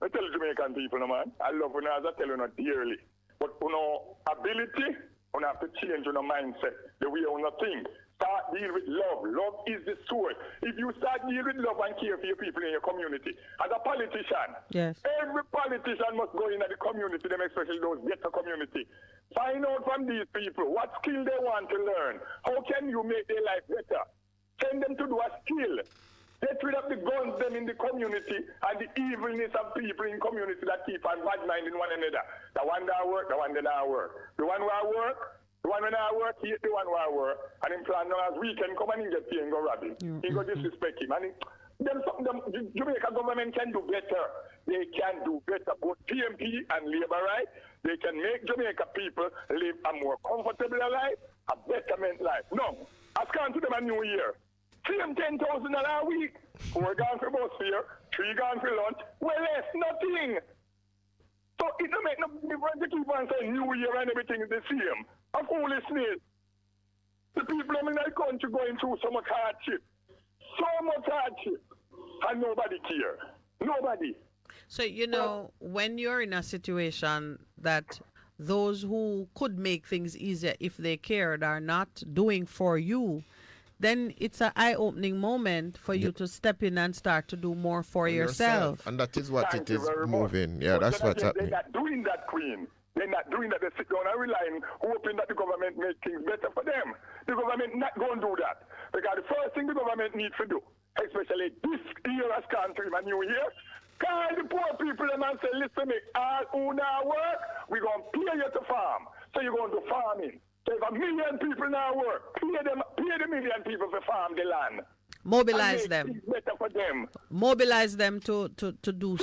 I tell Jamaican people, no, man. I love you, as I tell you, not dearly. But, you know, ability, you have to change your mindset, the way you think. Start deal with love. Love is the source. If you start deal with love and care for your people in your community, as a politician, every politician must go in at the community, them especially those better community. Find out from these people what skill they want to learn. How can you make their life better? Send them to do a skill. Get rid of the guns them in the community and the evilness of people in community that keep on bad-minding one another. The one that work, the one that not work. The one where I work, the one when I work, he the one where I work. And him plan now as weekend come and he get paid and go rob him. He go disrespect him. And Jamaica government can do better. They can do better. Both PMP and labor right. They can make Jamaica people live a more comfortable life, a betterment life. No, I can't to them a new year. See them $10,000 a week. 4 gone for bus fare, 3 gone for lunch. Well, less nothing. So it don't make no difference to keep on saying New Year and everything is the same. A foolishness. The people in the country going through so much hardship. So much hardship. And nobody care. Nobody. So, you know, when you're in a situation that those who could make things easier if they cared are not doing for you, then it's an eye-opening moment for you to step in and start to do more for yourself. And that is what it is moving. Yeah, that's what's happening. They're not doing that, Queen. They're not doing that. They sit down and relying, hoping that the government make things better for them. The government not going to do that. Because the first thing the government needs to do, especially this year as country, my new year, call the poor people and say, listen me, all who now work, we're going to pay you to farm. So you're going to farming. So if 1 million people now work, pay the million people to farm the land. Mobilize them. Better for them. Mobilize them to do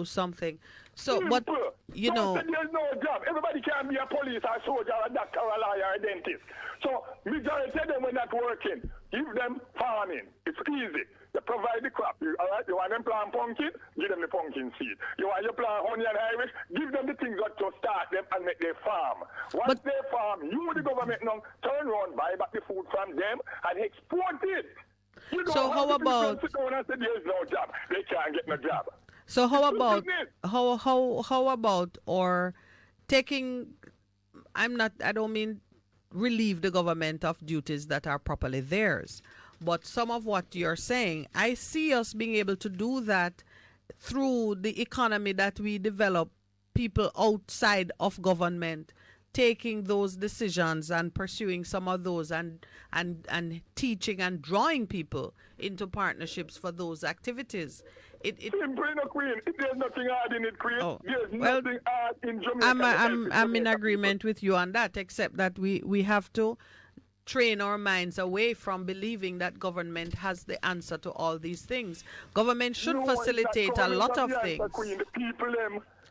something. So, but you know, there's no job. Everybody can be a police or soldier or a doctor or a lawyer or a dentist. So majority of them are not working. Give them farming. It's easy. You provide the crop. All right. You want them plant pumpkin? Give them the pumpkin seed. You want you plant honey and Irish? Give them the things that to start them and make their farm. Once they farm, you the government now turn around, buy back the food from them and export it. So how about? There's no job. They can't get no job. So how about how about or taking? I don't mean relieve the government of duties that are properly theirs, but some of what you're saying, I see us being able to do that through the economy that we develop. People outside of government taking those decisions and pursuing some of those and teaching and drawing people into partnerships for those activities. Simple, Queen. There's nothing hard in it, Queen. There's nothing hard in Jamaica. I'm in agreement with you on that, except that we have to train our minds away from believing that government has the answer to all these things. Government should facilitate a lot of things. Queen, the people,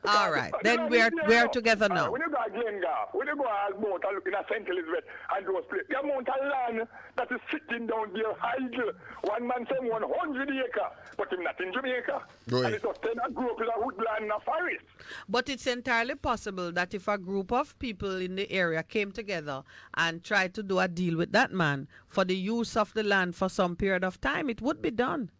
all right, then we are together now. When you go to Glengarth, when you go to Almouth and look in St. Elizabeth and those places, the amount of land that is sitting down there idle. One man said 100 acres, but he's not in Jamaica. And it was 10 a group in a woodland in a forest. But it's entirely possible that if a group of people in the area came together and tried to do a deal with that man for the use of the land for some period of time, it would be done.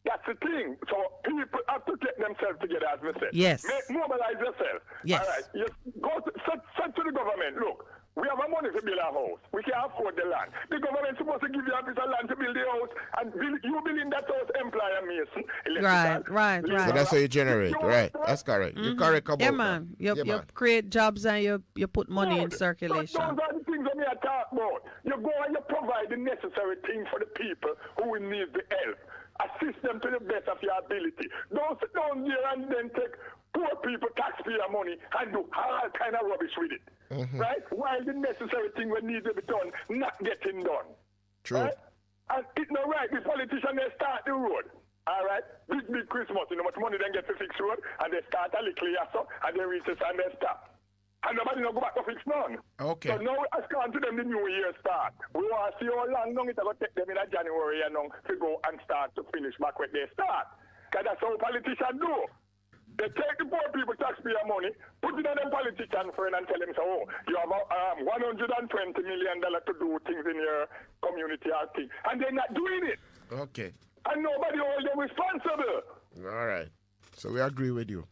That's the thing. So people have to get themselves together, as we said. Yes. Mobilize yourself. Yes. All right. You go to, say to the government, look, we have money to build a house. We can afford the land. The government is supposed to give you a piece of land to build the house, and you build in that house, employer mason. Right. So that's how you generate, right? That's correct. You're correct about that. Man. You create jobs and you put money in circulation. So those are the things that we are talking about. You go and you provide the necessary things for the people who need the help. Assist them to the best of your ability. Don't sit down here and then take poor people taxpayer money and do all kind of rubbish with it. Right? While the necessary thing will need to be done, not getting done. True. Right? And it's not right. The politicians, they start the road. All right? Big Christmas, you know much money they get to fix road, and they start a little so, and they reach the and they stop. And nobody no go back to fix none. Okay. So now I come to them the new year start. We want to see how long it's going to take them in January and to go and start to finish back when they start. Because that's how politicians do. They take the poor people taxpayer money, put it on them politician friend and tell them, so, oh, you have $120 million to do things in your community or thing. And they're not doing it. Okay. And nobody holds them responsible. All right. So we agree with you.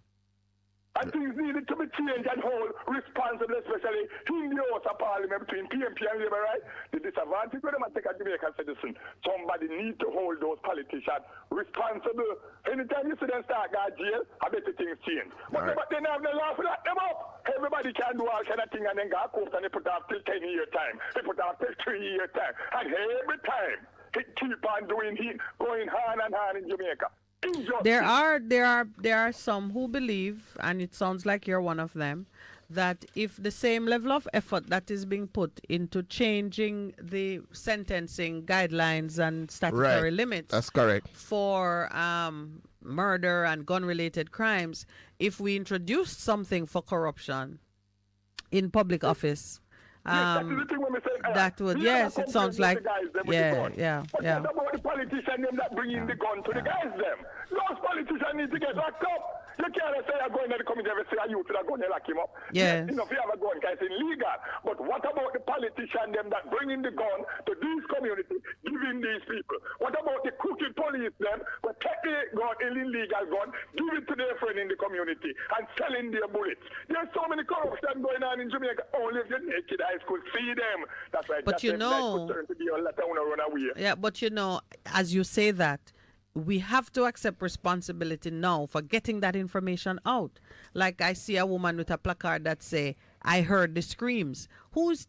And things needed to be changed and hold responsible, especially in the House of Parliament between PMP and Labour, right? The disadvantage when they take a Jamaican citizen, somebody need to hold those politicians responsible. Anytime you see them start going jail, I bet the things change. But they have no law for that, them up. Everybody can do all kind of thing and then go court and they put off till 10-year time. They put off till 3-year time. And every time, they keep on doing it, going hand and hand in Jamaica. There are some who believe, and it sounds like you're one of them, that if the same level of effort that is being put into changing the sentencing guidelines and statutory limits, that's correct, for murder and gun-related crimes, if we introduced something for corruption in public office, that would, yes, it sounds like, yeah. But what about the politicians that bring in the gun to the guys them? Those politicians need to get locked up. You can't say you're going to the community and say you to the gun, you lock him up. Yes. You know, if you have a gun, it's illegal. But what about the politicians them that bring in the gun to these communities, giving these people? What about the crooked police them that take the gun, illegal gun, give it to their friend in the community and selling their bullets? There's so many corruption going on in Jamaica. Only if you're naked eyes could see them. That's right. But you know, yeah, but you know, as you say that, we have to accept responsibility now for getting that information out. Like I see a woman with a placard that say, I heard the screams.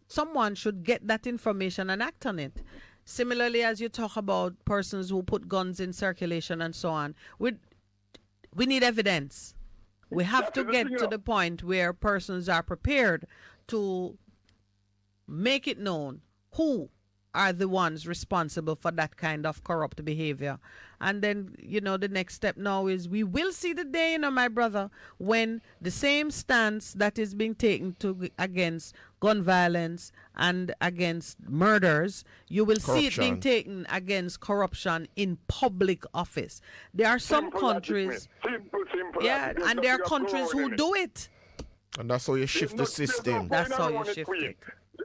Someone should get that information and act on it. Similarly, as you talk about persons who put guns in circulation and so on, we need evidence. We have to get to the point where persons are prepared to make it known who are the ones responsible for that kind of corrupt behavior. And then, the next step now is we will see the day, my brother, when the same stance that is being taken against gun violence and against murders, you will see it being taken against corruption in public office. There are some countries... Simple. Yeah, and there are countries who do it. And that's how you shift the system. That's how you shift it.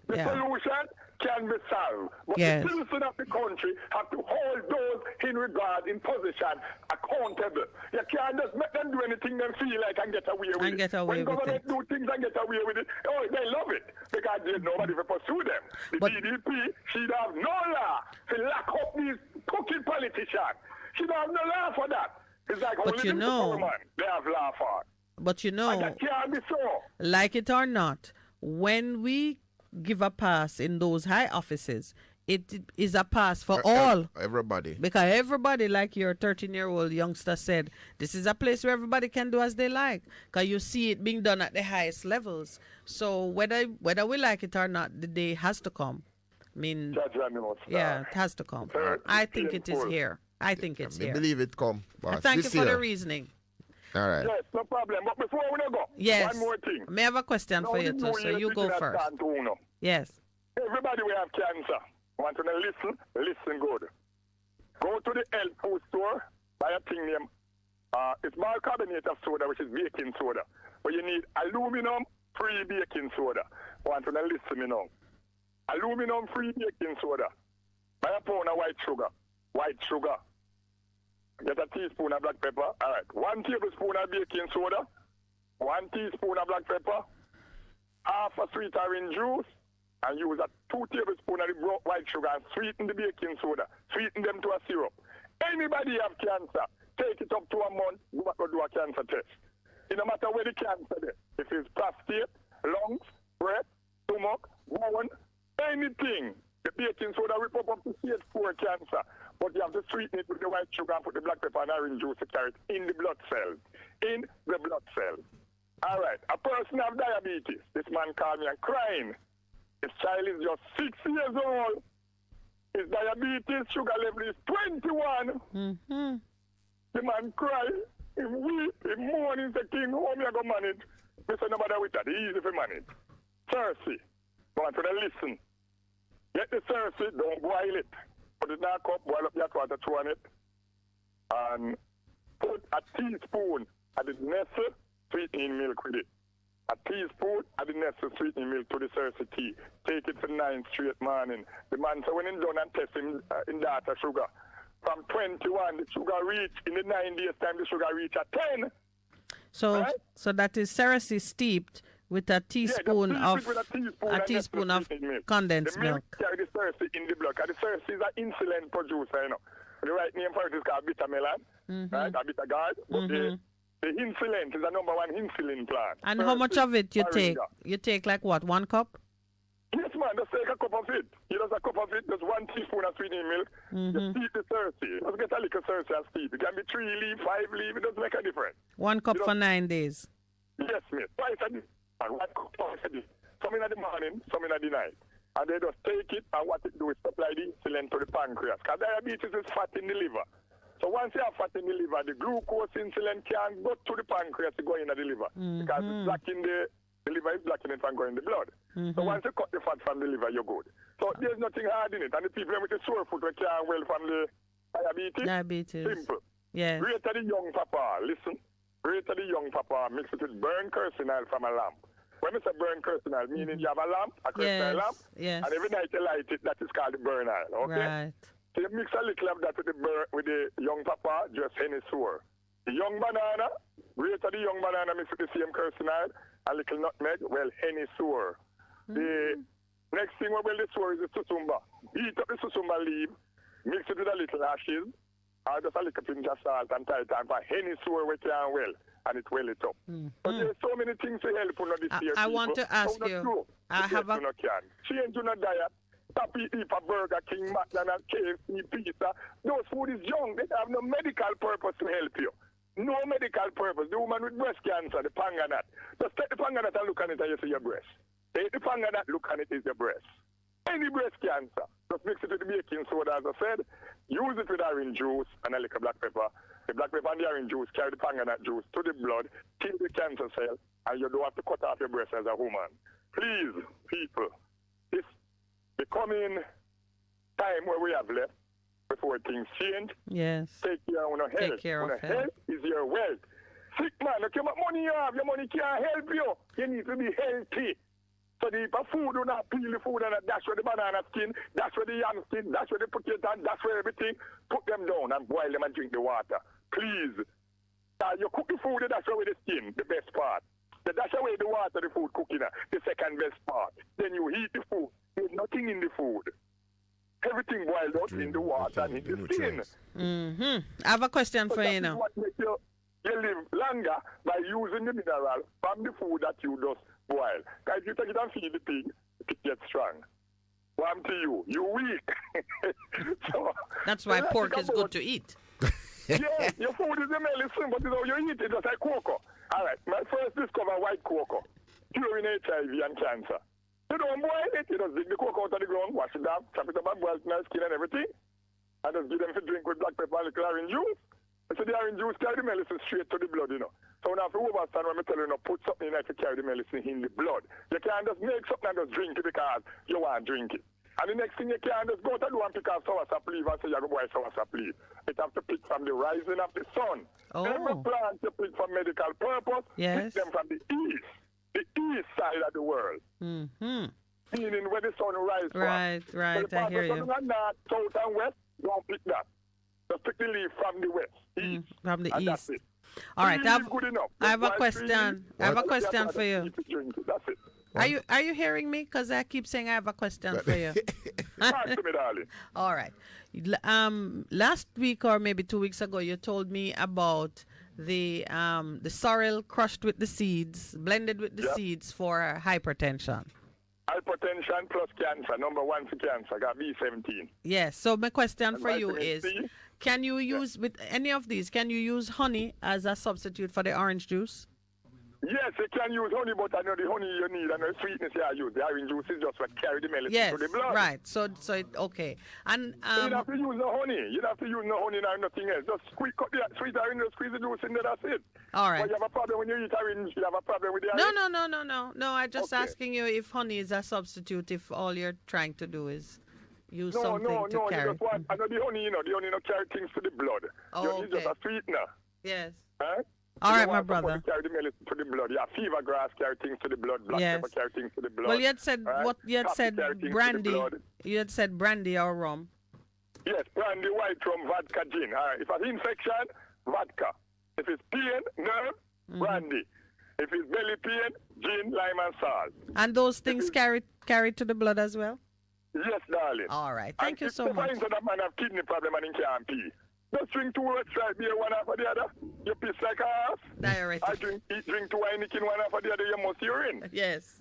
The solution can be solved. But the citizens of the country have to hold those in regard, in position, accountable. You can't just make them do anything they feel like and get away with it. When government do things and get away with it, they love it. Because there's nobody to pursue them. The BDP should have no law to lock up these cooking politicians. She don't have no law for that. It's like only the government they have law for. But and that can't be so. Like it or not, when we give a pass in those high offices, it is a pass for all. Everybody. Because everybody, like your 13-year-old youngster said, this is a place where everybody can do as they like. Because you see it being done at the highest levels. So whether we like it or not, the day has to come. I mean, it has to come. I think it is here. I think it's here. I believe it come. Boss. Thank you for the reasoning. All right. Yes, no problem. But before we go, one more thing. May I have a question for you too, so you go first. Yes. Everybody will have cancer. Want to listen good. Go to the health food store, buy a thing named, it's bicarbonate of soda, which is baking soda. But you need aluminum-free baking soda. Want to listen me now. Aluminum-free baking soda. Buy a pound of white sugar. Get a teaspoon of black pepper. All right. 1 tablespoon of baking soda. 1 teaspoon of black pepper. Half a sweet orange juice. And use a 2 tablespoons of the white sugar and sweeten the baking soda. Sweeten them to a syrup. Anybody have cancer, take it up to a month, go do a cancer test. It no matter where the cancer is. If it's prostate, lungs, breast, stomach, bone, anything. The baking soda will pop up to stage 4 cancer. But you have to sweeten it with the white sugar and put the black pepper and orange juice to carry it in the blood cells. In the blood cells. All right. A person have diabetes. This man called me and crying. His child is just 6 years old. His diabetes sugar level is 21. Mm-hmm. The man cry. He weep. He mourn. He say, King, how me I go manage? He say, no matter with that. It's easy to manage. Cersei. Want to listen. Get the Cersei. Don't boil it. Put it in a cup. Boil up your water. Throw on it. And put a teaspoon of the Nestle sweetening milk with it. A teaspoon of the Nestle sweetening milk to the Cersei tea. Take it for 9 straight morning. The man said when he's done and test him in data sugar. From 21, the sugar reach, in the 9 days time, the sugar reach at 10. So, right? So that is Cersei steeped with a teaspoon of condensed milk. Carry the Cersei in the blood. Because the Cersei is an insulin producer, you know. The right name for it is called bitter melon, right? A bitter guard. But the insulin is the #1 insulin plant. And how much of it you take? You take like what, 1 cup? Yes, man. Just take a cup of it. You just a cup of it. Just 1 teaspoon of sweetening milk. You steep the Cersei. Just get a little Cersei and steep. It can be 3 leaf, 5 leaf. It doesn't make a difference. 1 cup for 9 days. Yes, mate. Twice a day. And 1 cup twice a day. Some in the morning, some in the night. And they just take it, and what it do is supply the insulin to the pancreas. Because diabetes is fat in the liver. So once you have fat in the liver, the glucose insulin can't go to the pancreas to go in the liver. Because it's blocking the liver is blocking it from going in the blood. So once you cut the fat from the liver, you're good. So there's nothing hard in it. And the people with the sore foot can't well from the diabetes. Simple. Yes. Rate of the young papa, listen. Rate of the young papa, mix it with burnt kerosene oil from a lamp. When we say burnt kerosene oil, meaning you have a lamp, a kerosene lamp, and every night you light it, that is called the burn oil. Okay? Right. So you mix a little of that with the young papa, just henny sour. The young banana, rate of the young banana mix with the same kerosene oil, a little nutmeg, well, henny sour. The next thing we will the sour is the susumba. Beat up the susumba leaf, mix it with a little ashes, or just a little pinch of salt and tie it down for henny sour we can well, and it well it up. So there's so many things to help on this year. I want to ask you, I have a... Change your diet. Stop eating for Burger King, McDonald's, KFC, pizza. Those food is young. They have no medical purpose to help you. no medical purpose. The woman with breast cancer, the panganat. Just take the panganat and look at it and you see your breast. Take the panganat, look at it, is your breast. Any breast cancer, just mix it with the baking soda, as I said. Use it with orange juice and a little black pepper. The black pepper and the orange juice carry the panganat juice to the blood, kill the cancer cell, and you don't have to cut off your breast as a woman. Please, people, it's becoming time where we have left before things change. Yes. Take care of your health. Take care of your health is your wealth. Sick man, look how much money you have. Your money can't help you. You need to be healthy. So the food do not peel the food and that's where the banana skin, that's where the yam skin, that's where the potato, and that's where everything. Put them down and boil them and drink the water. Please. You cook the food, that's away the skin, the best part. That's away the water, the food cooking, the second best part. Then you heat the food. There's nothing in the food. Everything boiled out in the water and in the skin. Mm-hmm. I have a question for you now. You live longer by using the mineral from the food that you just boil. Because if you take it and feed the pig, it gets strong. One to you, you weak. So, that's why pork is good to eat. Yeah, your food is a medicine, but you know, you eat it just like cocoa. All right, my first discover white cocoa, curing HIV and cancer. You don't boil it, you just dig the cocoa out of the ground, wash it down, chop it up and boil it in the skin and everything, and just give them to drink with black pepper and little orange juice. So the orange juice carry the medicine straight to the blood, you know. So now if you overstand when I tell you, put something in there to carry the medicine in the blood. You can't just make something and just drink it because you want to drink it. And the next thing you can't just go to do and pick up soursop leaf and say you're going to boil soursop leaf. It have to pick from the rising of the sun. Oh. Every plant you pick for medical purpose, yes. pick them from the east side of the world. Mm-hmm. Meaning where the sun rises from. Right, so I hear you. North, south and west, don't pick that. Just pick the leaf from the west, east. From the and east. That's it. All right, I have a That's question. I have a question for you. That's it. Are you hearing me? Because I keep saying I have a question for you. Talk to me, darling. All right. Last week or maybe 2 weeks ago, you told me about the sorrel crushed with the seeds, blended with the seeds for hypertension. Hypertension plus cancer, number one for cancer, got B17. Yes. So my question for you is, can you use with any of these? Can you use honey as a substitute for the orange juice? Yes, you can use honey, but I know the honey you need and the sweetness you use. The orange juice is just to carry the medicine to the blood. Right. So okay. And so you don't have to use no honey. You don't have to use no honey and nothing else. Just cut the sweet orange, squeeze the juice in there, that's it. All right. But you have a problem when you eat orange, you have a problem with the orange? No, I'm just asking you if honey is a substitute, if all you're trying to do is use something to carry. You just want, I know the honey, the honey carry things to the blood. Oh, the honey is just a sweetener. Yes. Huh? All right, my brother. Carry the medicine to the blood. Yeah, fever grass carry things to the blood. Black pepper carry things to the blood. Well, you had said what you had said brandy. You had said brandy or rum. Yes, brandy, white rum, vodka, gin. All right. If it's infection, vodka. If it's pain, nerve, brandy. If it's belly pain, gin, lime, and salt. And those things carry to the blood as well? Yes, darling. All right. Thank you so much. If that man have kidney problem and he can't pee, just drink 2 words right beer one after the other. You piss like a ass. Diuretic. I drink 2 Heineken one after the other. You must urine. Yes.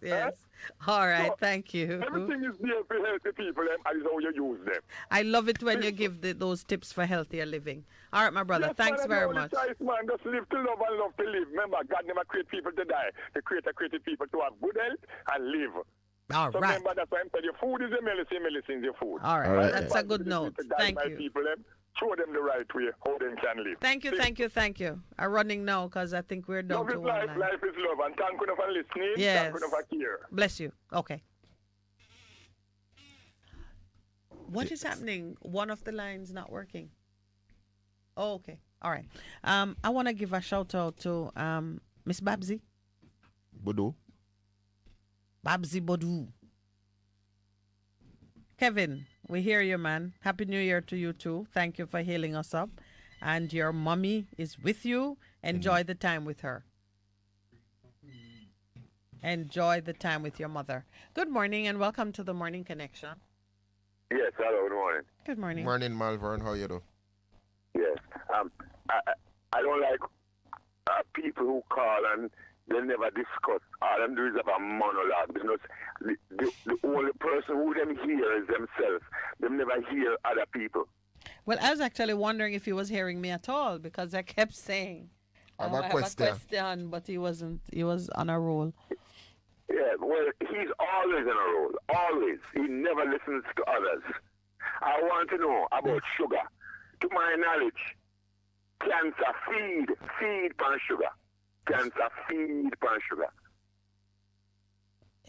All right. So, thank you. Everything is there for healthy people, and is how you use them. I love it when you give those tips for healthier living. All right, my brother. Thanks very much. Choice, man. Just live to love and love to live. Remember, God never created people to die. The Creator created people to have good health and live. All so right. Remember, that's why I'm telling you, food is a medicine, medicine is your food. All right. That's a good note. Thank you. People, show them the right way, how they can live. Thank you. I'm running now because I think we're done. Love is life, life is love. And thank you for listening. Yes. Thank you for care. Bless you. Okay. What is happening? One of the lines not working. Oh, okay. All right. I want to give a shout out to Miss Babsy. Bodu. Babsy Bodu. Kevin, we hear you, man. Happy New Year to you too. Thank you for healing us up. And your mommy is with you. Enjoy the time with her. Enjoy the time with your mother. Good morning and welcome to the Morning Connection. Yes, hello, good morning. Good morning. Morning, Malvern. How you do? Yes. I don't like people who call and they never discuss. All them do is have a monologue because the only person who them hear is themselves. They never hear other people. Well, I was actually wondering if he was hearing me at all because I kept saying I have a question. But he wasn't. He was on a roll. Yeah, well, he's always on a roll. Always. He never listens to others. I want to know about sugar. To my knowledge, cancer feed pan sugar. Cancer feed pan sugar.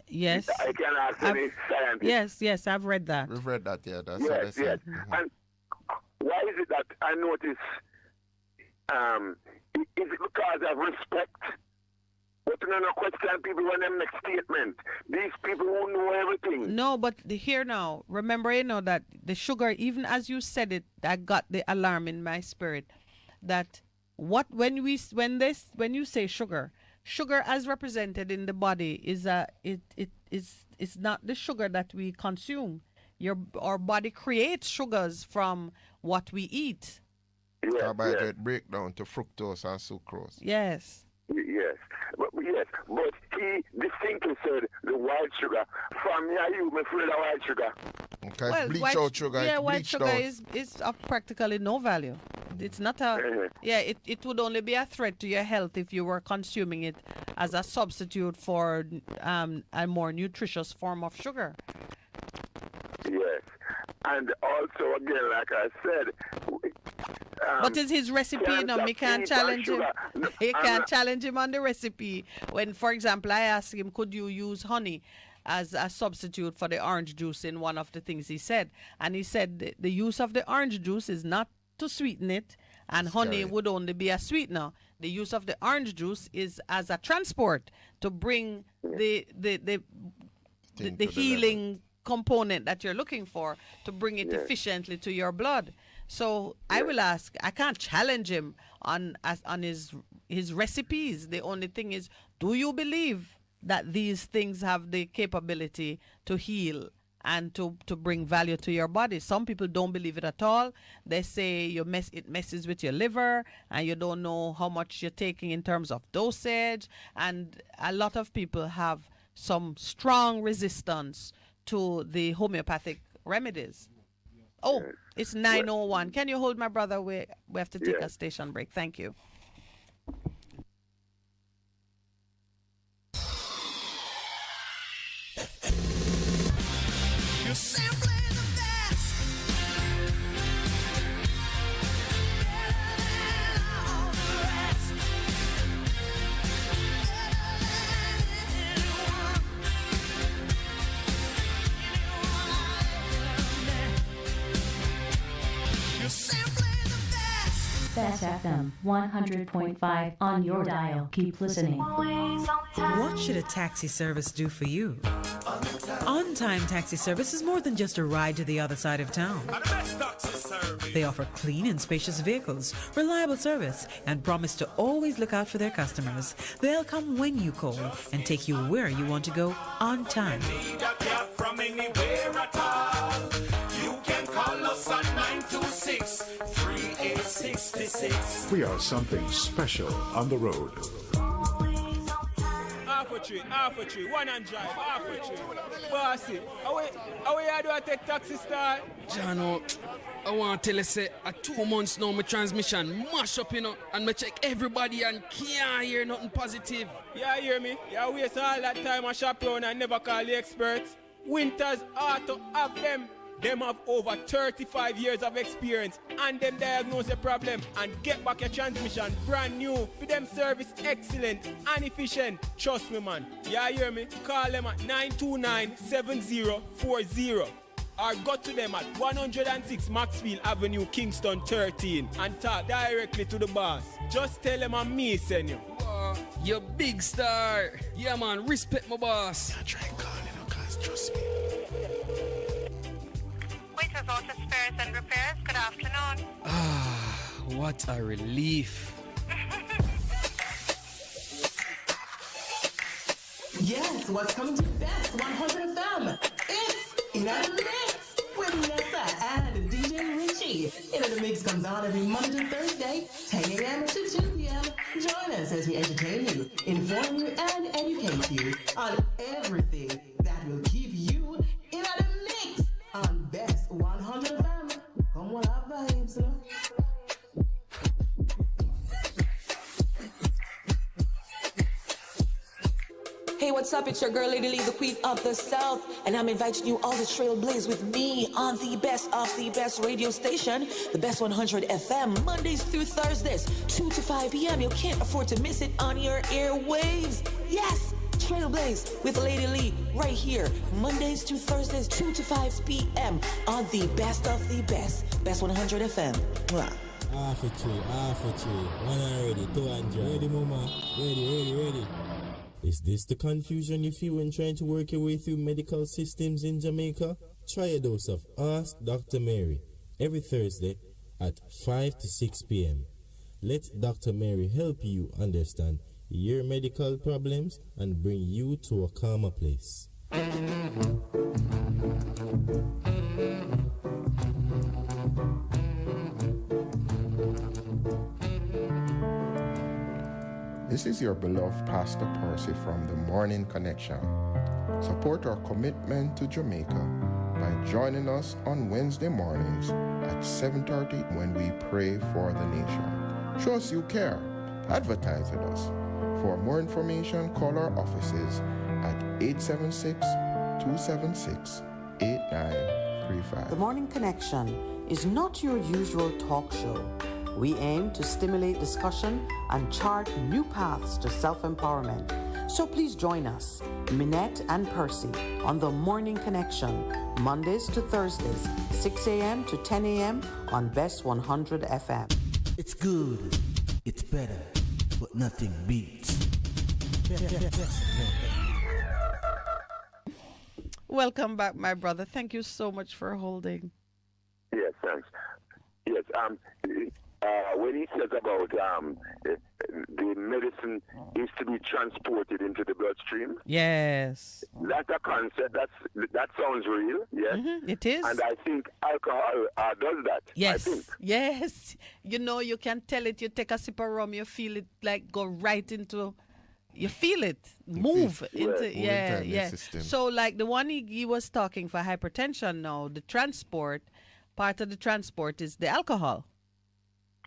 Yes. I can ask any scientist. Yes, I've read that. We've read that, yeah. That's Yes. And why is it that I notice, is it because of respect? But no question people when they make statement. These people who know everything. No, but here now, remember, that the sugar, even as you said it, I got the alarm in my spirit that when you say sugar as represented in the body is not the sugar that we consume. Our body creates sugars from what we eat. Carbohydrate breakdown to fructose and sucrose. Yes. Yes, but he distinctly said the white sugar. From here, you may feel the white sugar. Okay, bleach out sugar. Yeah, white sugar is of practically no value. It's not a. Yeah, it would only be a threat to your health if you were consuming it as a substitute for a more nutritious form of sugar. Yes, and also again, like I said. But it's his recipe, me can't challenge him. You can't challenge him on the recipe. When, for example, I asked him, could you use honey as a substitute for the orange juice in one of the things he said? And he said the use of the orange juice is not to sweeten it, and honey would only be a sweetener. The use of the orange juice is as a transport to bring the healing component that you're looking for, to bring it efficiently to your blood. So I will ask. I can't challenge him on his recipes. The only thing is, do you believe that these things have the capability to heal and to bring value to your body? Some people don't believe it at all. They say it messes with your liver, and you don't know how much you're taking in terms of dosage. And a lot of people have some strong resistance to the homeopathic remedies. Oh, it's 9:01. Can you hold my brother? We have to take a station break. Thank you. You're simply the best. Better than all the rest. You're simply the best. Bess FM 100.5 on your dial. Keep listening. What should a taxi service do for you? On-time taxi service is more than just a ride to the other side of town. They offer clean and spacious vehicles, reliable service, and promise to always look out for their customers. They'll come when you call and take you where you want to go on time. From anywhere at all. You can call us at 926-3866. We are something special on the road. Half a tree, one and drive, half a tree. Bossy, how you do I take taxi star? Jano, I want to tell you, say, at 2 months now, my transmission mash up, and me check everybody and can't hear nothing positive. Yeah, hear me? You waste all that time I shop around and never call the experts. Winters Auto have them. Them have over 35 years of experience, and them diagnose the problem and get back your transmission brand new. For them service excellent and efficient. Trust me, man. Yeah, hear me? Call them at 929-7040 or go to them at 106 Maxfield Avenue, Kingston 13 and talk directly to the boss. Just tell them I'm me, send you. You big star. Yeah, man, respect my boss. I try calling her, cause trust me. Waiters Auto Spares and Repairs, good afternoon. What a relief. Yes, what's coming to Bess100 FM? It's In a Mix with Nessa and DJ Richie. In the Mix comes on every Monday to Thursday, 10 a.m. to 2 p.m. Join us as we entertain you, inform you, and educate you on everything that will keep you in a mix on Bess100 FM. Come on, our vibes, what's up? It's your girl, Lady Lee, the Queen of the South, and I'm inviting you all to trailblaze with me on the best of the best radio station, the Bess100 FM, Mondays through Thursdays, 2 to 5 p.m. You can't afford to miss it on your airwaves. Yes, trailblaze with Lady Lee right here, Mondays to Thursdays, 2 to 5 p.m. on the best of the best, Bess100 FM. Mwah. Half a tree, 100, 200. Ready, mama? Ready. Is this the confusion you feel when trying to work your way through medical systems in Jamaica? Try a dose of Ask Dr. Mary every Thursday at 5 to 6 p.m. Let Dr. Mary help you understand your medical problems and bring you to a calmer place. This is your beloved Pastor Percy from the Morning Connection. Support our commitment to Jamaica by joining us on Wednesday mornings at 7:30 when we pray for the nation. Show us you care. Advertise with us. For more information, call our offices at 876-276-8935. The Morning Connection is not your usual talk show. We aim to stimulate discussion and chart new paths to self-empowerment. So please join us, Minett and Percy, on The Morning Connection, Mondays to Thursdays, 6 a.m. to 10 a.m. on Bess100 FM. It's good, it's better, but nothing beats. Welcome back, my brother. Thank you so much for holding. Yes, thanks. Yes, when he says about the medicine is to be transported into the bloodstream. Yes. That's a concept. That sounds real. Yes. Mm-hmm, it is. And I think alcohol does that. Yes. I think. Yes. You know, you can tell it. You take a sip of rum, you feel it like go right into. You feel it move into system. So like the one he was talking for hypertension now, the transport, part of the transport is the alcohol.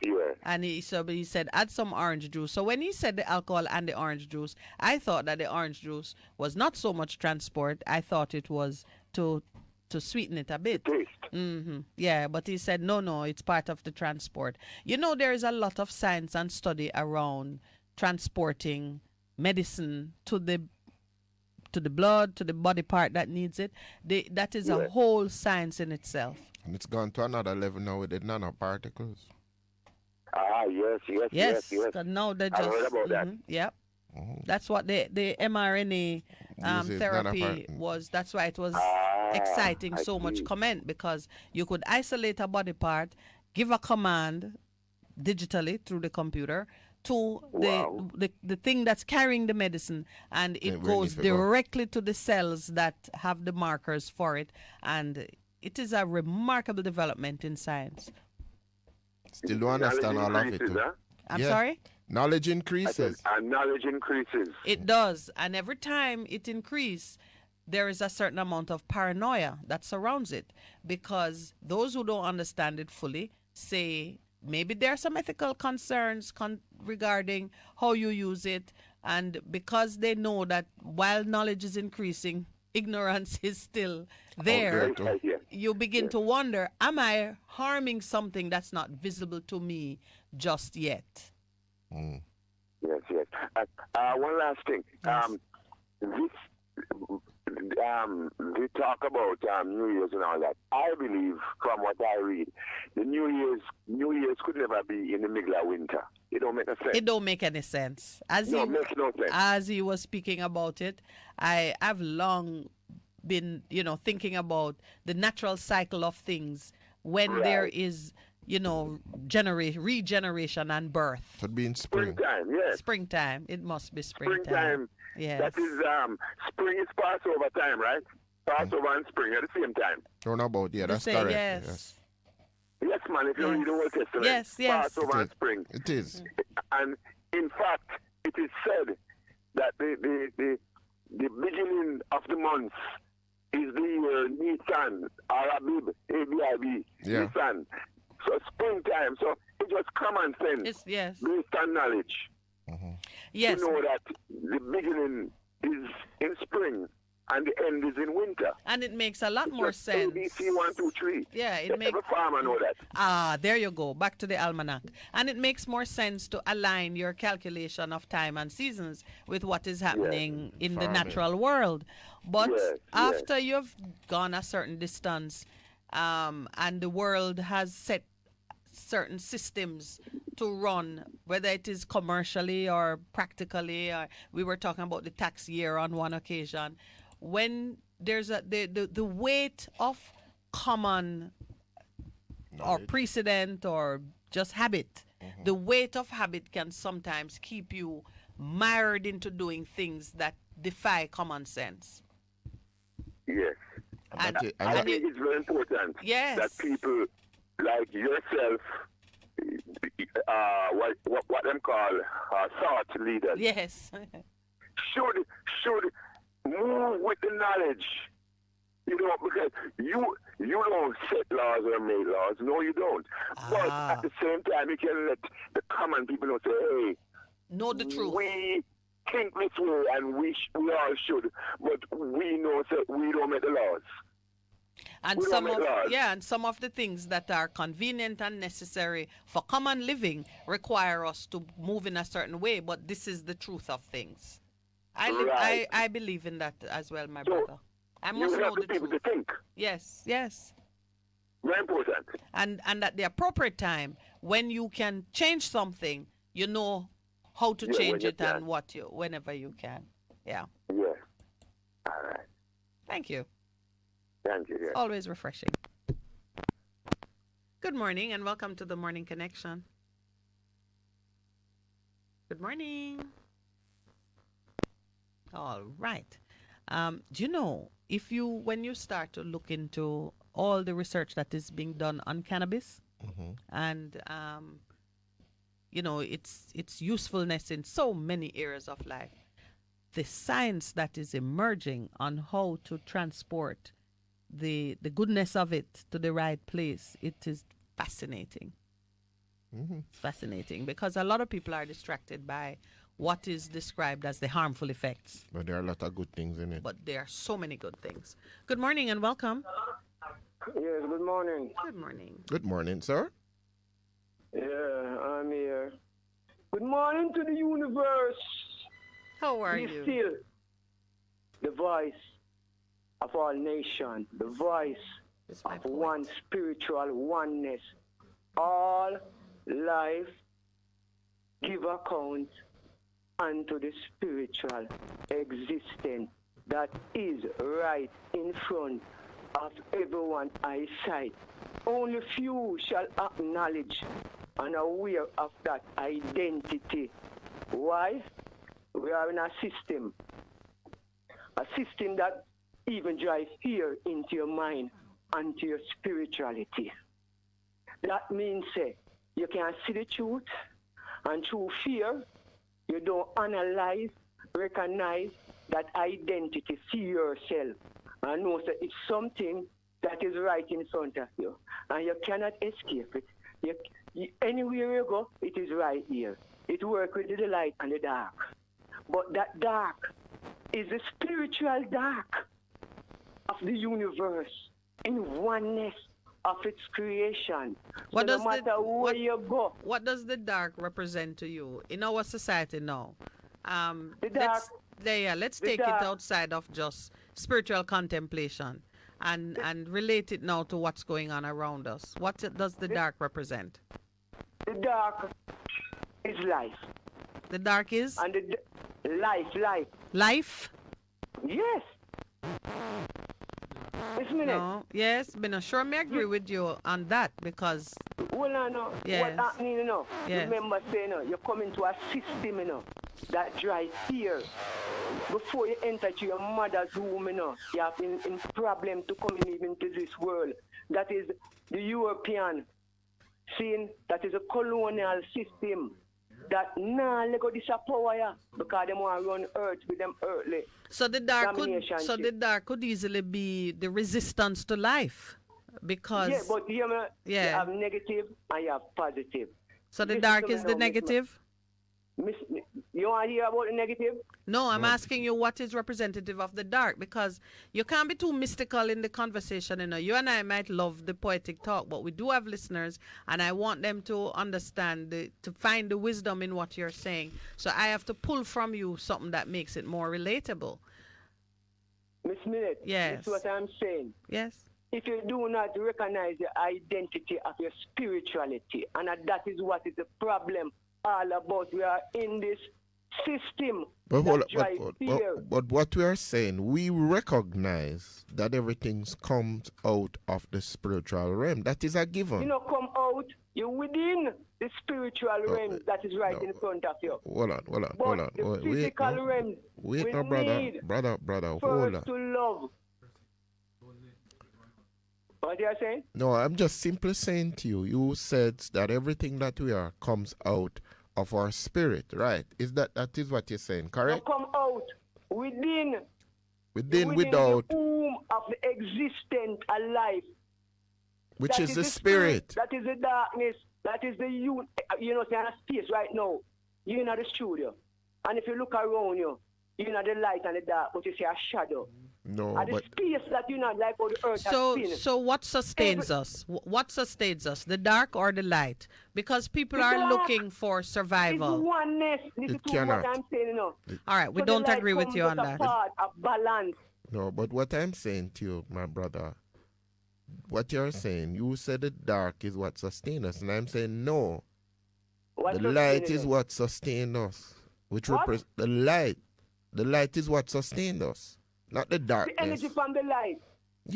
Yeah. And he said add some orange juice. So when he said the alcohol and the orange juice, I thought that the orange juice was not so much transport. I thought it was to sweeten it a bit. Mm-hmm. Yeah, but he said no, it's part of the transport. You know, there is a lot of science and study around transporting medicine to the blood, to the body part that needs it. That is a whole science in itself. And it's gone to another level now with the nanoparticles. Yes. Now they just. I heard about that. Yep. That's what the mRNA therapy was. That's why it was exciting so much comment, because you could isolate a body part, give a command digitally through the computer to the thing that's carrying the medicine, and it goes directly to the cells that have the markers for it, and it is a remarkable development in science. Still don't understand all of it. I'm sorry? Knowledge increases. And knowledge increases. It does. And every time it increases, there is a certain amount of paranoia that surrounds it, because those who don't understand it fully say maybe there are some ethical concerns regarding how you use it. And because they know that while knowledge is increasing, ignorance is still there, you begin to wonder, am I harming something that's not visible to me just yet? Yes. One last thing. We talk about New Year's and all that. I believe, from what I read, the New Year's could never be in the middle of winter. It don't make a sense. It don't make any sense. Makes no sense. As he was speaking about it, I have long been, thinking about the natural cycle of things when there is, regeneration and birth. It would be in spring. Springtime, yes. Springtime. It must be springtime. Springtime. Yes. That is, spring is Passover time, right? Passover and spring at the same time. Roundabout, that's correct. Yes. Yes, man, if you read the Old Testament, yes. Passover and spring. It is. And in fact, it is said that the beginning of the month is the year Nisan, Arabib, A-B-I-B, Nisan. So springtime, so it's just common sense. Yes. Based on knowledge. Yes. You know that the beginning is in spring and the end is in winter. And it makes a lot more sense. ABC 1, 2, 3. Yeah, it makes. Every farmer know that. Ah, there you go. Back to the almanac. And it makes more sense to align your calculation of time and seasons with what is happening in the natural world. But after you've gone a certain distance and the world has set certain systems to run, whether it is commercially or practically, or we were talking about the tax year on one occasion, when there's the weight of common or precedent or just habit, the weight of habit can sometimes keep you mired into doing things that defy common sense. Yes. And I think it's very important that people like yourself, what them call thought leaders, should move with the knowledge. You know, because you don't set laws or make laws. No, you don't. But at the same time, you can let the common people know, say, hey, know the truth. We think this way, and we all should, but we know that we don't make the laws. And some of the things that are convenient and necessary for common living require us to move in a certain way, but this is the truth of things. I believe in that as well, my brother. I must know the truth. To think. Yes. Very important. And at the appropriate time, when you can change something, you know how to change it and whenever you can. Yeah. Yeah. All right. Thank you. Thank you. Yes. Always refreshing. Good morning and welcome to the Morning Connection. Good morning. All right. Do you know, when you start to look into all the research that is being done on cannabis and its usefulness in so many areas of life, the science that is emerging on how to transport the goodness of it to the right place, it is fascinating. Fascinating, because a lot of people are distracted by what is described as the harmful effects. But there are a lot of good things in it. But there are so many good things. Good morning and welcome. Yes, good morning. Good morning. Good morning, sir. Yeah, I'm here. Good morning to the universe. How are you? Still the voice of all nations, the voice of one spiritual oneness. All life give account unto the spiritual existence that is right in front of everyone's eyesight. Only few shall acknowledge and aware of that identity. Why? We are in a system that even drives fear into your mind and to your spirituality. That means you can't see the truth, and through fear, you don't analyze, recognize that identity, see yourself, and know that it's something that is right in front of you, and you cannot escape it. Anywhere you go, it is right here. It works with the light and the dark. But that dark is the spiritual dark of the universe in oneness of its creation. What so does no matter where you go. What does the dark represent to you in our society now? Let's take it outside of just spiritual contemplation and relate it now to what's going on around us. What does the dark represent? The dark is life. The dark is? And the life. Life? Yes. No. Yes, but I'm sure I agree with you on that because... Well, I know. Yes. What happening, Yes. Remember saying, you come into a system, that drives fear. Before you enter to your mother's womb, you have in problem to come in even to this world. That is the European scene, that is a colonial system. That let go this power because they want to run earth with them earthly. So the dark could easily be the resistance to life, because but you have negative and you have positive. So the dark is the negative. You want to hear about the negative? No, I'm asking you what is representative of the dark, because you can't be too mystical in the conversation. You know, you and I might love the poetic talk, but we do have listeners, and I want them to understand, to find the wisdom in what you're saying. So I have to pull from you something that makes it more relatable. Miss Minett, yes. This is what I'm saying. Yes. If you do not recognize the identity of your spirituality, and that is what is the problem all about. We are in this system but what we are saying, we recognize that everything comes out of the spiritual realm. That is a given. You know, come out, you're within the spiritual realm that is right in front of you. Hold on. The physical realm, wait, we no, brother, need hold on. to love. What are you saying? No, I'm just simply saying to you, you said that everything that we are comes out of our spirit, right? That is what you're saying, correct? To come out within without the womb of the existent alive, which is the spirit. That is the darkness. That is the you know, see, a space right now. You're in the studio, and if you look around you, you're in the light and the dark, but you see a shadow. No, and the space that you not like how the earth has been. So what sustains us? What sustains us? The dark or the light? Because people are looking for survival. It's oneness. This is what I'm saying, you know. All right, we don't agree with you on that. Part of balance. No, but what I'm saying to you, my brother, what you're saying, you said the dark is what sustains us, and I'm saying no. The light is what sustains us. Which represents the light. The light is what sustains us. Not the darkness. The energy from the light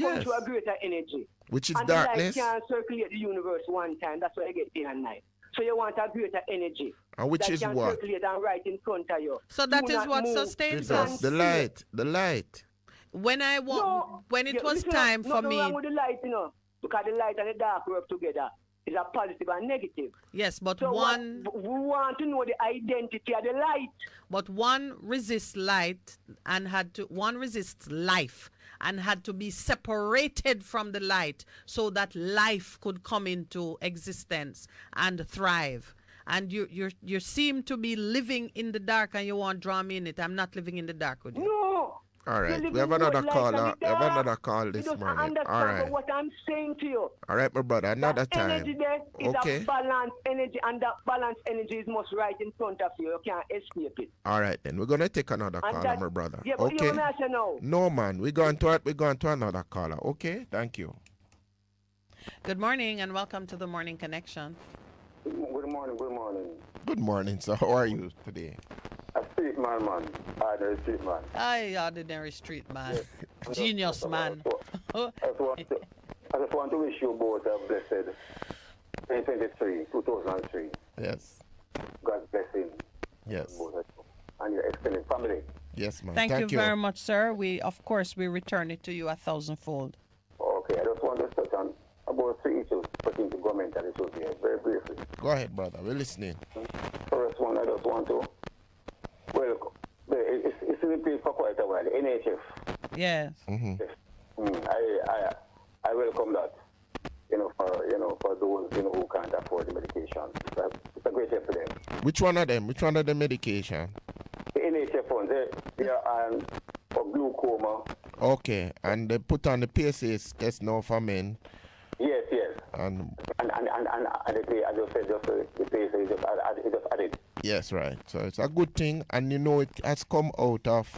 comes to a greater energy. Which is and darkness. The light can circulate the universe one time. That's why you get day and night. So you want a greater energy. And which is can what? Circulate and right in front of you. So that is what sustains us. The light. The light. When it was time for me. Nothing wrong with the light, you know. Because the light and the dark work together. Is a positive and negative. Yes, but so we want to know the identity of the light. But one resists light and one resists life and had to be separated from the light so that life could come into existence and thrive. And you seem to be living in the dark, and you want to draw me in it. I'm not living in the dark with you. No. All right, we have another caller. We have another call this morning. All right. What I'm saying to you. All right, my brother. Another time. Energy there is a balanced energy, and that balanced energy is most right in front of you. You can't escape it. All right, then we're gonna take another caller, my brother. Yeah, but okay. You want to know? No, man. We're going to another caller. Okay. Thank you. Good morning and welcome to the Morning Connection. Good morning. Good morning, sir. How are you today? A street man. Ordinary street man. Aye, ordinary street man. Yes. Genius man. I just want to wish you both a blessed 2003. Yes. God's blessing. Yes. And your extended family. Yes, ma'am. Thank you very much, sir. We return it to you 1,000-fold. Okay, I just want to touch on about three issues putting to government and issues here very briefly. Go ahead, brother. We're listening. First one, I just want to welcome. It's been in place for quite a while. The NHF. Yes. Mm-hmm. Yes. I welcome that. For those who can't afford the medication. It's a great help for them. Which one of them? Which one of the medication? The NHF funds. They are for glaucoma. Okay, and they put on the PSA test now for men. Yes. And they pay, as you said, the PSA is just added. Yes, right. So it's a good thing, and it has come out of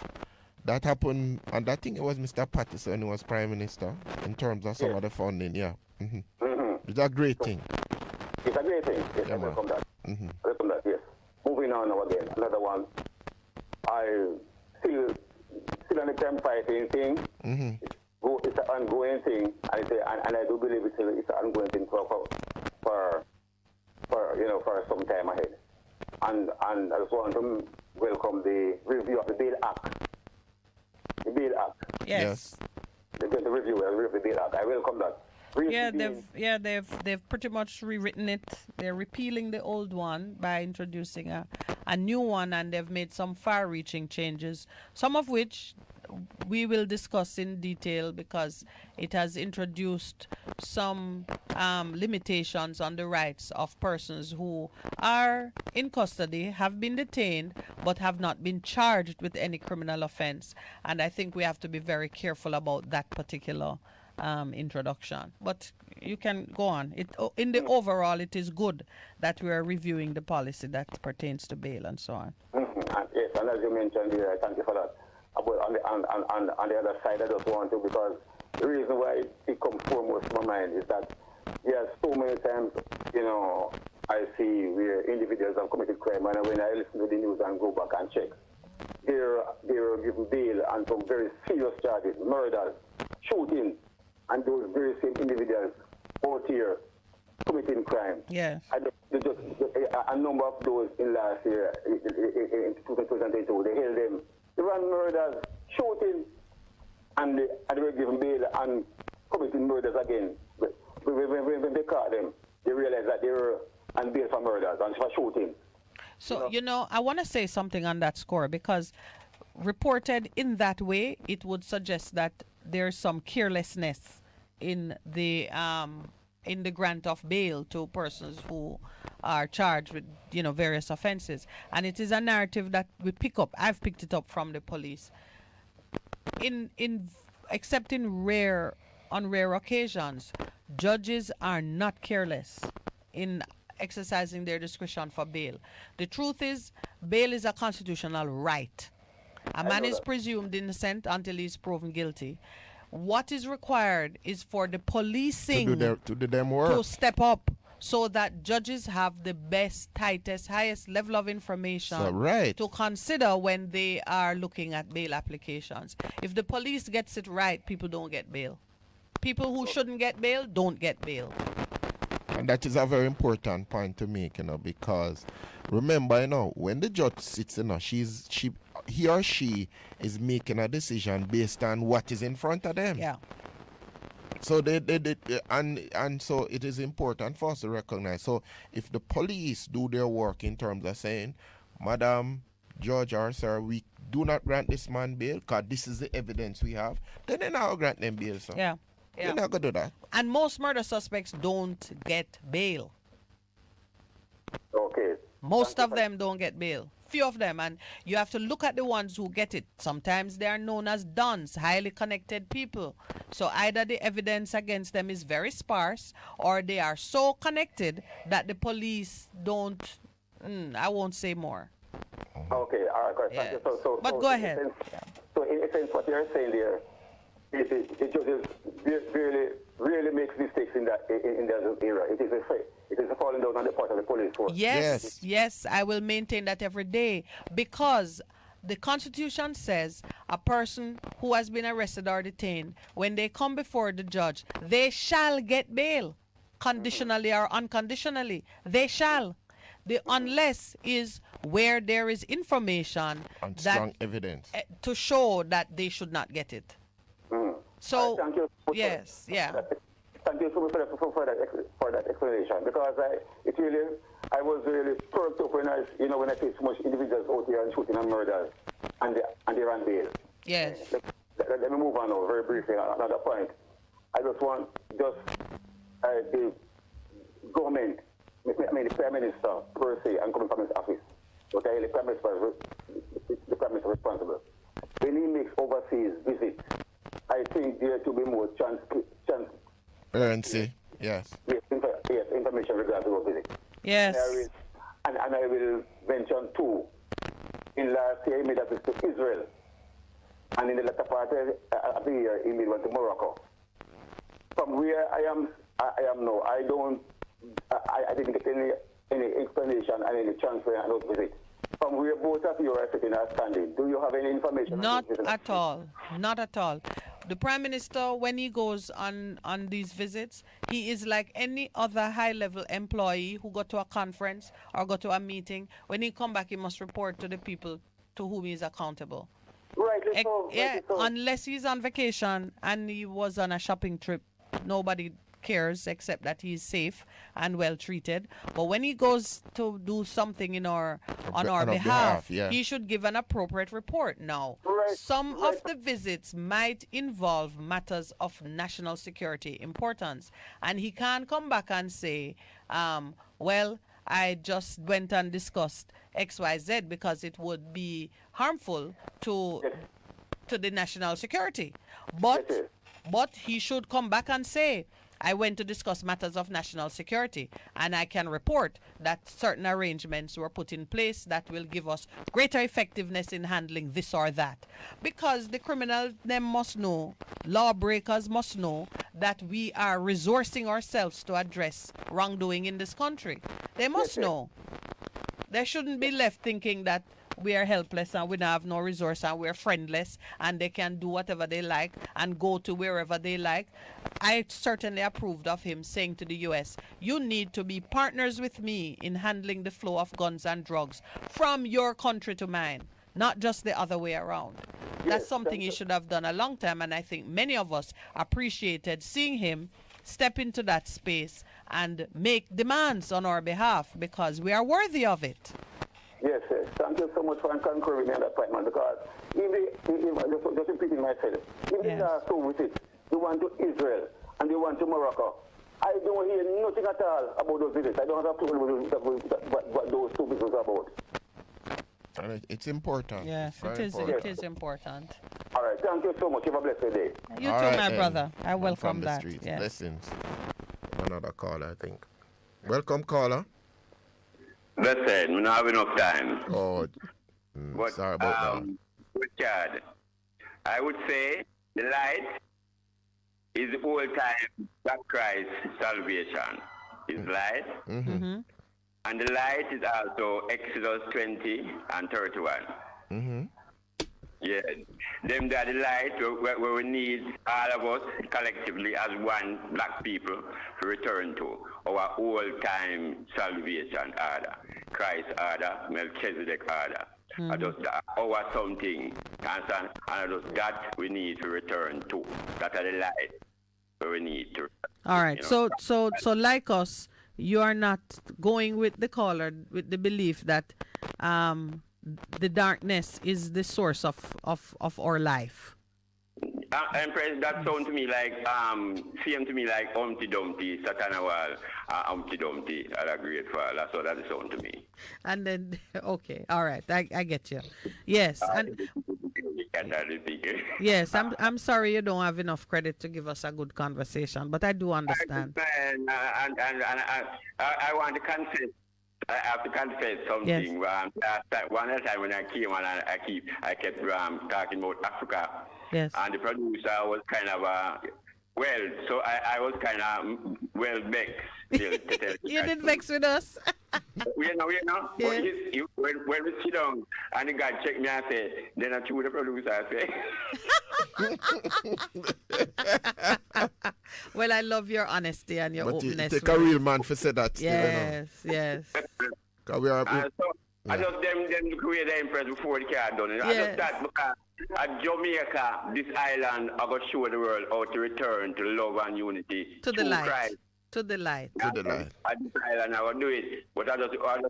that happened, and I think it was Mr. Patterson who was Prime Minister in terms of some of the funding. Yeah. Mm-hmm. Mm-hmm. It's a great thing. It's a great thing. Yes, yeah, I welcome that. Mm-hmm. Welcome that. Yes. Moving on now again. Another one. I still on the crime fighting thing. Mm-hmm. It's an ongoing thing, and I do believe it's an ongoing thing for some time ahead. And I just want to welcome the review of the Bail Act. The Bail Act. Yes. They're going to review the Bail Act. I welcome that. They've pretty much rewritten it. They're repealing the old one by introducing a new one, and they've made some far-reaching changes, some of which we will discuss in detail because it has introduced some limitations on the rights of persons who are in custody, have been detained, but have not been charged with any criminal offense. And I think we have to be very careful about that particular introduction. But you can go on. In the overall, it is good that we are reviewing the policy that pertains to bail and so on. Yes, and as you mentioned here, thank you for that. But on the other side, I just want to, because the reason why it comes foremost to my mind is that, yes, so many times, I see where individuals have committed crime, and when I listen to the news and go back and check, they're given bail on some very serious charges, murders, shooting, and those very same individuals out here committing crime. Yes. A number of those in last year, in 2022, they held them. They ran murders, shooting, and they were given bail and committing murders again. When they caught them, they realized that they were on bail for murders and for shooting. So, I want to say something on that score, because reported in that way, it would suggest that there's some carelessness in the grant of bail to persons who are charged with, various offenses. And it is a narrative that we pick up. I've picked it up from the police. Except on rare occasions, judges are not careless in exercising their discretion for bail. The truth is, bail is a constitutional right. A man is presumed innocent until he's proven guilty. What is required is for the policing to do them work, to step up, so that judges have the best, tightest, highest level of information to consider when they are looking at bail applications. If the police gets it right, people don't get bail. People who shouldn't get bail don't get bail. And that is a very important point to make, because remember, when the judge sits, he or she is making a decision based on what is in front of them. Yeah. So and so it is important for us to recognize. So if the police do their work in terms of saying, Madam Judge or Sir, we do not grant this man bail because this is the evidence we have, then they're not grant them bail, sir. Yeah. They're not gonna do that. And most murder suspects don't get bail. Okay. Most of them don't get bail. Few of them, and you have to look at the ones who get it. Sometimes they are known as dons, highly connected people. So either the evidence against them is very sparse, or they are so connected that the police don't. I won't say more. Okay, all right. Yes. So, but go ahead. So in a sense, what you're saying there, it just really makes mistakes in that area. It is a falling down on the part of the police force. Yes, I will maintain that every day, because the Constitution says a person who has been arrested or detained, when they come before the judge, they shall get bail, conditionally or unconditionally. They shall. The unless is where there is information and strong evidence to show that they should not get it. So, thank you. Yes, yeah. Thank you so much for that explanation, because I was really perked up when I see so much individuals out here and shooting and murders, and they ran bail. Yes. Let me move on now very briefly. Another point. I just want the government, the Prime Minister per se, and coming from his office, okay, the Prime Minister responsible. When he makes overseas visits, I think there to be more transparency. Yes. Yes, information regarding the visit. Yes. And I will mention too. In last year, he made a visit to Israel, and in the latter part of the year, he made one to Morocco. From where I am now, I didn't get any explanation and any transfer on those visits. From where both of you are sitting or standing, do you have any information? Not at all. Not at all. The Prime Minister, when he goes on these visits, he is like any other high-level employee who go to a conference or go to a meeting. When he come back, he must report to the people to whom he is accountable. Rightly so. Unless he's on vacation and he was on a shopping trip, nobody cares except that he's safe and well treated. But when he goes to do something on our behalf, he should give an appropriate report. Now, some of the visits might involve matters of national security importance, and he can't come back and say, well, I just went and discussed XYZ because it would be harmful to the national security. But he should come back and say, I went to discuss matters of national security, and I can report that certain arrangements were put in place that will give us greater effectiveness in handling this or that. Because the criminals, them must know, lawbreakers must know that we are resourcing ourselves to address wrongdoing in this country. They must know. They shouldn't be left thinking that we are helpless and we don't have no resource and we're friendless and they can do whatever they like and go to wherever they like. I certainly approved of him saying to the U.S., you need to be partners with me in handling the flow of guns and drugs from your country to mine, not just the other way around. That's something he should have done a long time, and I think many of us appreciated seeing him step into that space and make demands on our behalf because we are worthy of it. Yes, yes. Thank you so much for concurring on that point, man, because just repeating myself, if they are so with it, they want to Israel and they want to Morocco. I don't hear nothing at all about those visits. I don't have a clue what those two visits are about. It's important. Yes, it is important. All right, thank you so much. Have a blessed day. You too, my brother. I welcome that. Yes. Blessings. Another caller, I think. Welcome, caller. Listen, we don't have enough time. Oh, sorry about that. Richard, I would say the light is the whole time that Christ's salvation is light. Mm-hmm. And the light is also Exodus 20 and 31. Mm-hmm. Yeah, them are the light where we need all of us collectively as one black people to return to our old-time salvation order, Christ order, Melchizedek order. Just our something, understand? And just that we need to return to. That are the light where we need to. All right. So like us, you are not going with the caller with the belief that the darkness is the source of our life. Empress, that sound to me like seem to me like Humpty Dumpty, Satan Wall, Humpty Dumpty at a great fall. That's what that sound to me. And then okay, all right, I get you. Yes, and yes, I'm sorry you don't have enough credit to give us a good conversation, but I do understand. And I want to confess. I have to confess something. Yes. One time when I came and I kept talking about Africa. Yes. And the producer was kind of so I was kind of vexed. You didn't vex with us. We know. Yes. When we sit down and the guy checked me and said, then I choose the producer. I say. Well, I love your honesty and your openness. Take a real man for say that. Yes, yes. I just them create the impress before the car done. Yes. I just that because at Jamaica, this island, I got show the world how to return to love and unity. To the light. Christ. To the light. To the light. At this island, I will do it. But I just know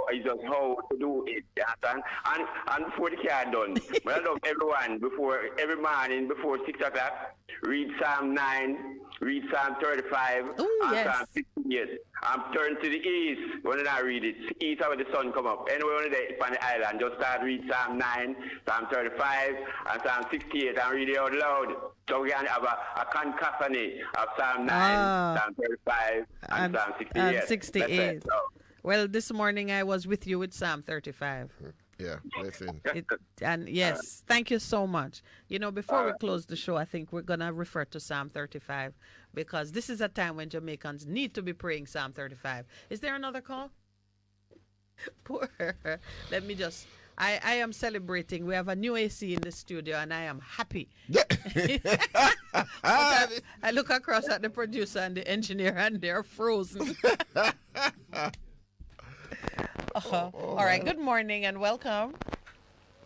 it's just how to do it. And before the car done, but I love everyone every morning before 6 o'clock, read Psalm 9, read Psalm 35, and Psalm 68. I'm turned to the east when I read it. East where the sun come up. Anywhere on the island, just start read Psalm 9, Psalm 35, and Psalm 68 and read it out loud. So we can have a cacophony of Psalm 9, Psalm 35, and Psalm 68. And 68. Well, this morning I was with you with Psalm 35. Yeah, listen. And yes, thank you so much. You know, before we close the show, I think we're going to refer to Psalm 35 because this is a time when Jamaicans need to be praying Psalm 35. Is there another call? Poor. Let me just... I am celebrating. We have a new AC in the studio, and I am happy. I look across at the producer and the engineer, and they're frozen. All right. Good morning and welcome.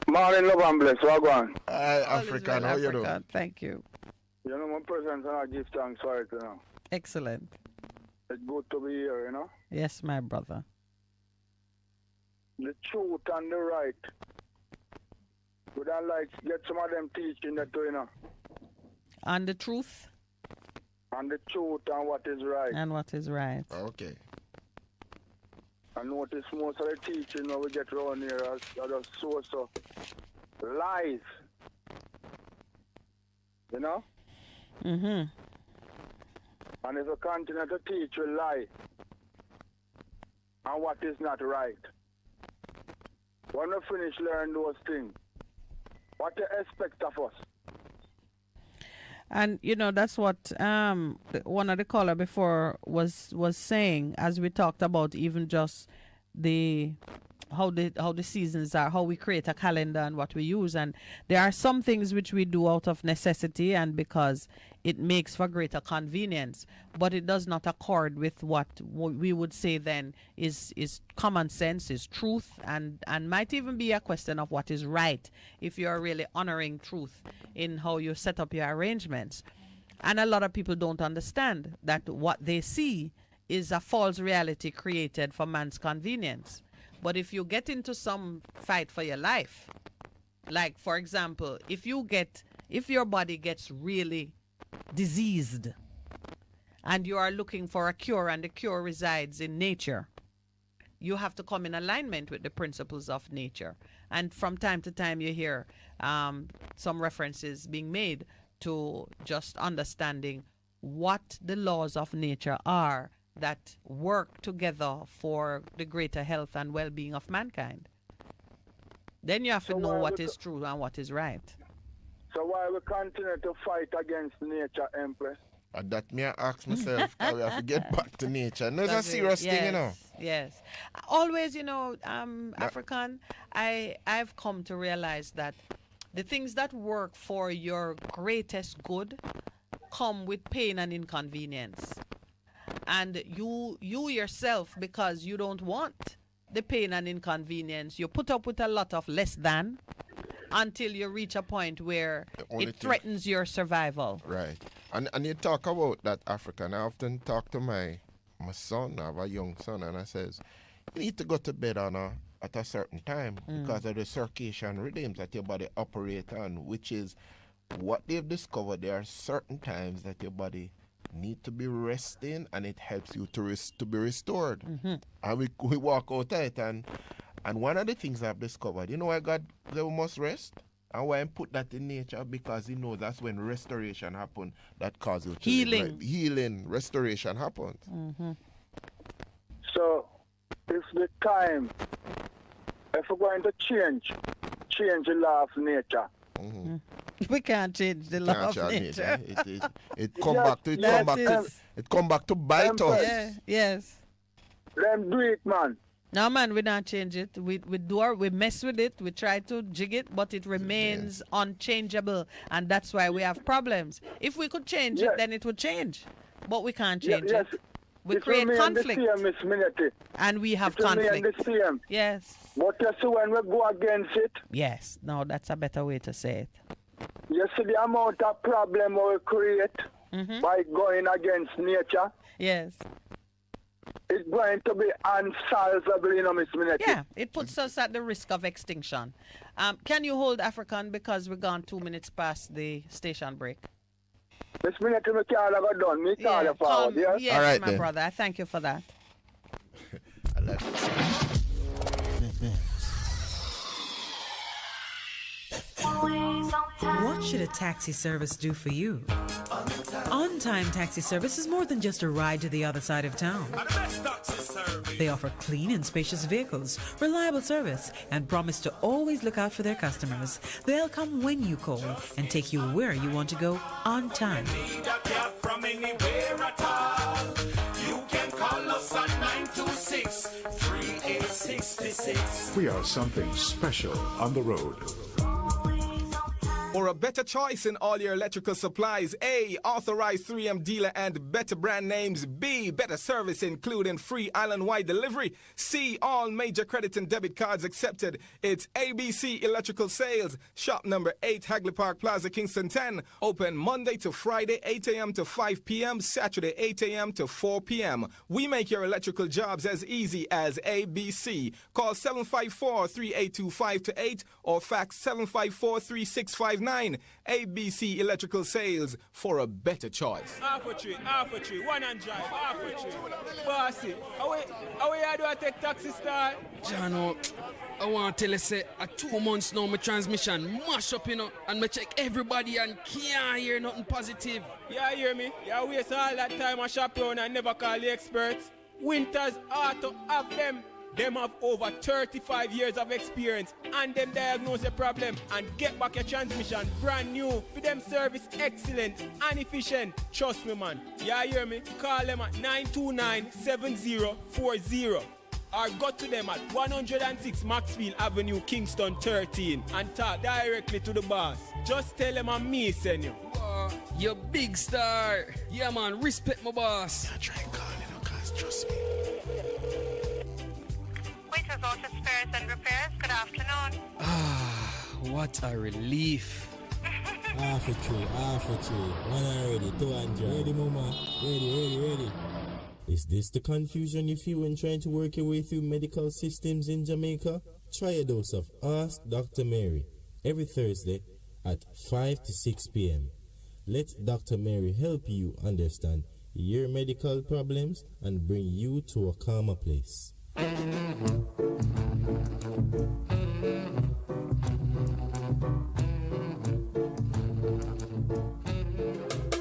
Morning, love and bless. Welcome. Hi, African. How you doing? Thank you. You know, my presence and I give thanks for it, you know. Excellent. It's good to be here, you know. Yes, my brother. The truth and the right. Would I like to get some of them teaching that, you know. And the truth? And the truth and what is right. And what is right. Okay. I notice most of the teaching when we get around here are just so lies. You know? Mm-hmm. And if you continue to teach a lie and what is not right, when we finish learning those things, what do you expect of us? And you know, that's what one of the caller before was saying, as we talked about even just how the seasons are, how we create a calendar and what we use. And there are some things which we do out of necessity and because it makes for greater convenience, but it does not accord with what we would say then is common sense, is truth, and might even be a question of what is right if you're really honoring truth in how you set up your arrangements. And a lot of people don't understand that what they see is a false reality created for man's convenience. But if you get into some fight for your life, like for example, if your body gets really diseased and you are looking for a cure and the cure resides in nature, you have to come in alignment with the principles of nature. And from time to time you hear some references being made to just understanding what the laws of nature are that work together for the greater health and well-being of mankind. Then you have to know what is true and what is right. So why we continue to fight against nature, Empress? And that me I ask myself, how we have to get back to nature. And it's a serious thing, you know. Yes. Always, you know, African, I've come to realize that the things that work for your greatest good come with pain and inconvenience. And you yourself, because you don't want the pain and inconvenience, you put up with a lot of less than until you reach a point where it threatens your survival. Right. And you talk about that, African. I often talk to my son. I have a young son, and I says, you need to go to bed at a certain time because of the circadian rhythms that your body operates on, which is what they've discovered. There are certain times that your body need to be resting, and it helps you to be restored. And we walk out of it, and one of the things I've discovered, you know why God said we must rest? And why I put that in nature? Because he knows that's when restoration happens. That causes healing. Right? Healing, restoration happens. So, it's the time, if we're going to change the law of nature. We can't change the law of nature. It come back to bite us. Yeah, yes. Let them do it, man. No, man, we don't change it. We mess with it. We try to jig it, but it remains unchangeable, and that's why we have problems. If we could change it, then it would change, but we can't change it. We create conflict, and we have conflict. Yes. But you see, when we go against it. Yes. No, that's a better way to say it. You see the amount of problem we create by going against nature. Yes. It's going to be unsolvable, you know, Miss Minett. Yeah, it puts us at the risk of extinction. Can you hold African, because we're gone 2 minutes past the station break? Miss Minett, me can't have done. Me call you forward, yeah? Yes, all right, my brother. I thank you for that. I like it. What should a taxi service do for you? On-time taxi service is more than just a ride to the other side of town. They offer clean and spacious vehicles, reliable service, and promise to always look out for their customers. They'll come when you call and take you where you want to go on time. From anywhere at all. You can call us at 926-3866. We are something special on the road. For a better choice in all your electrical supplies, A, authorized 3M dealer and better brand names. B, better service including free island-wide delivery. C, all major credit and debit cards accepted. It's ABC Electrical Sales. Shop number 8, Hagley Park Plaza, Kingston 10. Open Monday to Friday, 8 a.m. to 5 p.m. Saturday, 8 a.m. to 4 p.m. We make your electrical jobs as easy as ABC. Call 754-382-528 or fax 754-3659. ABC Electrical Sales, for a better choice. Half a tree, one and drive, half a tree. Bossy, how do I take taxi star? Jano, I want to tell you, say, 2 months now, my transmission mash up, and I check everybody and can't hear nothing positive. Yeah, hear me? Yeah, waste all that time I shop around and never call the experts. Winters Auto have them. Them have over 35 years of experience and them diagnose the problem and get back your transmission brand new. For them service excellent and efficient. Trust me, man. Yeah, hear me? Call them at 929-7040 or go to them at 106 Maxfield Avenue, Kingston 13 and talk directly to the boss. Just tell them I'm me, send you. You big star. Yeah, man. Respect my boss. I try calling her, cause trust me. Waiters Auto Spares and Repairs, good afternoon. What a relief. Half a tree. One already, 200. Ready, mama? Ready. Is this the confusion you feel when trying to work your way through medical systems in Jamaica? Try a dose of Ask Dr. Mary every Thursday at 5 to 6 p.m. Let Dr. Mary help you understand your medical problems and bring you to a calmer place.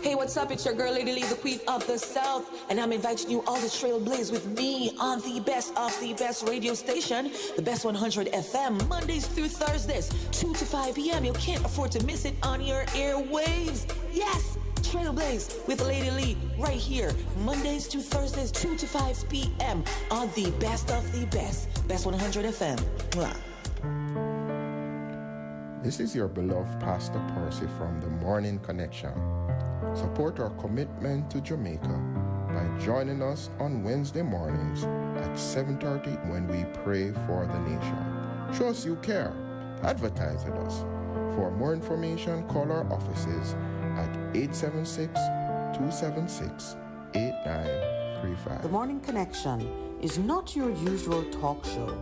Hey, what's up? It's your girl, Lady Lee, the Queen of the South, and I'm inviting you all to trailblaze with me on the best of the best radio station, the Bess100 FM, Mondays through Thursdays, 2 to 5 p.m. You can't afford to miss it on your airwaves. Yes! Trailblaze with Lady Lee right here, Mondays to Thursdays, 2 to 5 p.m. on the best of the best, Bess100 FM. Mwah. This is your beloved Pastor Percy from the Morning Connection. Support our commitment to Jamaica by joining us on Wednesday mornings at 7:30 when we pray for the nation. Show us you care. Advertise with us. For more information, call our offices at 876-276-8935. The Morning Connection is not your usual talk show.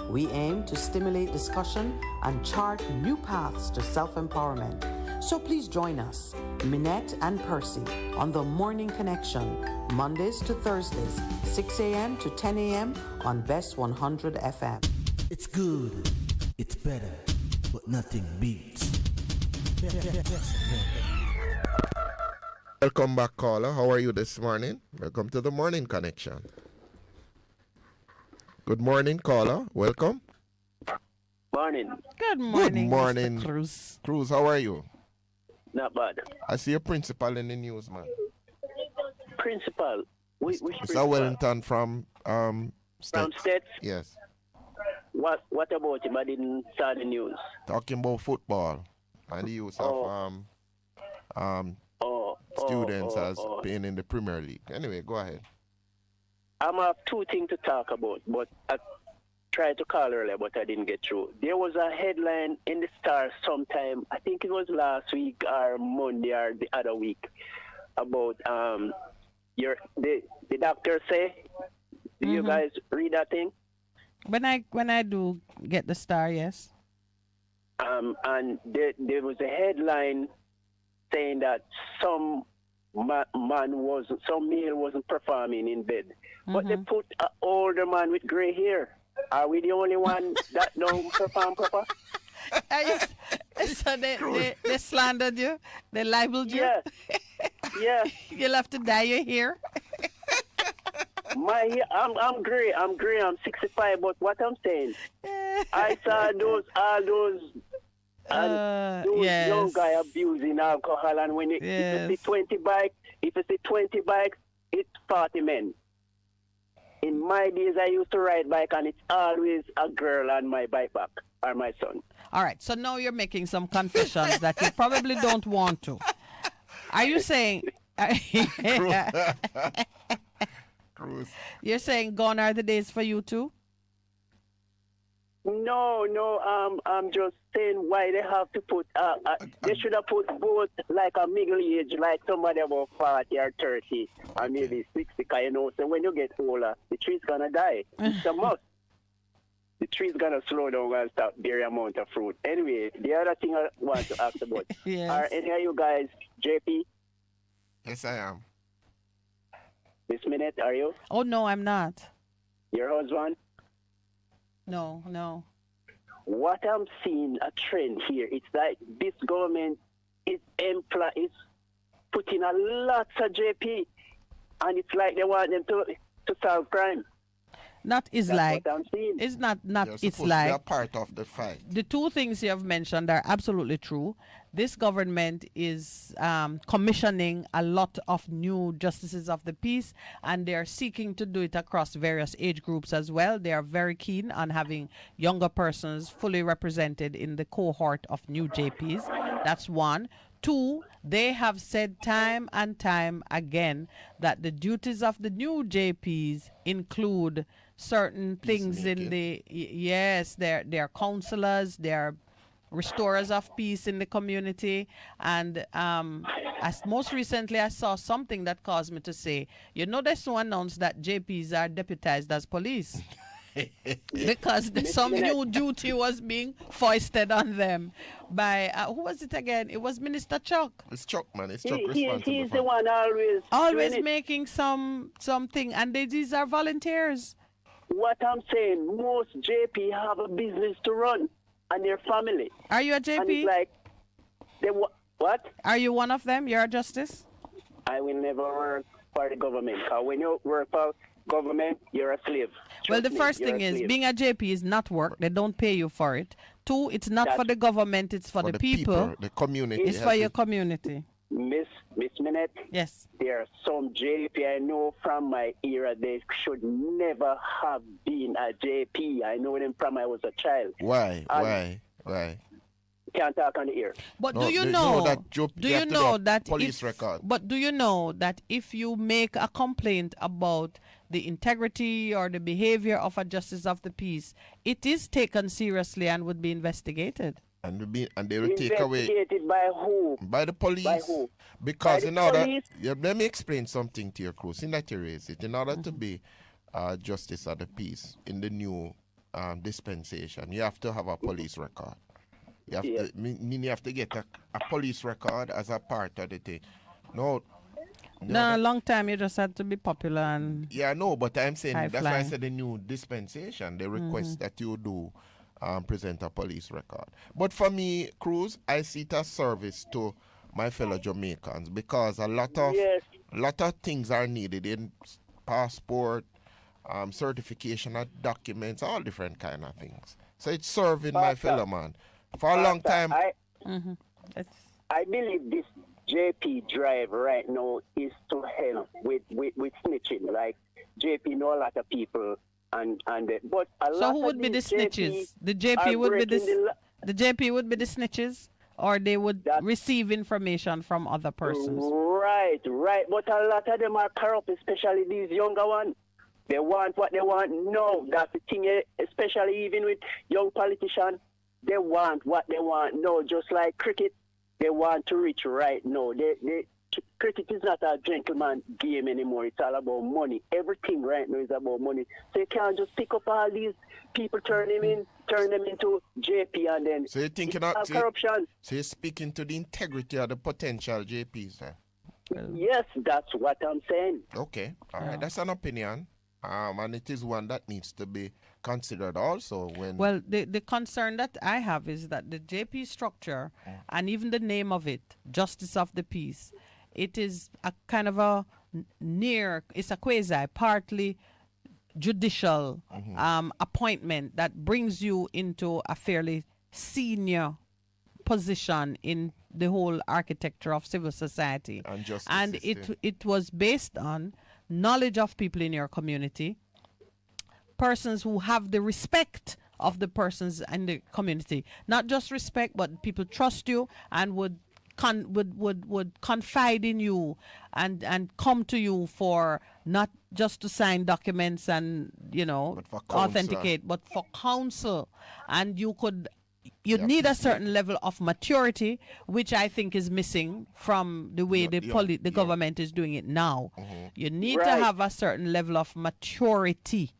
We aim to stimulate discussion and chart new paths to self-empowerment. So please join us, Minett and Percy, on The Morning Connection, Mondays to Thursdays, 6 a.m. to 10 a.m. on Bess100 FM. It's good, it's better, but nothing beats. Welcome back, caller. How are you this morning? Welcome to the Morning Connection. Good morning, caller. Welcome. Morning. Good morning, Good morning, Mr. Cruz. Cruz, how are you? Not bad. I see a principal in the news, man. Principal? Which Mr. principal? Wellington from States. From States? Yes. What about him? I didn't saw the news. Talking about football and the use of students as being in the Premier League. Anyway, go ahead. I have two things to talk about, but I tried to call earlier, but I didn't get through. There was a headline in the Star sometime, I think it was last week or Monday or the other week, about the doctor say. Do you guys read that thing? When I do get the Star, yes. And there was a headline saying that some male wasn't performing in bed, but they put an older man with gray hair. Are we the only one that don't perform proper? So they slandered you, they libeled you. Yeah. You'll have to dye your hair. My hair, I'm gray. I'm 65. But what I'm saying, I saw all those young guy abusing alcohol, and when if you see 20 bikes, it's 40 men. In my days, I used to ride bike, and it's always a girl on my bike back, or my son. All right, so now you're making some confessions that you probably don't want to. Are you saying... You're saying gone are the days for you too? No, I'm just saying why they have to put, they should have put both like a middle age, like somebody about 40 or 30, or maybe 60, because you know, so when you get older, the tree's gonna die. It's a must. The tree's gonna slow down and stop bearing amount of fruit. Anyway, the other thing I want to ask about, yes. Are any of you guys JP? Yes, I am. Miss Minett, are you? Oh, no, I'm not. Your husband? No. What I'm seeing a trend here, it's like this government is putting a lot of JP, and it's like they want them to solve crime. That's like what I'm seeing. It's not it's like like a part of the fight. The two things you have mentioned are absolutely true. This government is commissioning a lot of new justices of the peace, and they are seeking to do it across various age groups as well. They are very keen on having younger persons fully represented in the cohort of new JPs. That's one. Two, they have said time and time again that the duties of the new JPs include certain things in the, yes, they're counselors, they're restorers of peace in the community. And as most recently I saw something that caused me to say, you know, they so announced that JPs are deputized as police. Because some new duty was being foisted on them by who was it again? It was Minister Chuck. It's Chuck, man. It's Chuck responsible. He's the one always making something, and these are volunteers. What I'm saying, most JP have a business to run and their family. Are you a JP? And it's like what? Are you one of them? You're a justice? I will never work for the government. Because when you work for government, you're a slave. Well, the first thing is, being a JP is not work. They don't pay you for it. Two, it's not for the government, it's for the people. The community. It's for your community. Miss Minett? Yes. There are some JP I know from my era. They should never have been a JP. I know them from I was a child. Why? Can't talk on the ear. But do you know that police record? But do you know that if you make a complaint about the integrity or the behavior of a justice of the peace, it is taken seriously and would be investigated? And they will take away. Investigated by who? By the police. By who? Because by police? let me explain something to you, Cruz. In that you raise it, in order to be justice of the peace in the new dispensation, you have to have a police record. You have you have to get a police record as a part of the thing. No, a long time you just had to be popular and but I'm saying that's why I said the new dispensation. They request that you do present a police record. But for me, Cruz, I see it as service to my fellow Jamaicans because a lot of things are needed in passport, certification of documents, all different kind of things. So it's serving my fellow man. For a long time. I believe this JP drive right now is to help with snitching. Like JP know a lot of people but a lot so who would be the snitches? The JP would be the JP would be the snitches, or they would receive information from other persons. Right. But a lot of them are corrupt, especially these younger ones. They want what they want. No, that's the thing. Especially even with young politicians. They want what they want. No, just like cricket, they want to reach right now. Cricket is not a gentleman game anymore. It's all about money. Everything right now is about money. So you can't just pick up all these people, turn them into JP, and then so you think corruption. So you're speaking to the integrity of the potential JPs then? Yes, that's what I'm saying. Okay, all right. That's an opinion. And it is one that needs to be considered also when... Well, the concern that I have is that the JP structure and even the name of it, Justice of the Peace, it is a kind of it's a quasi, partly judicial appointment that brings you into a fairly senior position in the whole architecture of civil society. And it was based on knowledge of people in your community, persons who have the respect of the persons in the community. Not just respect, but people trust you and would confide in you and come to you for not just to sign documents and, you know, authenticate, but for counsel. And you need a certain level of maturity, which I think is missing from the way the government is doing it now. You need to have a certain level of maturity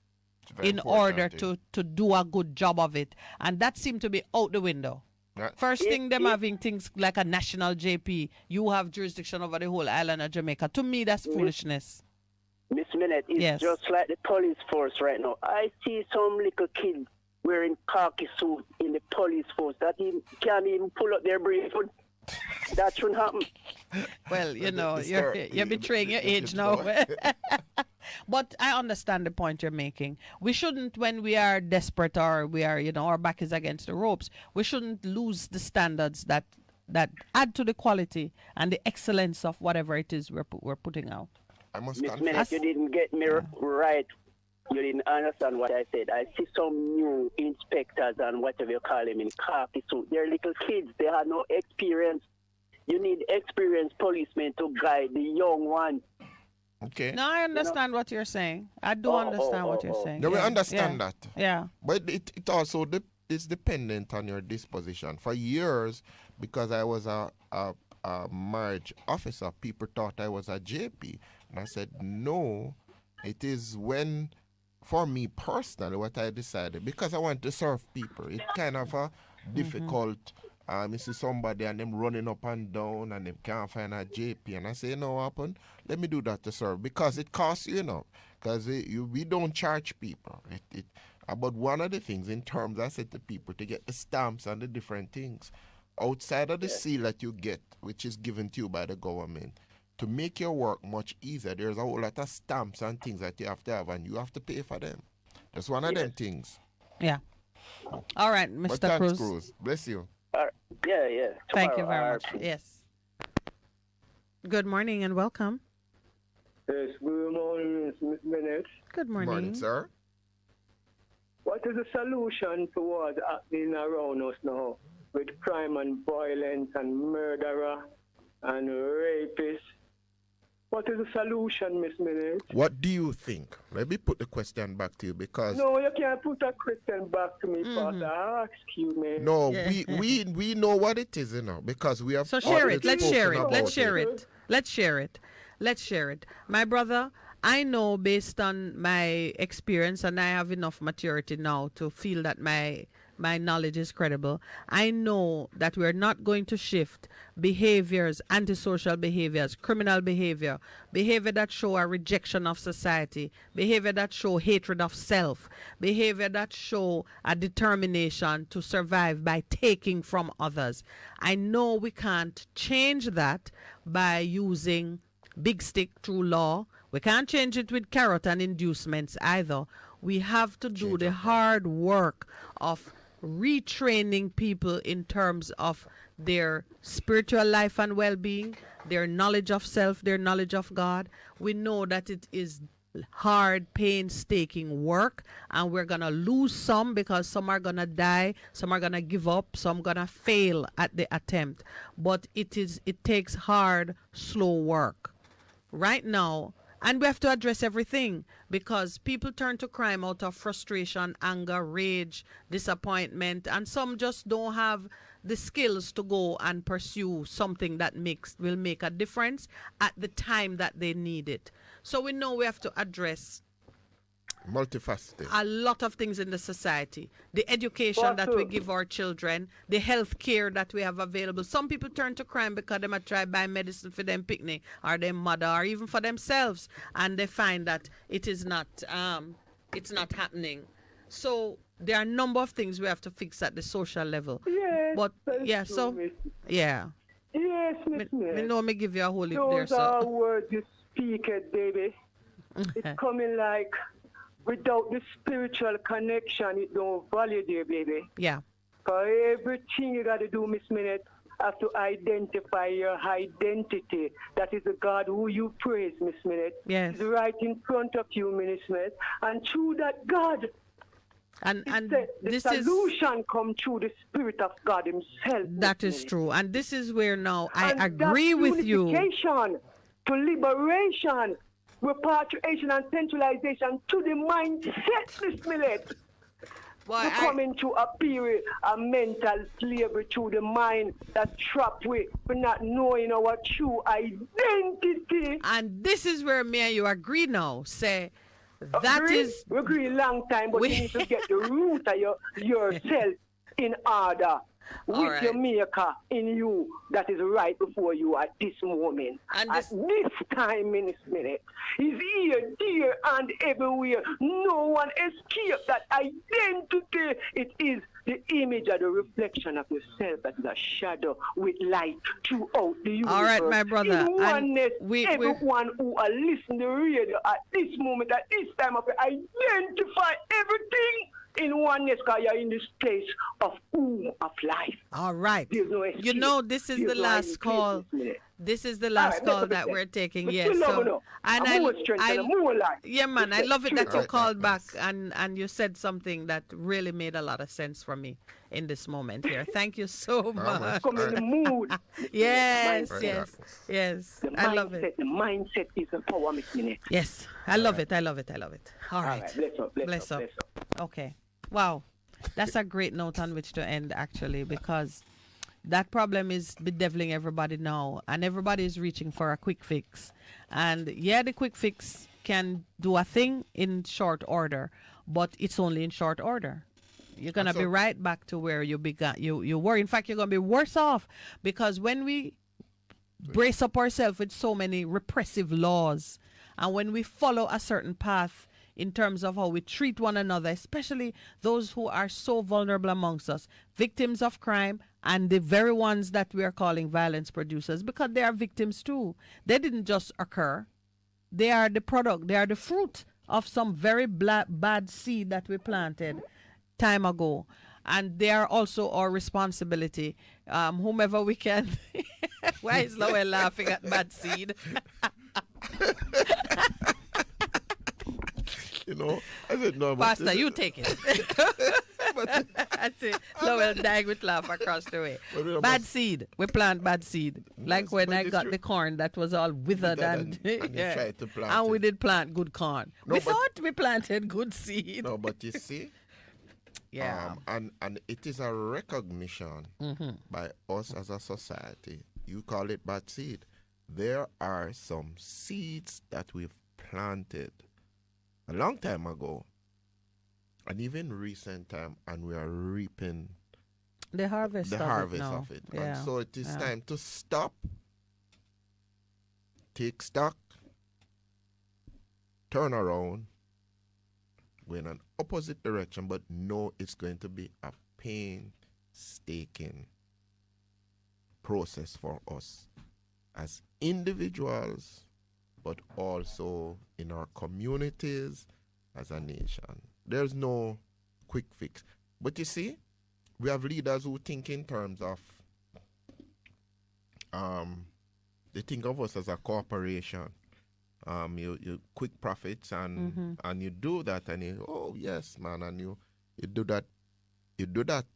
in order to do a good job of it. And that seemed to be out the window. First thing, them having things like a national JP, you have jurisdiction over the whole island of Jamaica. To me, that's foolishness. Miss Minett, it's just like the police force right now. I see some little kids wearing khaki suit in the police force that can't even pull up their brief. That shouldn't happen. Well, you know, you're betraying your age now. But I understand the point you're making. We shouldn't, when we are desperate or we are, you know, our back is against the ropes, we shouldn't lose the standards that add to the quality and the excellence of whatever it is we're putting out. Miss Minett, you didn't get me right. You didn't understand what I said. I see some new inspectors and whatever you call them in khaki suit. They're little kids. They have no experience. You need experienced policemen to guide the young ones. Okay. No, I understand what you're saying. I do understand what you're saying. No, we understand that. Yeah. But it also is dependent on your disposition. For years, because I was a marriage officer, people thought I was a JP. And I said, no, it is when, for me personally, what I decided, because I want to serve people, it's kind of a difficult. You see somebody and them running up and down and them can't find a JP. And I say, you know what happened? Let me do that to serve. Because it costs, you know. Because we don't charge people. But one of the things in terms, I said to people, to get the stamps and the different things, outside of the seal that you get, which is given to you by the government, to make your work much easier, there's a whole lot of stamps and things that you have to have, and you have to pay for them. That's one of them things. Yeah. All right, Mr. Cruz. Bless you. Yeah. Thank you very much. Yes. Good morning and welcome. Yes, good morning, Miss Minett. Good morning. Good morning, sir. What is the solution to what's happening around us now with crime and violence and murderer and rapists? What is the solution, Miss Minett? What do you think? Let me put the question back to you because... No, you can't put a question back to me, Pastor. I ask you, man. No, we know what it is, you know, because we have... So share it. Let's share it. My brother, I know based on my experience, and I have enough maturity now to feel that my knowledge is credible. I know that we're not going to shift behaviors, antisocial behaviors, criminal behavior that show a rejection of society, behavior that show hatred of self, behavior that show a determination to survive by taking from others. I know we can't change that by using big stick through law. We can't change it with carrot and inducements either. We have to do the hard work of retraining people in terms of their spiritual life and well-being, their knowledge of self, their knowledge of God. We know that it is hard, painstaking work, and we're going to lose some because some are going to die, some are going to give up, some going to fail at the attempt. But it takes hard, slow work. Right now, and we have to address everything because people turn to crime out of frustration, anger, rage, disappointment, and some just don't have the skills to go and pursue something that will make a difference at the time that they need it. So we know we have to address multifaceted a lot of things in the society, the education that we give our children, the health care that we have available. Some people turn to crime because they might try buy medicine for them picnic or their mother or even for themselves, and they find that it's not happening. So there are a number of things we have to fix at the social level. Yes, but yeah, true, so Miss. yeah. Yes, Miss. Me know me give you a whole lip there. Those are words you speak it, baby. It's coming like without the spiritual connection, it don't value there, baby. Yeah. For everything you got to do, Miss Minett, have to identify your identity. That is the God who you praise, Miss Minett. Yes. Is right in front of you, Miss Minett. And through that God, and the solution come through the Spirit of God Himself. That is true. And this is where now I and agree with you. Unification to liberation, repatriation and centralization to the mindset, Miss Minett. We're coming to a period of mental slavery through the mind that's trapped with for not knowing our true identity. And this is where me and you agree now. Say that is we agree a long time, but you need to get the root of yourself in order with your maker in you that is right before you at this moment. And at this time, Miss Minett, is here, dear, and everywhere. No one escapes that identity. It is the image of the reflection of yourself that is a shadow with light throughout the universe. All right, my brother. In oneness, everyone who are listening to the radio at this moment, at this time of it, identify everything in oneness, because you're in this place of womb of life. All right. No, you know, this is the last call. This is the last call that we're taking. Yes. So, and yeah, man, I love it that you called back and you said something that really made a lot of sense for me in this moment here. Thank you so much. Come in the mood. Yes. I love it. The mindset is the power, Miss Minett. Yes, I love it. All right. Bless up. Okay. Wow. That's a great note on which to end, actually, because that problem is bedeviling everybody now, and everybody is reaching for a quick fix. And yeah, the quick fix can do a thing in short order, but it's only in short order. You're going to be right back to where you began. You were. In fact, you're going to be worse off, because when we brace up ourselves with so many repressive laws, and when we follow a certain path in terms of how we treat one another, especially those who are so vulnerable amongst us, victims of crime, and the very ones that we are calling violence producers, because they are victims too. They didn't just occur. They are the product, they are the fruit of some very bad seed that we planted time ago. And they are also our responsibility. Whomever we can. Why is Lowell laughing at bad seed? You know, I said no. Pastor, you take it. I say, Lowell dying with laugh across the way. Bad seed. We plant bad seed. Like when I got the corn that was all withered and tried to plant and we did plant good corn. No, we thought we planted good seed. No, but you see, and it is a recognition by us as a society. You call it bad seed. There are some seeds that we've planted a long time ago, and even recent time, and we are reaping the harvest of it. Yeah. And so it is time to stop, take stock, turn around, go in an opposite direction, but know it's going to be a painstaking process for us as individuals, but also in our communities as a nation. There's no quick fix. But you see, we have leaders who think in terms of, they think of us as a corporation. You quick profits and you do that and you, oh yes, man, and you do that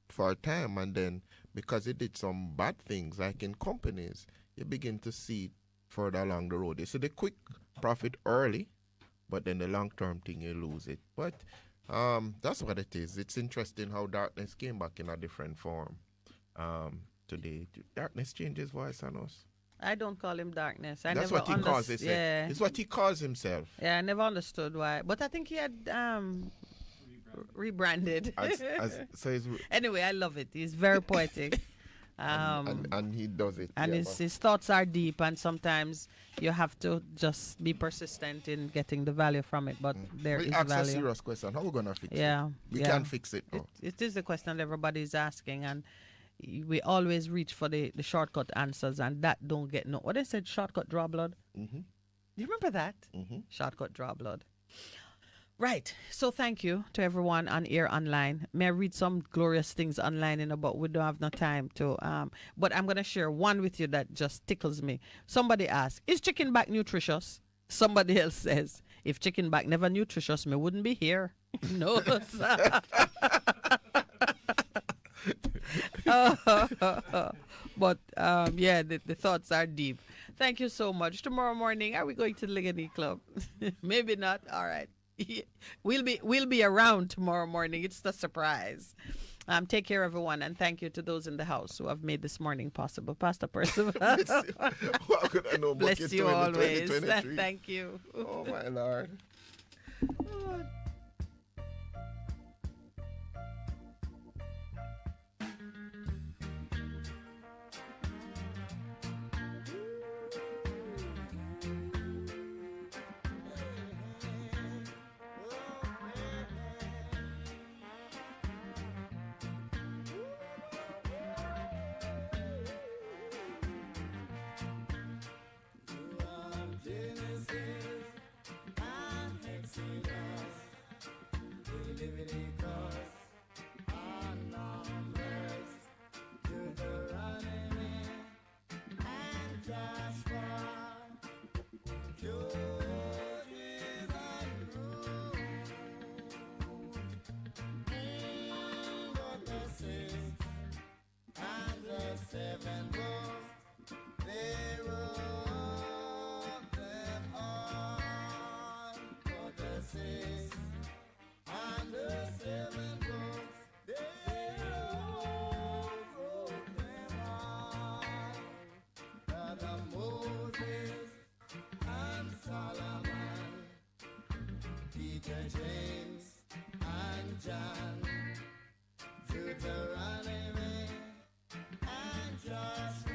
for a time, and then because it did some bad things, like in companies, you begin to see further along the road. You see the quick profit early, but then the long-term thing, you lose it. But that's what it is. It's interesting how darkness came back in a different form today. Darkness changes voice on us. I don't call him darkness. That's what he calls it. Yeah. It's what he calls himself. Yeah, I never understood why. But I think he had rebranded. Anyway, I love it. He's very poetic. And he does it. And his thoughts are deep, and sometimes you have to just be persistent in getting the value from it. But there is value. Ask a serious question. How are we going to fix it? We can't fix it now. It is the question everybody is asking, and we always reach for the shortcut answers, and that don't get no. What they said, shortcut draw blood. Do you remember that? Shortcut draw blood. Right. So thank you to everyone on air online. May I read some glorious things online, but we don't have no time to. But I'm gonna share one with you that just tickles me. Somebody asked, "Is chicken back nutritious?" Somebody else says, "If chicken back never nutritious, me wouldn't be here." No, sir. But yeah, the thoughts are deep. Thank you so much. Tomorrow morning, are we going to the Ligani Club? Maybe not. All right. We'll be around tomorrow morning. It's the surprise. Take care, everyone, and thank you to those in the house who have made this morning possible. Pastor Percival. What could I know? Bless you always. Thank you. Oh my Lord. Seven books, they wrote them all. For the 6 and the 7 books, they wrote them all. Brother Moses and Solomon, Peter, James and John, Deuteronomy and Joshua.